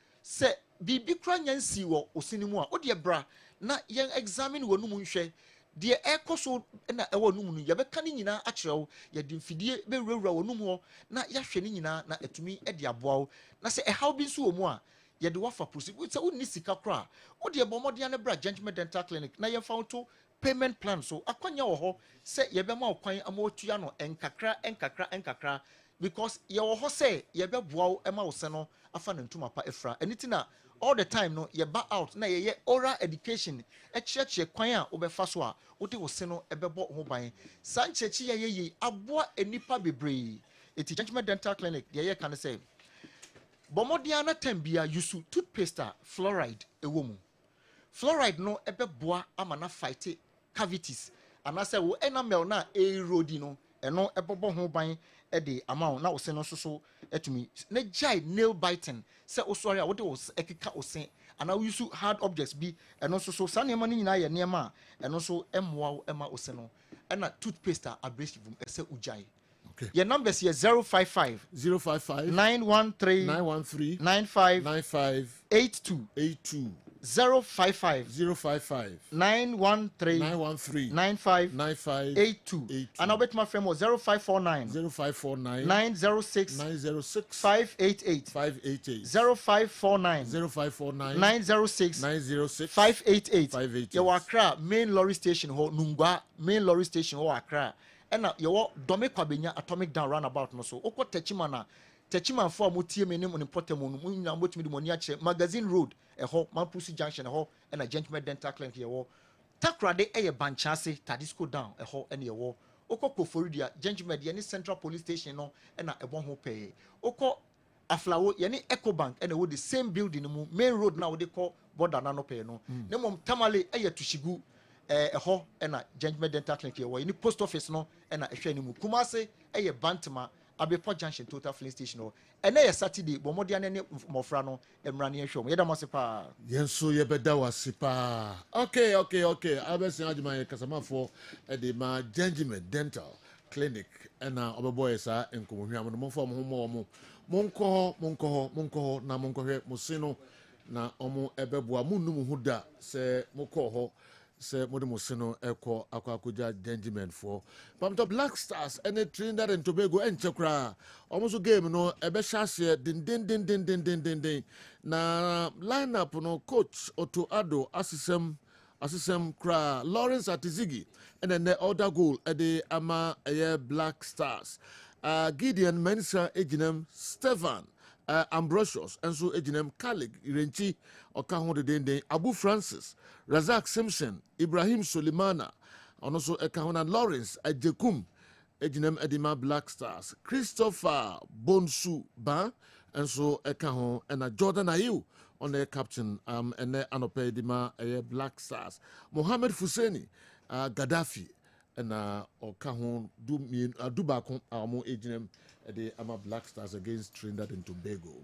bibi kra nyansi wo osinimu a ode bra na yen examine wonum nhwe de ekoso na ewo num no ye beka ni nyina a kirewo ye de mfidie be wura wonum ho na ya hwe ni nyina na etumi e de aboa na se how bi nso wo mu a ye de wafa proceed se woni sika kra ode bomode ne bra Judgment Dental Clinic na ye found to payment plan so akwanya wo ho se ye be ma okwan amotua no enkakra because ye wo ho say ye be boa ema wo se no afa na ntuma pa efra anything na all the time no ye ba out na ye oral education e church kwan a wo be fa so a wo de wo se no e be bo ho ban san chechi ye aboa enipa bebre eti Judgment Dental Clinic ye kan say bomodia na tambia yusu toothpaste fluoride ewo mu fluoride no ebe boa ama na fight cavities and I say wo enamel na erodi no eno ebobo ho ban e de amount na wo se no so etumi na jai nail biting say o sorry a wo de wo ekeka o se and I use hard objects bi eno so sanema ni nyina ye nema eno so emmoa wo ema o se no na toothpaste abrasive e se ujai. Okay. Your numbers here 055 913 95 82 055 913 95 82 and I'll bet my friend was 0549 906 588 0549 906 588 your Accra main lorry station ho Nungwa main lorry station ho Accra and your Dome Kwabenya atomic down roundabout no so oko Techiman for motie me ne monipotemu no nyina motumi de moni ache magazine road eho Mampusi junction eho and a Gentleman Dental Clinic yewo takrade eye banchase Tadisco down eho ene yewo oko Koforidia Gentleman de central police station no na ebon ho pay oko aflawo yɛne Ecobank ɛna wo the same building mu main road na wo de kɔ border na no pɛ no ne mom tamale ɛyɛ tushigu ɛhɔ ɛna Gentleman Dental Clinic yɛ wɔ yɛne post office no ɛna ɛhwɛ ne mu Kumase ɛyɛ Bantama Abepo Junction Total Filling Station no ɛna yɛ Saturday bɔ mɔde ne mmɔfra no mmra ne yɛhwɛ mo yɛda mo ase paa yɛnso yɛbɛda wase paa okay abɛsen adwuma yɛ kasamafo ɛde ma Gentleman Dental Clinic ɛna ɔbɛbɔ yɛ saa nkɔmɔhwɛ mo momfa mo ho mɔ mo monkɔ hɔ na monkɔhwɛ mo se no na ɔmo ɛbɛboa munnu ho da sɛ mokɔ hɔ sɛ mode mo se no ɛkɔ akɔakɔgya Gentleman for pamtɔ Black Stars ɛne Trinidad and Tobago ɛnkyɛ koraa ɔmo so game no ɛbɛhyɛ aseɛ den na lineup no coach Otto Addo asesɛm koraa Lawrence Atizigi ɛnɛ order goal ɛde ama ɛyɛ Black Stars Gideon Mensa Ejinem Stefan Ambrosius enso Ejinem Khalid Irenchi Oka ho de Abu Francis Razak Simpson Ibrahim Solimana ono so eka ho na Lawrence Ajekum Ejinem Edima Black Stars Christopher Bonsu Ba enso eka ho na Jordan Ayew on the captain ene anope edima Black Stars Mohammed Fuseni Gaddafi na oka ho du baako amo ejinem de ama Black Stars against Trinidad and Tobago.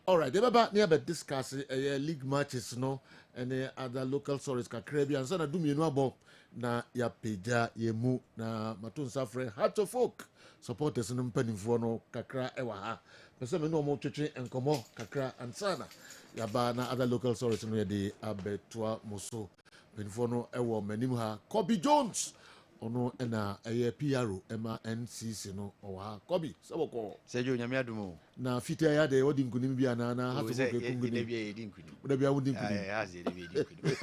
All right, debaba near be discuss league matches no and other local stories kakra bi ansa na du mienu abo na ya peja yemu na matun safre Heart of Oak supporters no mpanimfo no kakra ewa ha pese me no mo twetwe enkomo kakra ansa na ya ba na other local stories no ye de abetwa moso mpanimfo no ewo manim ha Kobe Jones ono na PRO ema NCC no owa Kobi saboko sejo nyame adumo na fitia ya de wodi nkunim bia na hatu folk ekunguni de bia yedi nkunim de bia wodi nkunim aze de bia yedi nkunim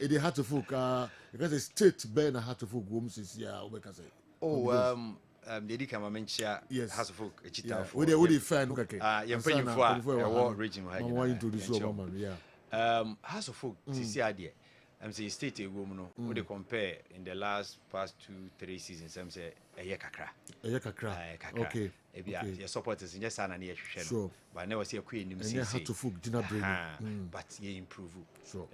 e de hatu folk because state be na hatu folk wom sisi a obeka say dedi kama menchia hatu folk echita for we dey fan kake ye mpanyimfo a ewo region ha mama introduce mama hatu folk sisi ade I'm saying state a woman no we compare in the past 2-3 seasons I'm say a kakra okay your supporters in just an year sure but never see a queen in but you improve sure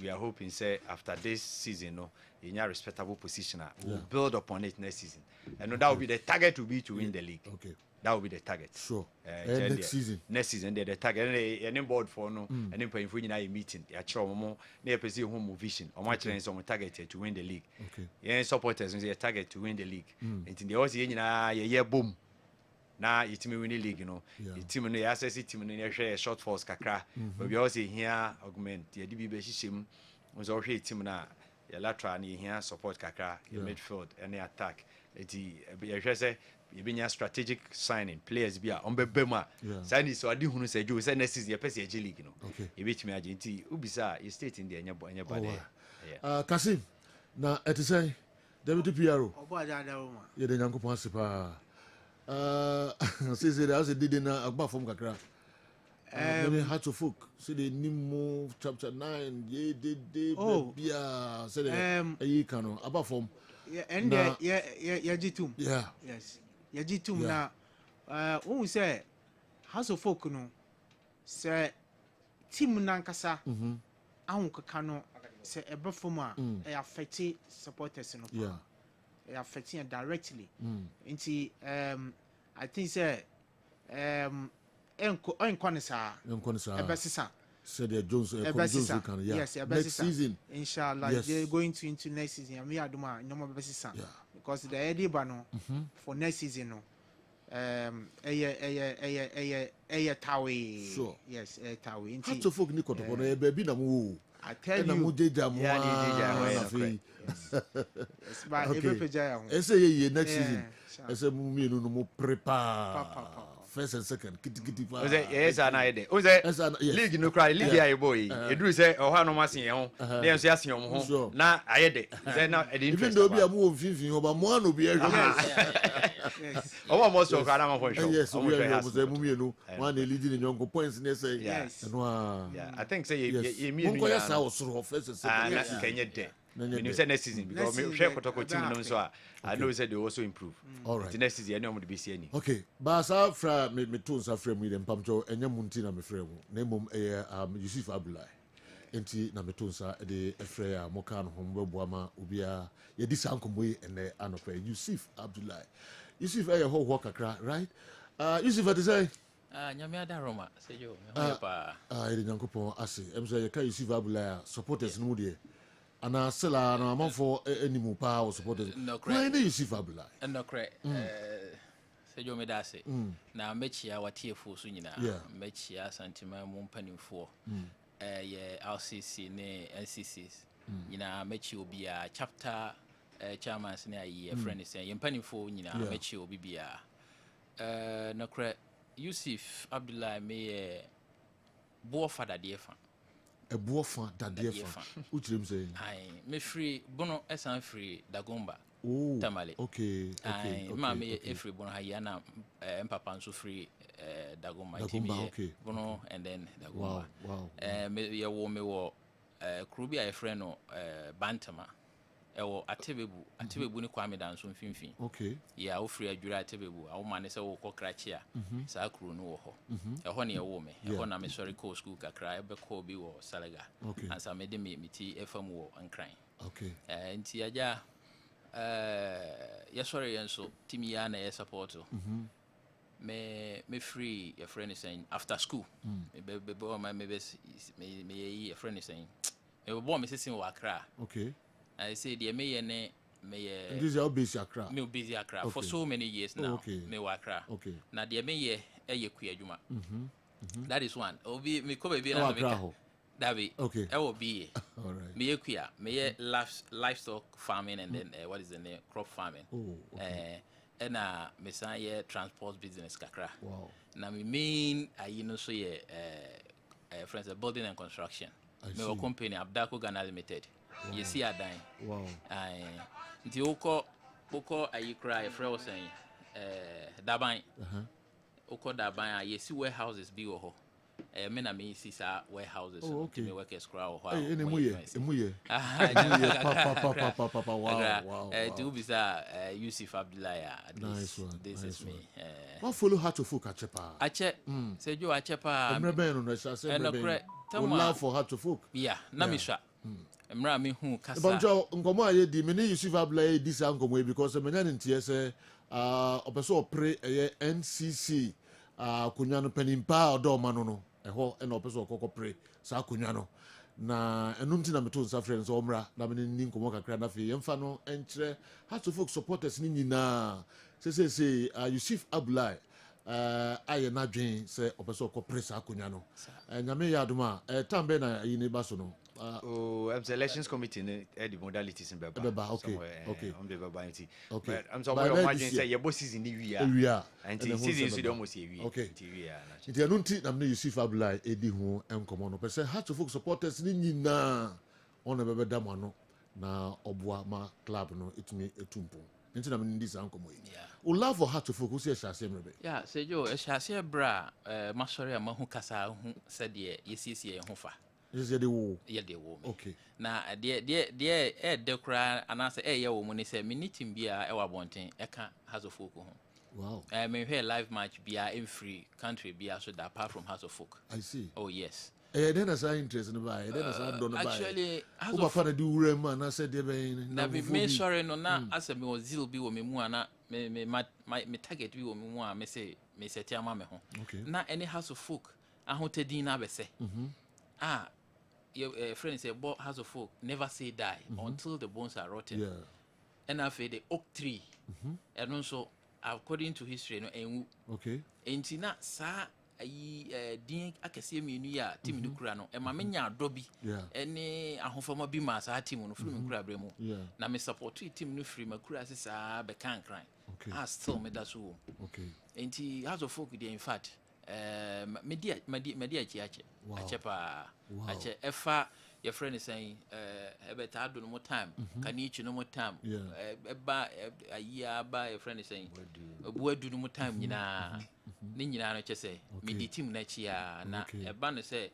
we are hoping say after this season no in a respectable position we'll build upon it next season and that will be the target to win the league that will be the target sure next season the target any board for no any point for a meeting ya chair mo na person home vision or much some target to win the league supporters say target to win the league and in the also year boom na yitimi win the league the team no access team no share short force kakra but we also here augment the DB hishim was also team na ya lateral ni here support kakra midfield any attack you say you been a strategic signing players be on bema sign so adi hunu say jo say next season you person league you beat me agenti ubisa you state in the anya bad Kasim na etisay deputy PRO obo ada ma ye de nyankopon asipa say as did na agba form kakra maybe Heart of Folk say the nimo chapter 9 ye did bia say the ayi kanu agba form and yajitum yes yajitum na won say House of Folk no say team nankasa ahun kaka no say ebe form a e affect supporters no e affect directly into I think say enkonisa ebesisa said Jones can yes next season inshallah they're going to into next season and we are doing no besisa because the idea no for next season no tawe sure yes tawe into Heart of Folk ni kotokono e baby na mu I tell you na mu jeja mu yes but ebe peja ya ho ese ye next season ese mu mienu no mu prepare first and second kitty fa yes ana ide league no cry league ayi boy eduru say oha no masen ye ho na enso asen om ho na ayede say na ede even though be amu onfinfin oba mo an obi ehwe yes oba mo so kara ma for show yes we are mo say mu mienu one lead ni nyonko points ne say yes no I think say ye mienu mo ko yes how soro first and second na kenye de meaning say next season because me share Kotoko team no so I know say they also improve. All right. The next season any be see any. Okay, but sa fra me tone sa fra mu dem pamcho enya munti na me fra mu. Na mom Yusuf Abdullahi. Enti na me tone sa de efra ya moka no hom bebo ama obia ye di sankomo yi ene anope Yusuf Abdullahi. Yusuf ho kakra, right? Yusuf what say? Nyame ada Roma say yo me ho pa. Ede nyankopon ase. Em say ye ka Yusuf Abdullahi supporters no de. Ana sela na amanfo animu pa o supporters. Why na Yusuf Abdullahi? No correct. Say yo me da say. Na mechia watiefo so nyina. Mechia santima mu mpanimfo. Ye RCC ne NCCs. Nyina mechi obi a chapter chairman ne ayi friend say ye mpanimfo nyina mechi obi bia. No correct. Yusuf Abdullahi me bo fada defa. A bofa dadefa. Uchrim say. Ai me free bono esan free dagomba. Oh. Tamale. Okay. Ai ma me free bono hayana empapa nso free dagomba. Okay. Bono and then dagomba. Wow. Me ye wo Krubi a friend no Bantama. Ewo atebebu ni Kwame dan so mfimfin. Okay. Ya wo free adwura atebebu. A wo mane se wo kokrachi a. Sa kru no wo ho. Eho ne wo me. Eho na me sorry call school kakra ebe call bi wo Salaga. Ansa me de me ti efam wo ankran. Okay. Nti aja ya sorry yenso timi ya na ye support. Me free your friend is saying after school. Me your friend is saying. Me bo me sesin wo Accra. Okay. I say the me this is how busy Accra. Me busy Accra for so many years now. Okay. Me Accra. Okay. Na the me ye kuyadwuma. That is one. Obi me ko be na me ka. Davi. Okay. E will be. All right. Me ye kuya. Me ye livestock farming and then what is the name? Crop farming. Oh. Okay. And me san ye transport business kakra. Wow. Na me mean you know so ye friends building and construction. Me a company Abdako Ghana Limited. Wow. You see a dime. Wow. Nti oko ayi kra e frɛ wo sɛn daban. Oko daban a yesi warehouses bi wo ho. Me na me see sa warehouses so me workers kra wo ho. Emuye. Wow. To be sa Yusuf Abdullahi. Nice one. This is me. What follow how to folk achepa? Ache. Say jo achepa. Emrebe no sha say emrebe. Love for how to folk. Yeah, na me sha. Emra me hu kasa. Bonjo ngomo aye di me ni Yusuf Abdullahi di sa ngomo because me na ntie say opeso opre NCC kunya no panimpa odo ma no ɛhɔ ɛna ɔpɛ sɛ ɔkɔkɔ pre saa akonnwa no na ɛno nti na meto nsa frɛ nso ɔmmra na mene ni nkɔmmɔ kakra na afei yɛmfa no ɛnkyerɛ Hearts of Oak supporters no nyinaa sɛsɛsɛ Yusuf Abdullahi ayɛ n'adwen sɛ ɔpɛ sɛ ɔkɔ pre saa akonnwa no nyame yɛ adom a tam bɛ na ayi ne ba so no elections committee the modalities in Beba. Okay. On the Beba. Okay. I'm sorry, imagine say your boss is in the year. And season is almost a year. Okay. Nti anu nti na me Yusuf Abdullahi edi ho enkomo no. Pese Hearts of Oak supporters ni nyina on bebe dam ano na oboa ma club no etumi etumpo. Nti na me ndi sa enkomo yi. O love for Hearts of Oak so ehase mrebe. Yeah, say jo ehase bra masori amahu kasa hu said ye yesiesie ho fa. Yes, they will. Yeah, they will. Okay. Now, the cry and I say, yeah, woman, say, me need him be a wanting, I can't Hearts of Oak. Wow. I mean, here live match be in free country be so that apart from Hearts of Oak. I see. Oh, yes. Then as I interest in the buy, then as I don't buy. Actually, Hearts of Oak do reman. I said, na me sorry no na as me was zeal be wo me mu ana me target be wo me mu a me say tiama me ho. Okay. Na any Hearts of Oak ahotedin na be say. Your friend said, Hearts of Oak never say die until the bones are rotten. Yeah. And after the oak tree, and also according to history, no, and okay. And tina sa din akese me nu ya team du kura no e ma menya dobi ene ahofama bi ma sa team no firi me kura bremu na me support team no firi ma kura sa be kan kran still me da so okay enti Hearts of Oak dey in fact media ache pa ache efa your friend is saying ebeta do no more time can each no more time eba ayia ba your friend is saying obu adu no more time nyina ni nyina no che say me di team na chi a na eba no say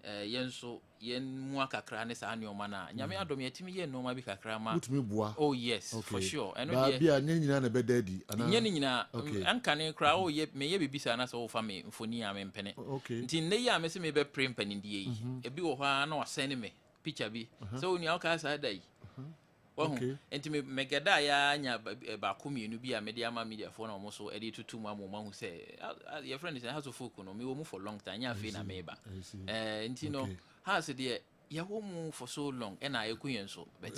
yenso yen mu akakra ne saa nneoma na nyame adom yetimi ye nneoma bi kakra ma mutumi bua oh yes for sure eno dia bia nyina na bedadi ana nyina ankane kra o ye me ye bibisa na so fa me mfoni a me mpene nti ne ya me se me be pre mpanindie yi ebi wo ha na wasene me picture bi so oni aka sa dai wahu enti me megada ya nya ba komienu bi a me dia ma media for na omo so e dey tutu mu amoma hu say your friend say has of folk no me wo mu for long time nya fe na me ba enti no has dey ya wo mu for so long and I ekun so but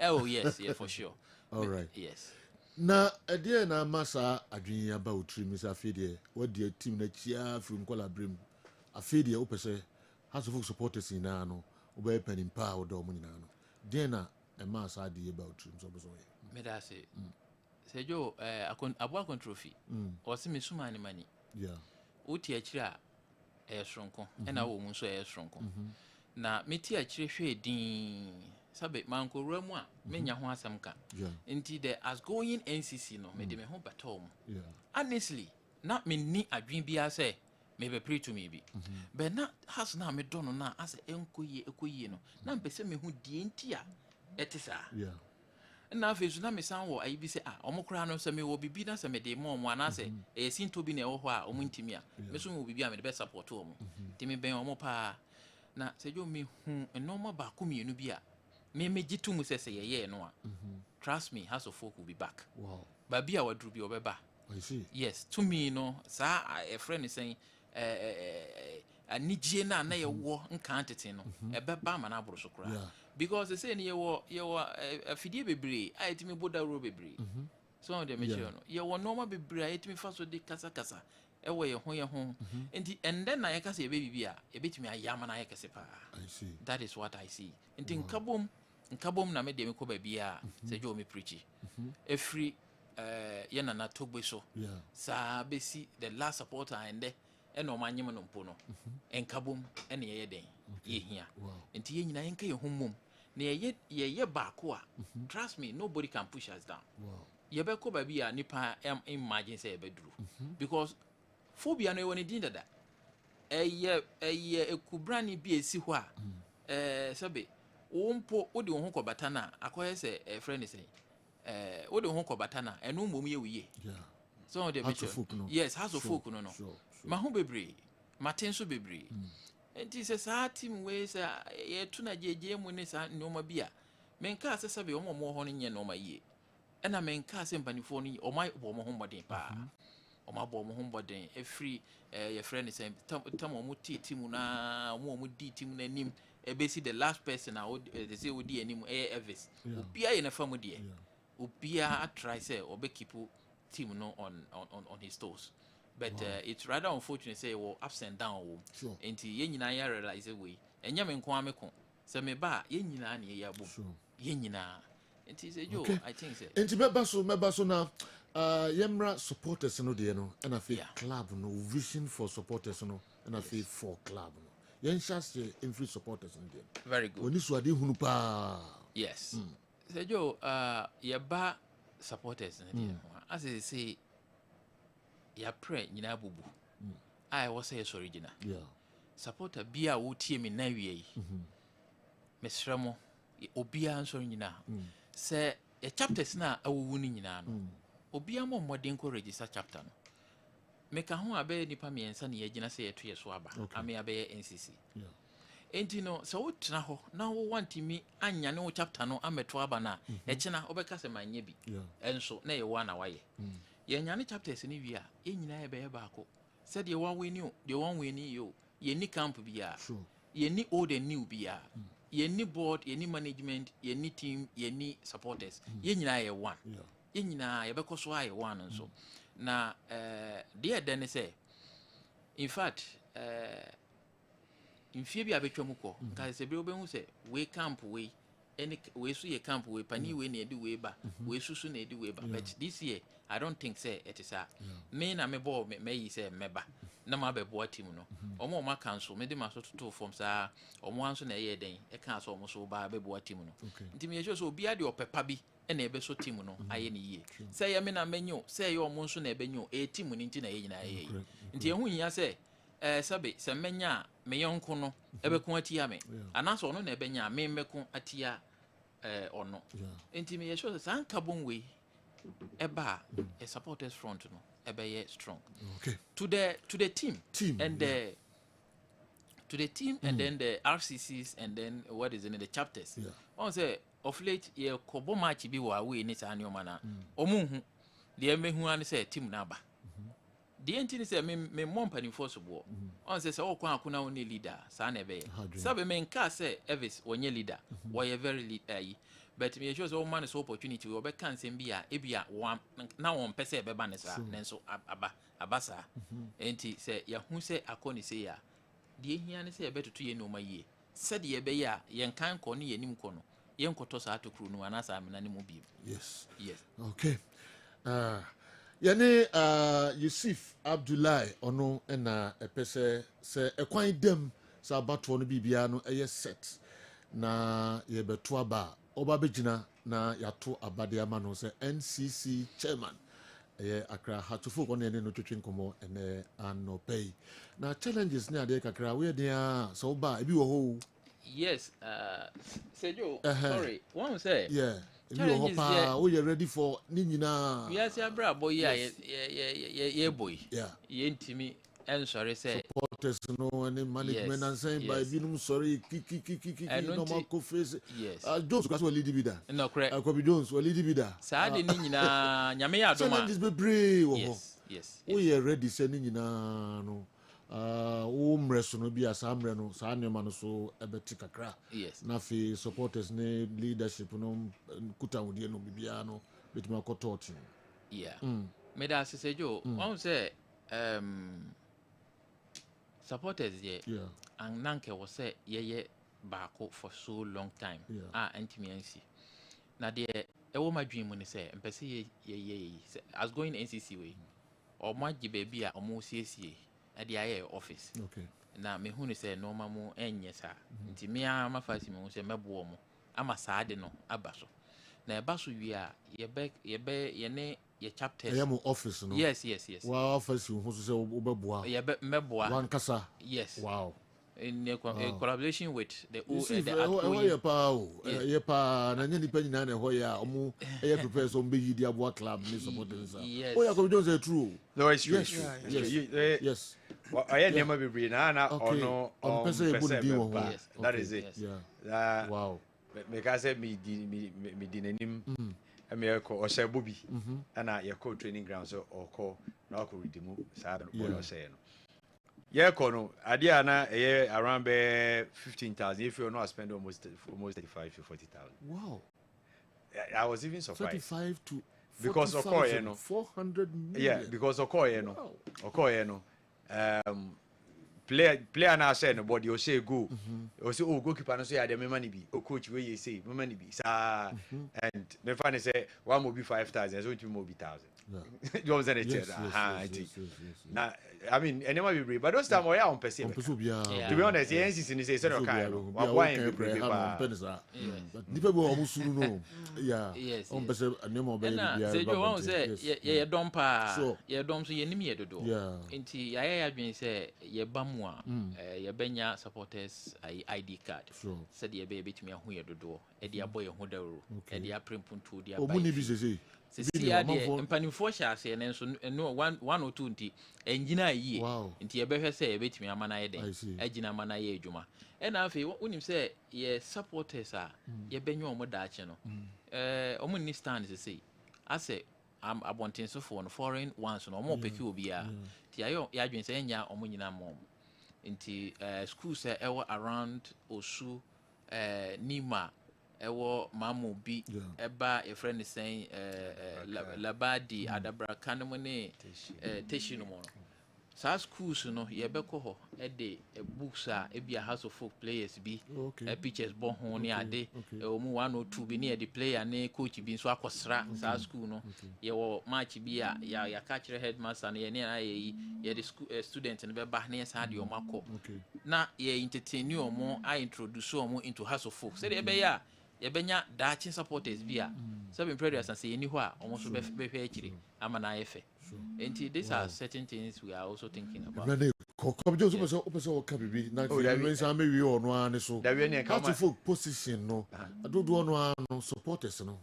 oh yes yeah for sure all right yes na edie na masa adwen aba otri mi sa fe dey what the team na chia from kola brim afi dey opese has of folk supporters ina no oba penin pa odo mu ina no dey na e ma sa dey about trim so so me da say sejo abo trophy o se me suma ni mani yeah uti akira e sronko e na wo mu so e sronko na meti akire hwe din sabe mankowura mu a menya ho asem ka nti the as going NCC no me de me ho batom honestly na me ni adwen bia say me be pray to me bi but na has na me do no na as enkoye no na mpese me ho die nti a etisa na afesu na me san wo ayi bi se omokra no se me wo bibi na se me de mo ana se sinto bi na wo ho a omuntimi a me so wo bibi a me de be support wo mo ti me ben omo pa na sejo me hu enoma ba ko mienu bi a me megitu mu se ye no a trust me house of folk will be back wow ba bi a wadru bi obeba I see yes to me no sa a friend is saying anigye na ye wo nkan tete no ebeba ma na aboro so kra because they say ye wo afidie bebre a yetimi boda ro bebre so on the meche no ye wo normal bebre a yetimi fa so de kasa ewe ye ho enti ende na ye kasa ye bebi a ye betimi ayama na ye kase pa I see that is what I see enti nkabom na me de me ko ba bia se jo me preach every ye na na togbe so sa besi the last supporter ende eno manyem no mpo no enkabom ene ye den ye hia enti ye nyina yenka ye hommom na ye baako a trust me nobody can push us down ye be ko ba bia nipa imagine say ye beduru because phobia no woni din dada ekubrani bi esi ho a sabe wompo wode wo ho kobata na akoye se friend say wode wo ho kobata na eno mmom ye wiye so de picture yes has of folk no ma ho bebre matenso bebre enti se sa team we se ye tu na jeje mu ne sa noma bia menka se sabe omo ho no nye noma yie ena menka se mpanifo no omai bo mo ho mbodin pa omabo mo ho mbodin every your friend say tam omo team na omo di team na nim ebesi the last person they say odi anim Evis obia ye na famu de obia try say obe keep team no on his toes but it's rather unfortunate say we ups and down enti ye nyina ya realize we enya me nko ameko say me ba ye nyina na ye yabo ye nyina enti say jo I think say enti meba so na yemra supporters no de no na fe club no vision for supporters no na fe for club no yen shase infree supporters no de very good oni so ade hunu pa yes say jo ye ba supporters no de as they say ya pray nyina bubu I was say original supporter bia wo tie me na wie yi mesramo obia nso nyina say e chapters na awu ni nyina no obia mo modern ko register chapter no meka ho abe nipa miensa ne yagina say yeto yeso aba ame abe NCC enti no so wo tena ho na wo want mi anya ne wo chapter no ameto aba na e kina obeka se manye bi enso na ye wa na waye ye nyane chapters ni wi a e nyina ye be ba ko said the one we knew the one we knew you ye ni camp bia ye ni old and new bia ye ni board ye ni management ye ni team ye ni supporters ye nyina ye one ye nyina ye be ko so aye one nso na there then say in fact in fie bia betwa mu ko nka se be obehu se we camp we any we so ye camp we pani we na edi we ba we susu na edi we ba but this year I don't think say it is me na me ball me yi say meba na ma be boa team no omo ma cancel me de ma so to form sa omo anso na ye den e kan so omo so ba be boa team no nti me so obi ade opepa bi e na ebe so team no aye ne yie say ye me na menyo say ye omo nso na ebe nyo e team ni nti na ye nyina ye nti ehun ya say sabe se menya me yonko no ebeko atia me anaso no na ebenya me mbeko atia ono enti me yesho san carbon way eba a supporters front no ebe strong to the team and the to the team and then the RCCs and then what is in the chapters on say of late ye kobo match bi wa we ni sa ne o mana omunhu de emehu an say team na ba the entity say me mom pani force bo on say o kwa akuna woni leader sa na ebe sabe me nka say Elvis wonye leader we very leader but me sure so man so opportunity we be kan sem bia ebia na won pese be ba ne sa nenso abasa enti say ya hu say akoni say ya de hia ne say betutu ye no maye said ye be ya yen kan ko ne yenim ko no yen koto sa atokru no anasa amena ne mo bi yes okay yani Yusuf Abdullahi ono na epese se ekwan dem sa bato no bibia no eye set na ye beto aba oba begina na yato abade ama no se NCC chairman Accra hatufo ko ne no twetwe nkomo ene anopay na challenges ne ade kakra we dia so ba ebi wo ho yes Sejo sorry one say challenges we are ready for ni nyina yes ya bra boy ye boy ye ntimi en sorry say supporters no any management and saying by binum sorry kiki normal co face Jones because we lead bida no correct Kobe Jones we lead bida sa de ni nyina nyame ya adoma challenges be brave yes we are ready say ni nyina no umreso no bia sa amre no sa anema no so ebeti kakra na fi supporters ne leadership no kuta wodie no bibia no betima koto team me da Sejo one say supporters and nanke was say ye baako for so long time ntimiansi na de ewo madwin mu ne say mpese ye as going NCC way or maji baby a omo siesie e de aye office na me hu ne say no ma mu enye sa ntimia mafasi me hu say mebo mo ama saade no aba so na eba so wi a ye ne ye chapters mo office no yes wa office hu so say obeboa ye meboa wan kasa yes wow in a collaboration with the ye pa na nyani pa nyina na ho ya omo e prepare so mbe yidi aboa club ni supporters yes ya ko Jones true no it's true yes I am never be bring na ono that is it wow because me di nanim me ko o say bobi na ye ko training ground so o ko na ko redeem sa no say no yeah, Kono, idea na around 15,000. If you not spend almost 35 to 40,000. Wow. I was even surprised. 35 to 40,000. Because Okoye, 400 million. Yeah, because Okoye, player now say nobody will say go. Or say oh goalkeeper no say the money be. O coach where you say money be. And the fan say one will be 5,000, so it will be 1,000. You understand it? Now, I mean, and never be brave, but those time we are on perceive. To be honest, the NCC say so kind. Why be brave? But people will almost know. Yeah. Yes. On perceive a name of baby. Say you want say ye dom pa, ye dom so ye nim ye dodo. Inti ya adwen say ye bamu a ye benya supporters ID card. Said ye be betumi ahu ye dodo. E dia boy ho dawro. E dia prempuntu dia buy. Omuni bi sese. See mpanimfo hye ase ne nso no 1 or 2 nti engina yie nti ebehwe se ebetimi amana ye den agina amana ye adwuma e na afi wonim se ye supporters a ye benyo omo daache no omo ni stand se ase am abontensofo no foreign ones no omo peki obi a ti ayo ya adwen se enya omo nyina mom nti schools ewo around Osu Nima ewo mamu bi eba e friend saying labadi adabra kanemo ne teshi no mo sa schools no ye beko ho e de books a e bia house of folk players bi pictures bo ho ne ade omu 102 bi ne the player ne coach bi so akosra sa school no ye wo match bi a ya catch headmaster ne ye ne ayi ye the school student ne be ba ne sa de o mako na ye entertain you omo I introduce omo into house of folk say de be ya ye benya daachin supporters bia so be predators and say any ho a almost be hwe akire ama na yefe enti these are certain things we are also thinking about. Kọkọbje so opese o ka bibi na fi say me wi ono an so. How to folk position no. Adodo ono an supporters no.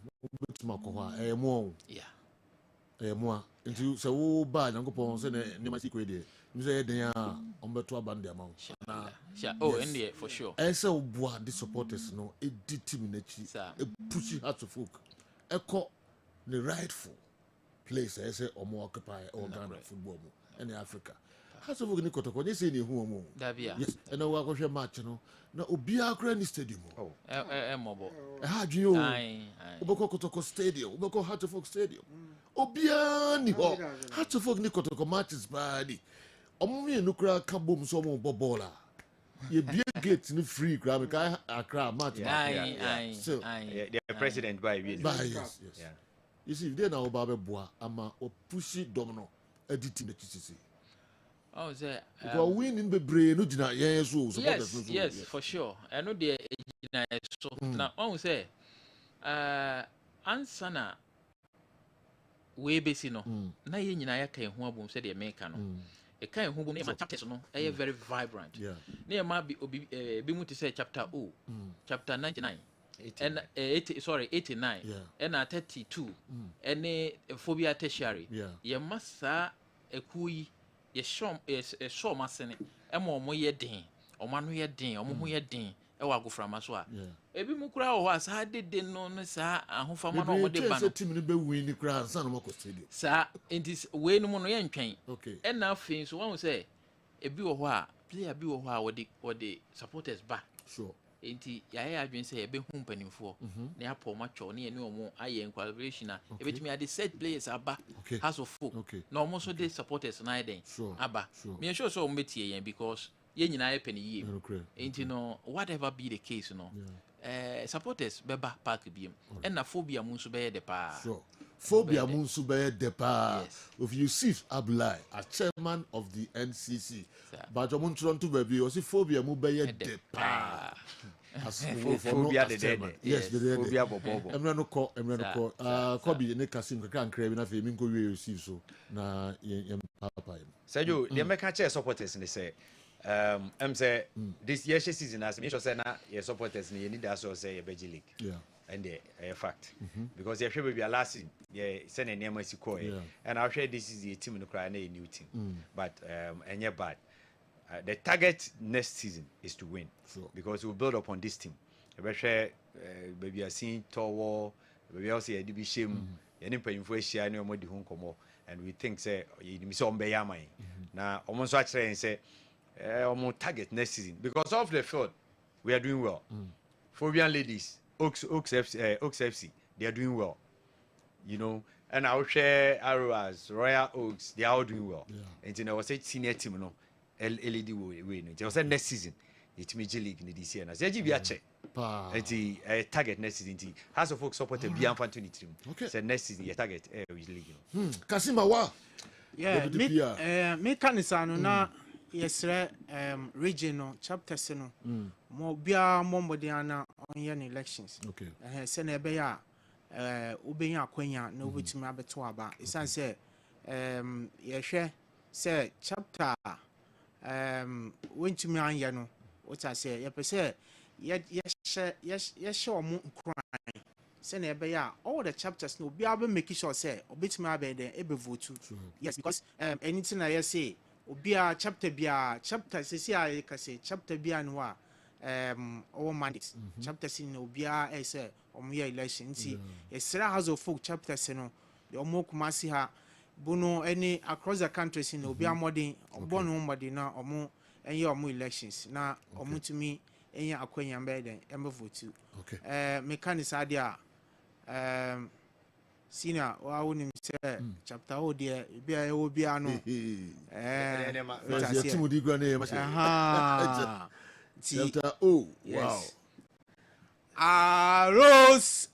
Betima ko ha mo. Yeah. Mo. Nti se wo ba Nyankopon se ne ma sikwe de. Mi say den a ombeto abande ama. Oh, in there for sure. Ese wo boa the supporters no e di team na chi. E push How to folk. E ko the rightful place ese omo occupy all Ghana football mo in Africa. How to folk ni kotoko ni say ni hu omo. Yes, and na wa ko hwe match no. Na obi akra ni stadium. Oh. Mobo. Ha dwen o. Obeko kotoko stadium, obeko How to folk stadium. Obia ni ho. How to folk ni kotoko matches body. Omo mi enukra ka bom so omo bobola. You be a gate ni free crowd because Accra match. So the president by yes. Yeah. You see, they now Babe Bois ama or pushy domino editing the TCC. Oh, there. Because winning the brain, no dinner, yes, yes, for sure. I know the so now. I say, ansana we base no. Na ye nyina ya kan ho abom se de America no. E kan ho bom na chapters no. E very vibrant. Yeah. Na ma bi bi mu to say chapter O, chapter 99. And 89 and 32 and phobia tertiary ye massa a kui ye show massene and more ye din or man ye din or more ye din e wa go from aswa ebi mu kura o as ha de no no sa ahofama no mo de ba no team ni be win ni kura san mo ko stadium sa intis we no mo no ye ntwen e na afin so won say ebi wo ho a player bi wo ho a wo de supporters ba sure enti ya adwen say ebe hu mpanimfo na ya po matcho na ye ne omo aye qualification na ebetimi ade set players aba has of folk na omo so de supporters na den aba me sure so omo betie yen because ye nyina ye peni ye enti no whatever be the case no supporters beba park biem and na phobia mun so be de pa phobia mun so be de pa of Yusuf Abdullahi a chairman of the NCC but omo ntronto ba bi o si phobia mu be de pa as phobia de dead yes the phobia bobo emre no ko kobi ne kasim kakra nkra bi na fe mi nko we receive so na yem papa Sergio the American chair supporters ni say say this year season as me sure say na your supporters ni need that so say Belgian league and the fact because you should be a last send a name as and I'll share this is a team no cry a new team but and yeah bad the target next season is to win because we'll build upon this team maybe I seen Tower maybe also a DB shame any paying for a no more the home come and we think say you miss on Bayama now almost actually and say target next season because of the field we are doing well Phobian ladies Oaks FC they are doing well you know and I'll share Arrows Royal Oaks they are all doing well and you know I was a senior team no LED way no just say next season it Major League in this year na say GBA check and target next season has of folks support be am 23 say next season your target league Kasima wa me kanisa no na yesre regional chapters no mo bia mombodiana on yan elections se na ebe ya ubenya akwanya na obetimi abeto aba isan se yehwe se chapter wentumi anya no what I say yepese ye omo nkran se na ebe ya all the chapters no bia be make sure say obetimi abede ebe vote yes because anything I say obia chapter sisi a kase chapter bia no a our mandate chapter sin obia say omo election nti esra has of folk chapters no the omo kumasi ha bono any across the country sin obia modern obono modern na omo enye omo elections na omo tumi enye akwanya mbe den embe vote mechanics ade a senior wa wonim say chapter o de bia e wo bia no timudi gwa na chapter O wow arrows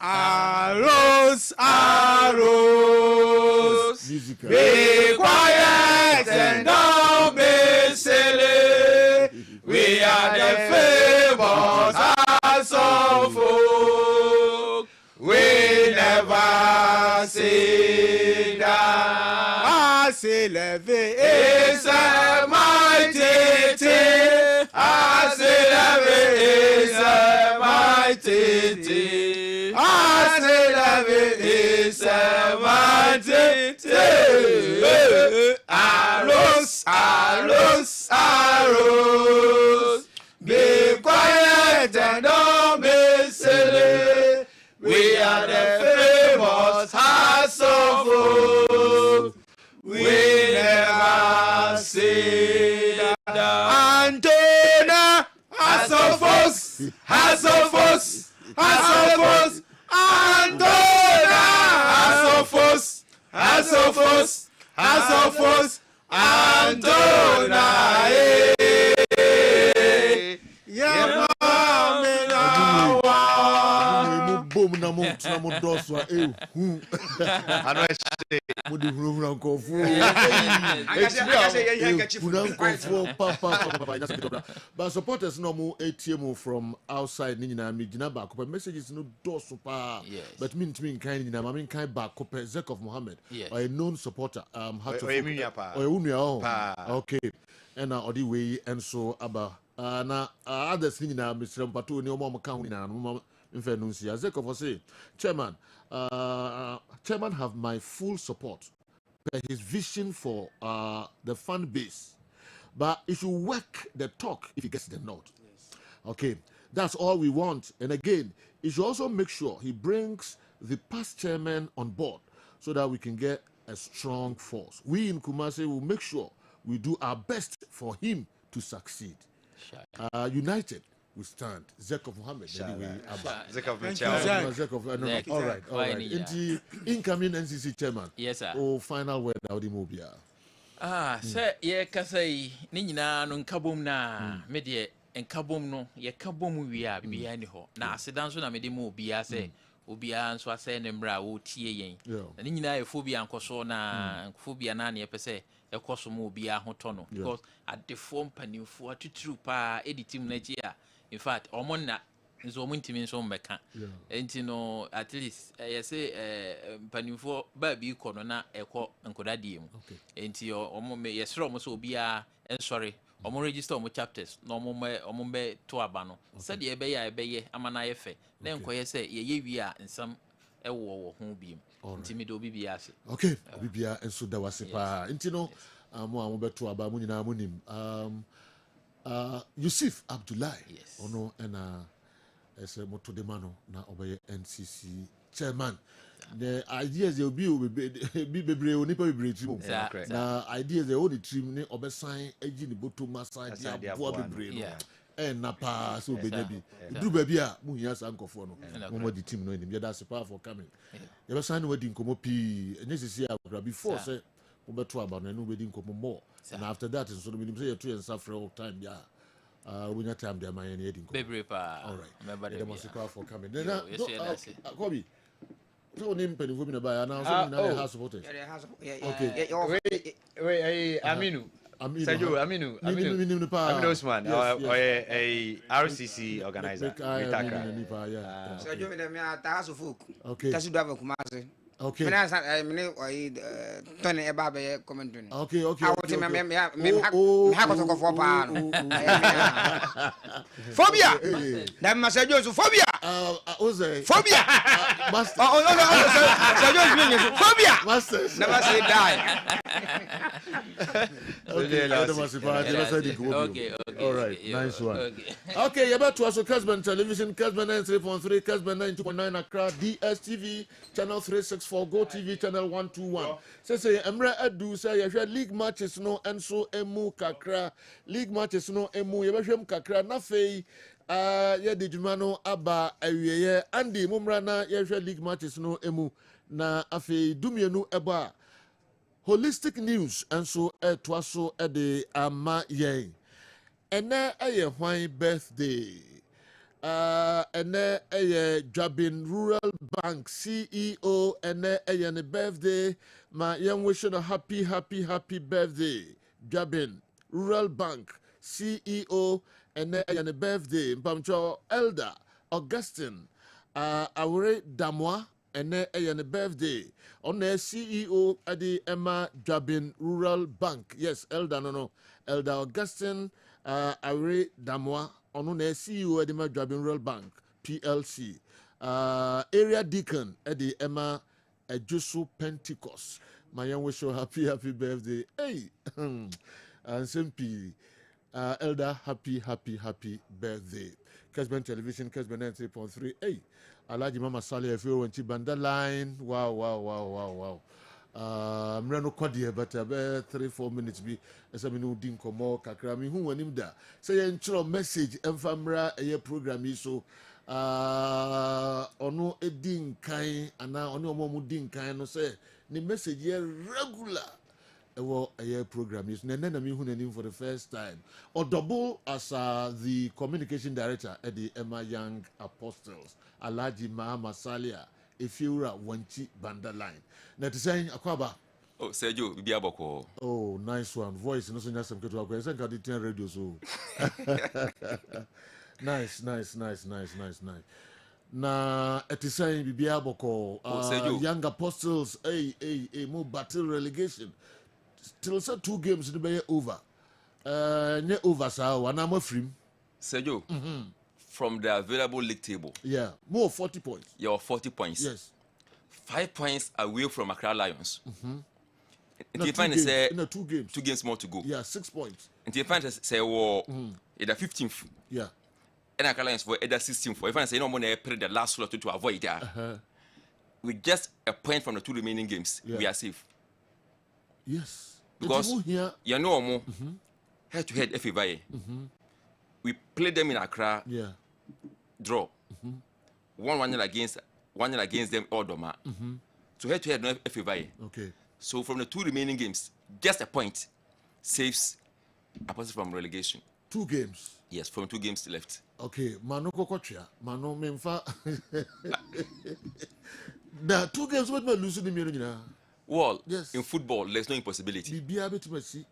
be quiet and don't be silly we are the favors as of folk we never say that I say leve is my I said love is my titty. I said love is my titty. Arrows, arrows, arrows. Be quiet and don't be silly. We are the famous house of old. We never say that. Antona, Asofos, Asofos, Asofos, Antona, Asofos, Asofos, Asofos, Antona, yeah, boom na mo tuna mo doso a hu ano mo di huru nkofo but supporters no mo ATM from outside ni nyina me gina ba ko messages no doso pa but me kan nyina ma me kan ba ko Zekov Mohammed or a known supporter how to okay and odi we and so aba na others ni nyina Mr. Mpato ni omo kan nyina no Zekov say, Chairman, Chairman have my full support per his vision for the fan base. But if you work the talk, if he gets the nod. Yes. Okay, that's all we want. And again, he should also make sure he brings the past chairman on board so that we can get a strong force. We in Kumasi will make sure we do our best for him to succeed. United. We stand. Zekov Mohammed. Zekov. All right. Incoming NCC chairman. Yes, sir. Oh, final word. Mobia. Sir, ye kasai nina no nkabom na me de nkabom no ye kabom wi a bia ni ho. Na asedan so na me de mo bia se obia nso ase ne mra wo tie yen. Na nina ye phobia nkoso na phobia na ne pese ekoso mo bia ho to no because at the form panimfo atuturu pa editim na ji a in fact omon na nso omuntimi nso mbeka enti no at least say panimfo ba bi ko no na ekọ nkodadie mu enti omo me yesro omo so obia ensori omo register omo chapters no omo me to aba no said ye be ya amana ye fe na enkoye se ye wi a nsam ewo ho bi nti me do bibia ase okay bibia enso da wase pa enti no mo beto aba mu nyina mu nim Yusuf Abdullahi ono na ese moto de mano na obeye NCC chairman the ideas will be bebre onipa bebre trim na ideas the only trim ni obesan agi ni boto masan dia bo bebre no na pa so benya bi duru ba bi a mu hia san kofo no mo di team no nim ya da super for coming ya be san no wadi nkomo pi NCC abra before say beto aba no wadi nkomo more and after that so we say you to and suffer all time we not time there my any edin bebre pa all right remember the most for coming then Kobi so name penny for me na buy now so na house supporters okay wait Aminu Aminu Osman RCC organizer Sergio me me ta so folk okay tasu do ava Kumasi okay me Tony e ba be comment ni okay me ha ko to for pa phobia na Sergio so phobia phobia master Sergio is phobia master never say die okay all right nice one okay you better to also Kessben television Kessben 93.3 Kessben 92.9 Accra DSTV channel 364 Go TV channel 121 say Emre Adu say you league matches no and so emu kakra league matches no emu you behwem kakra na fei ya de djuma no aba awieye Andy mumra na you league matches no emu na afei dumienu eba holistic news and so twaso de ama yen ene eye hwan birthday ene eye Jabin Rural Bank CEO ene eye ne birthday ma yen wish a happy birthday Jabin Rural Bank CEO ene eye ne birthday mpamcho Elder Augustine Awure Damwa ene eye birthday on CEO adi Emma Jabin Rural Bank. Yes, Elder no. Elder Augustine Are Damwa on CEO adi Emma Jabin Rural Bank PLC. Area Deacon adi Emma Ejusu Pentecost. My young wish you happy birthday. Hey, and Simpi. Elder, happy birthday. Kessben Television, Kessben 93.3. Hey, Alaji Mama Sally, if you went to Banda Line. Wow. Mreno Kwadia, but about 3-4 minutes be as I mean, Dinko more Kakrami, who went him there. Say, intro message, and Famra, a program is so. Ono Edin Kai, and now ono Momudin Kai, no say, the message here regular. A program is Nene for the first time, or double as the communication director at the Emma Young Apostles, Alaji Mahama Salia, Ifura Wanchi Banda Line. Now to say Akwaba. Oh, Sergio, Bibiaboko. Oh, nice one. Voice, no sooner some good work. I think I did 10 radio so. Nice. Na at the same Bibiaboko, Young Apostles, more battle relegation. Till say 2 games in the over. Ne over so and I'm free. Sergio, from the available league table. Yeah, more 40 points. You're 40 points. Yes. 5 points away from Accra Lions. No, you find say 2 games. 2 games more to go. Yeah, 6 points. And you find say either 15th. Yeah. And Accra Lions for either 16th. If I say no more the last slot to avoid that. With just a point from the 2 remaining games, we are safe. Yes. Because you know more head to head FA. We played them in Accra. Yeah. Draw. 1-1 against them all Doma. So head to head no FA. Okay. So from the 2 remaining games, just a point saves a person from relegation. 2 games. Yes, from 2 games left. Okay, Mano Kokotria, Mano Memfa. The 2 games what losing the million. Well, yes. In football, there's no impossibility. Be able to see.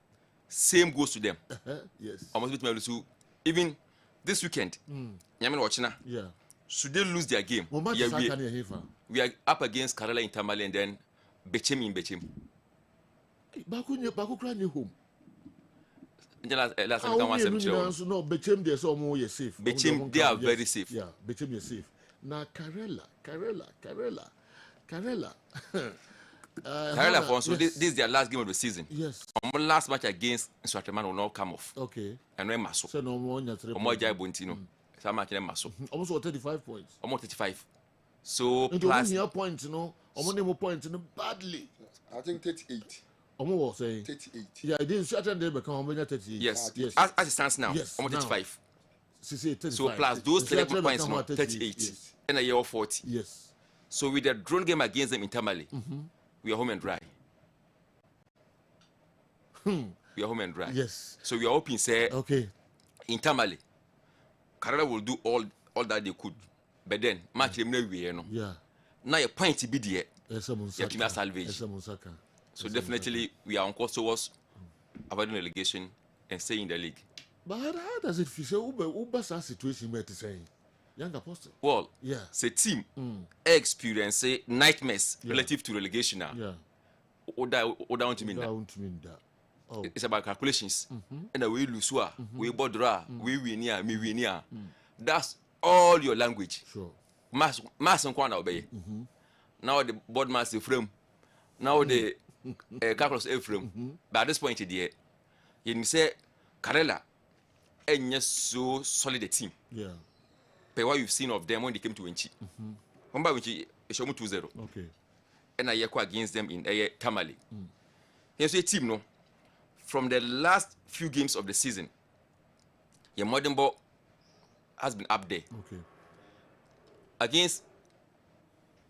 Same goes to them. Yes. Almost bit even this weekend. Yamen watching. Yeah. Should they lose their game? We are up against Kerala in Tamale and then Bechem in Bechem. Baku crying home. Last time I said no, Bechem they so more safe. Bechem they are very safe. Yeah, Bechem is safe. Now Kerala. Kerala for so this is their last game of the season. Yes. Our last match against Swaterman will not come off. Okay. And when Maso. So no more Jai Bontino. Some match in Maso. Almost 35 points. Almost 35. So plus your points, you know. Almost more points, badly. I think 38. Almost saying 38. Yeah, it didn't Saturday become 38. Yes. Yes. As it stands now, yes. almost 35. So plus those 11 points, 38. Yes. And a year 40. Yes. So with the drone game against them in Tamale, we are home and dry. We are home and dry. Yes. So we are hoping, say, okay, in Tamale, Kerala will do all that they could. But then, match them no way, you know. Yeah. Now a point to be there. Yes, salvage. So definitely, we are on course towards avoiding relegation and staying in the league. But how does it feel? What's that situation where to say? Young Apostle. Well, yeah, it's a team experience nightmares relative to relegation now. Yeah. Or down to mean that. Oh. It's about calculations. And we lose, we border, we win here, me win here. That's all your language. Sure. Mass and Kwana obey. Now the board master frame. Now the calculus A frame. But at this point, you say Kerala and yes, so solid a team. Yeah. But what you've seen of them when they came to Winchi. Remember Winchi, it's 2-0. Okay. And I echo against them in Tamale. Here's a team, no? From the last few games of the season, your modern ball has been up there. Okay. Against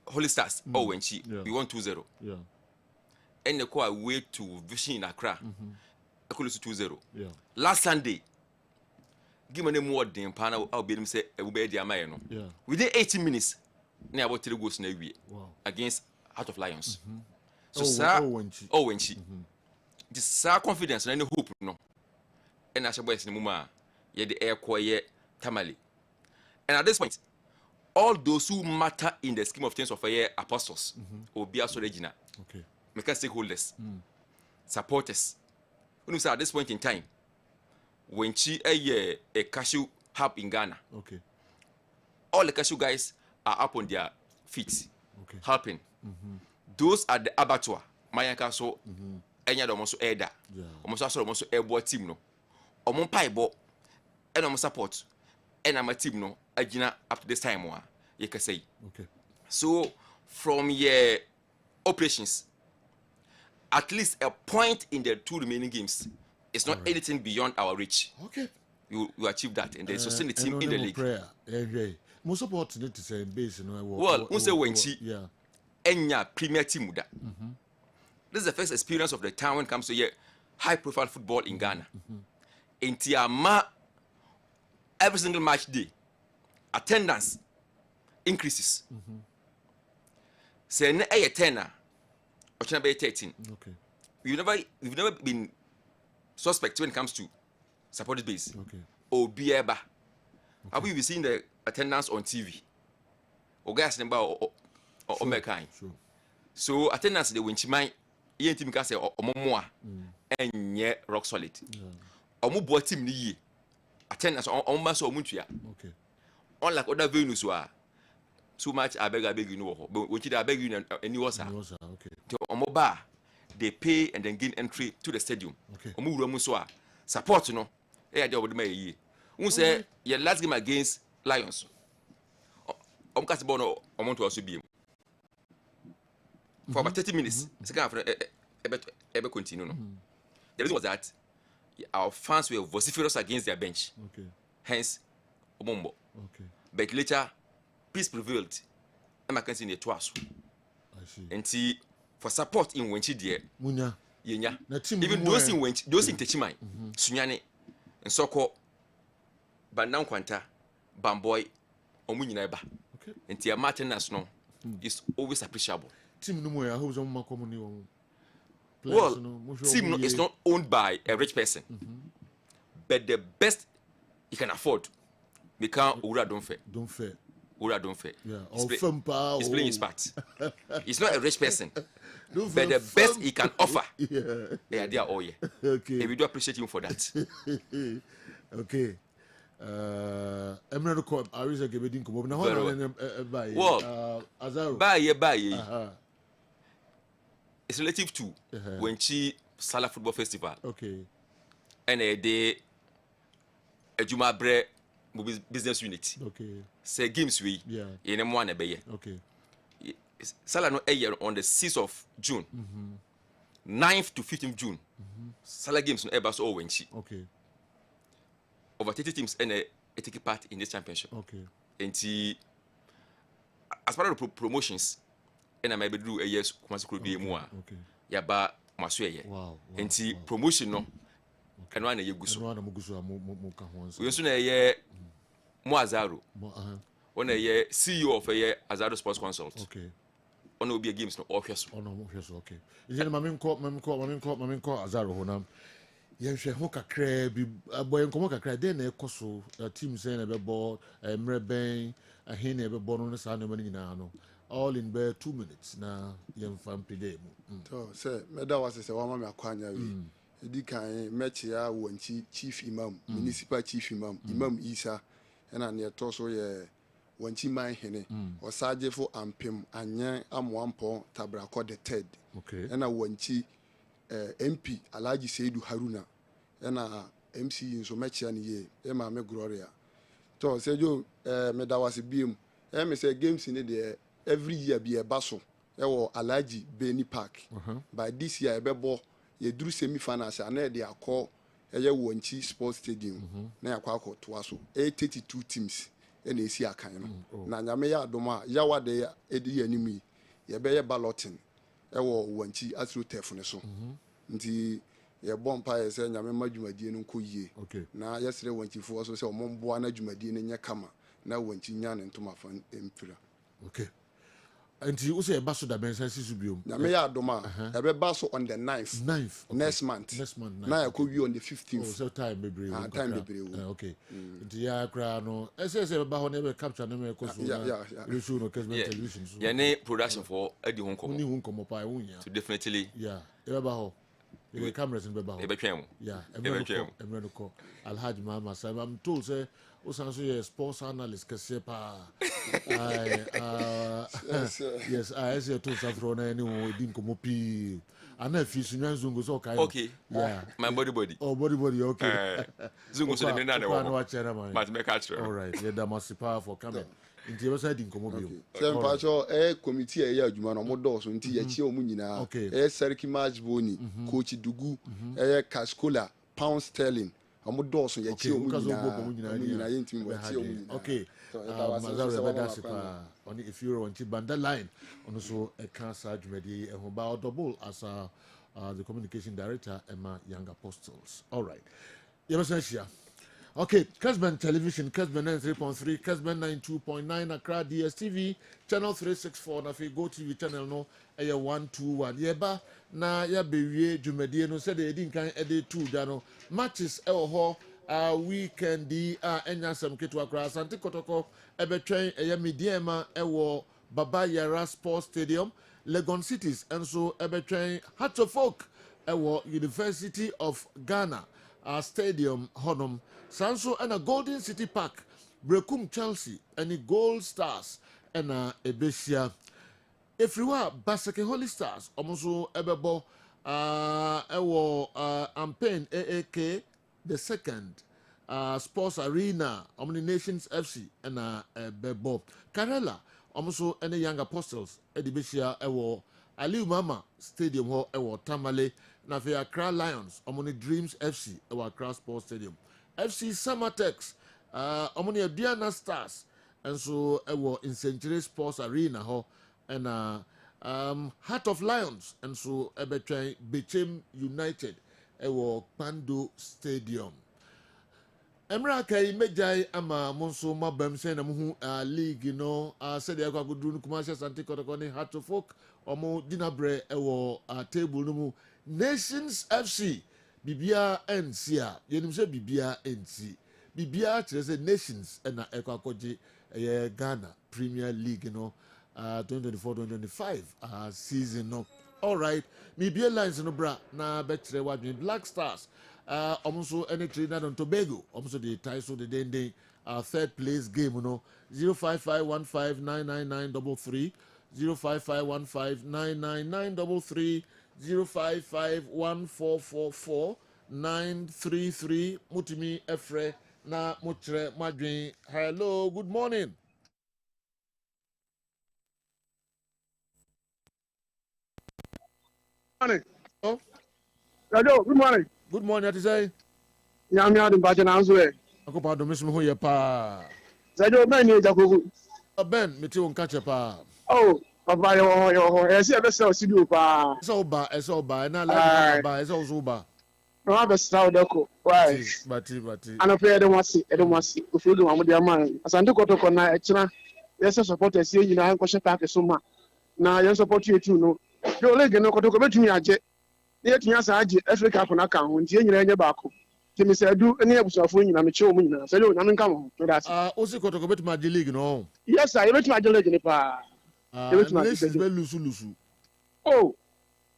Holy Stars, Winchi, we won 2-0. Yeah. And they call away to Vision in Accra. I could lose 2-0. Yeah. Last Sunday, give me more than Pana, I'll be them say, yeah. Within 18 minutes, near about 3 goals in a week against Heart of Lions. So, sir, when she, the sir confidence and any hope, no. And I shall boys in the Muma, yet the air quiet Tamale. And at this point, all those who matter in the scheme of things of apostles, Obia Soregina, okay, stakeholders, supporters. When you say at this point in time, when she a cashew hub in Ghana, okay, all the cashew guys are up on their feet, okay, helping. Those are the abattoir. Mayanka so enya do so eda. Almost also airboard team no. Omon paibo and almost support. And my team no agina up to this time wa you can say. Okay. So from your operations, at least a point in the 2 remaining games is not anything beyond our reach. Okay. You achieve that and then sustain the team in the league. Prayer. Most support need to say base no. Well, unse wenchi. Yeah. Enya premier team da. This is the first experience of the town when it comes to high profile football in Ghana. In Tiama, every single match day, attendance increases. Say na 10 or 13. Okay. We've never been suspect when it comes to supported base. Okay. Or Bieba. Have we seen the attendance on TV? Or gas number or Mekai. So attendance the winchimai yen team ka say omomoa enye rock solid. Omo bo team ni yi. Attendance on ma so omuntua. Okay. Unlike other venues so much I beg you know. But when I beg you any was okay. To omo ba they pay and then gain entry to the stadium. Okay. Omo wura mu so a support no e ade obode ma yi. Who say your last game against Lions. Cast ball no omo to also be for about 30 minutes. Second half ebe continue no. The reason was that our fans were vociferous against their bench. Okay. Hence omombo. Okay. But later peace prevailed. And I can see the twice. I see. And for support in Wenchi there. Munya. Yenya. Even those in Wenchi, those in Techimai, Sunyane, and Soko, Bandam Quanta, Bamboy, Omunyaba. Okay. And Tia Martinez no is always appreciable. Team no more. Who's on my community? Well, team is not owned by a rich person, but the best you can afford. We can't Ura don't fair. Don't fair. Ura don't fair. Yeah. He's playing his part. He's not a rich person, but the best he can offer. Yeah, they are all yeah. Okay. And we do appreciate him for that. Okay. Emirate Corp. I wish I could be doing. Now, well, Azaro. Bye. It's relative to when she Salah Football Festival. Okay. And a day, a Juma Bre business unit. Okay. Say games we. Yeah. In M1 Abbey. Okay. Salah no a year on the 6th of June. 9th to 15th June. Salah games no ever so when she. Okay. Over 30 teams and take part in this championship. Okay. And as part of the promotions. And I may be do a year's Kumasi be more. Okay. Yaba Masway. Wow. And promotion no. And one a yegusu. We also a year Moazaro. On a year CEO of a year Azaro Sports Consult. Okay. On will be a games no office. Oh no, okay. Is it Mamin call Azaro Honam? Yes, Hoka Crab, a boy and Comoka Crab, then a coso, a team saying a ball, a mrebang, a hen ever born on the sun of Manino. All in bare 2 minutes now. Young fan pide. So, sir, Meda was a woman Aquania. Edi kan Mechia Wanchi Chief Imam, Municipal Chief Imam, Imam Isa, and an near Tosso ye Wanchi Mai Hene, or Sajefo Ampim, and Yan Amwampo, Tabrako the Ted. Okay. And a Wanchi MP, Alaji Seidu Haruna, and a MC in so Mechian ye, Emma Me Gloria. So, Sejo Meda was a beam, say games in the every year be a basso. Ewo Alaji Beni Park. By this year, Bebo, ye drew semi-finals and they are called a Wanchi Sports Stadium. Na yakwako twaso. 82 teams. And they see a kind. Na Yameya Doma, Yawa de Edi enemy. Ye be balloting. Ewo Wanchi Astro Tefuneso. Nti ye bompa say Yamema Jumadi no Kuye. Okay. Na yesterday Wanchi for also say Momboana Jumadi in Yakama. Na Wanchi Nyan and Tomafan Empira. Okay. Until you say basso da bensa sisubium. Na me ya adoma. Ebe basso on the 9th. Next month. Na ya ko on the 15th. Oh, so time bebre. Time bebre. Okay. Until ya kra no. Ese ba ho na be capture na me ko so. Yeah. You show no Kessben television so. Yeah, ne production for Eddie Hong Kong. Ni Hong Kong pa wunya. So definitely. Yeah. Ebe ba ho. The cameras in Beba. Yeah, Emre no Alhaji Mama Sam. I'm told say Osanso sports analyst kese pa. Yes, I say to Safro na any din komo pi. Ana fi sunyan zungu so kai. Okay. Yeah. My body. Oh, body okay. Zungu so the na na wo. But me catch. All right. Yeah, that must power for coming. Nti e besa din komo bi. Sem pa cho committee e ya adwuma no mo do so nti ya chie omu nyina. Seriki match boni, coach Dugu, Kaskola, pound sterling. Omo do so ya chie omu nyina ye ntimi wa chie omu nyina. Okay. Mazaro beda sipa on if you want to band line on so a cancer adwumadi e ho ba double as the communication director Emma Young Apostles. All right. Yebesa okay, Kessben Television, Kessben 93.3, Kessben 92.9, Accra DSTV, channel 364, na fi Go TV channel no, 121. Yeba na ya bewie dwumadie no said e din kan ede 2 da no matches ho weekend enya sam ketu Accra Asante Kotoko ebetwen mediema ewo Baba Yara Sports Stadium, Legon Cities enso ebetwen Hearts of Oak ewo University of Ghana stadium honum Sanso and a Golden City Park, Brekum Chelsea, and the Gold Stars, and Ebesia. If you are Basake Holy Stars, almost Ebebo, Ampain AAK, the second, Sports Arena, Omni Nations FC, and Bebo. Karela, almost any Young Apostles, Edibesia, Aliu Mama Stadium, Tamale, Nafia Accra Lions, Omni Dreams FC, Accra Sports Stadium. FC Summertex, Omoni Diana Stars, and so in Century Sports Arena, and Heart of Lions, and so between Bechem United, Pando Stadium. Emra kai mejai ama monso mabam sen na muhu league said ya kwa dunu kumasha Asante Kotoko ni Heart of Oak omo dinabre table no mu Nations FC Bibia NC yenim se Bibia NC Bibia chese Nations na ekwakoje Ghana Premier League 2024-2025 season no. All right, Bibia lines no bra na betre wadwe Black Stars almost any Trinidad and Tobago almost the tie so the day third place game 05515999933 05515999933 0551444 Mutimi Efre na Mutre Madwin. Hello, good morning. Morning. Oh, hello, good morning. Good morning, what is it? Nyame adu ba jana nso e. Akopa do mesmo ho ye pa. Sajo ben ni jakogu. Ben, me ti won ka che pa. Oh, papa yo. E si e be sell studio pa. So ba na la ba, so ba. No have sell deko. Why? Bati. Ano pe e de wasi. Ofu do amudi aman. Asante Kotoko na e kira. Yes supporters here nyina nko hye pack so ma. Na ye support you too no. Yo lege no Kotoko betumi age. Ne tunya sa age Africa ko na kan ho ntie nyina enye baako. Timi se du ne abusafo nyina me che o mu nyina. Se yo nyame nka ho. Osi Kotoko betumi age league no. Yes sir, you betumi age league ne pa. Nations be lusu. Oh.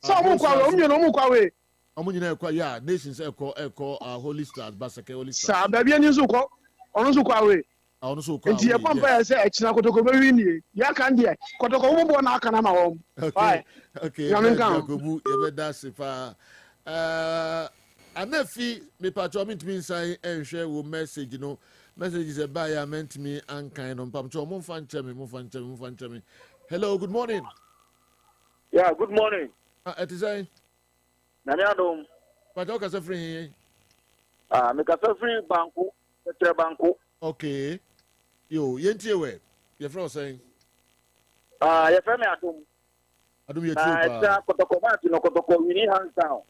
So mo kwa we, mo kwa we. Omo nyina ekwa ya Nations eko Holy Stars Basake Holy Stars. Sa ba bia ni nso ko. Ono nso kwa we. Ono nso kwa. Nti e pampa ya se e kina Kotoko be wi ni. Ya kan de. Kotoko mo bo na aka na ma wo. Okay. Yakobu ebeda sifa. Anafi me patro mintimi nsan enhwe wo message no. Messages about ya meant me and kind of pam. Mo fan chemi. Hello, good morning. Yeah, good morning. It is I. Nani adom. Patro ka se free. Me ka se free banku, Tetre banku. Okay. Yo, yentie we. Your friend saying. Your friend me adom. Adom ye tie pa. It's Kotoko ma no Kotoko wini hands down.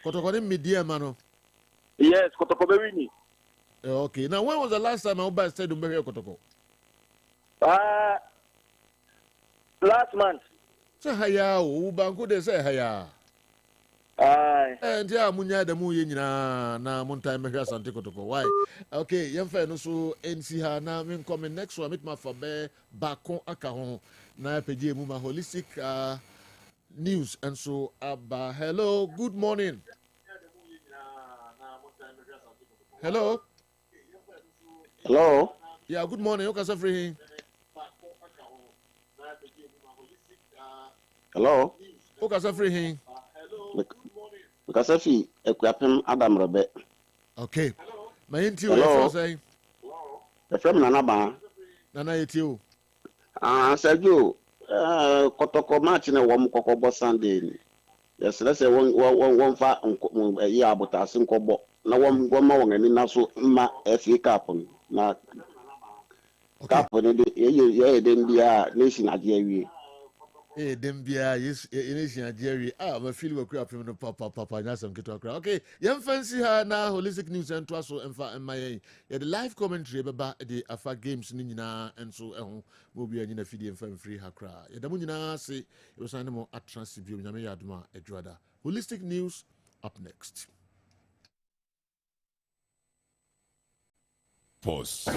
Kotoko ni media mano. Yes, Kotoko be wini. Okay. Now, when was the last time I was stadium here, Kotoko? last month. Say haya o banku de say haya. Aye. Nti a munya da mu ye nyina na montan mehwe asante kotoko. Why? Okay, yemfa no so NC ha na me come next one meet ma for be bakon aka ho na pege mu ma holistic news and so aba. Hello, good morning. Hello. Hello. Yeah, good morning. You can say free. Hello. You can say free. Because if you equipment Adam Robe. Okay. My interview you say. The from Nanaba. Nana you. Sergio. Kotoko match na wam kokobo Sunday. Yes, let's say one fa ya abota sinkobo. Na wam ma won na so ma FA Cup na Cup ne de ye dem bia nation ajewie. Dembia, yes, Initian Jerry. My feel we crap from the papa, Nasam Kitokra. Okay, young fancy her now, holistic news and Twasso and Fa and my the live commentary about the Afa games Nina and so will be in a feed and free Hakra. Yadamunina say it was animal at Transibum Yamayadma Edrada. Holistic news up next. Pause.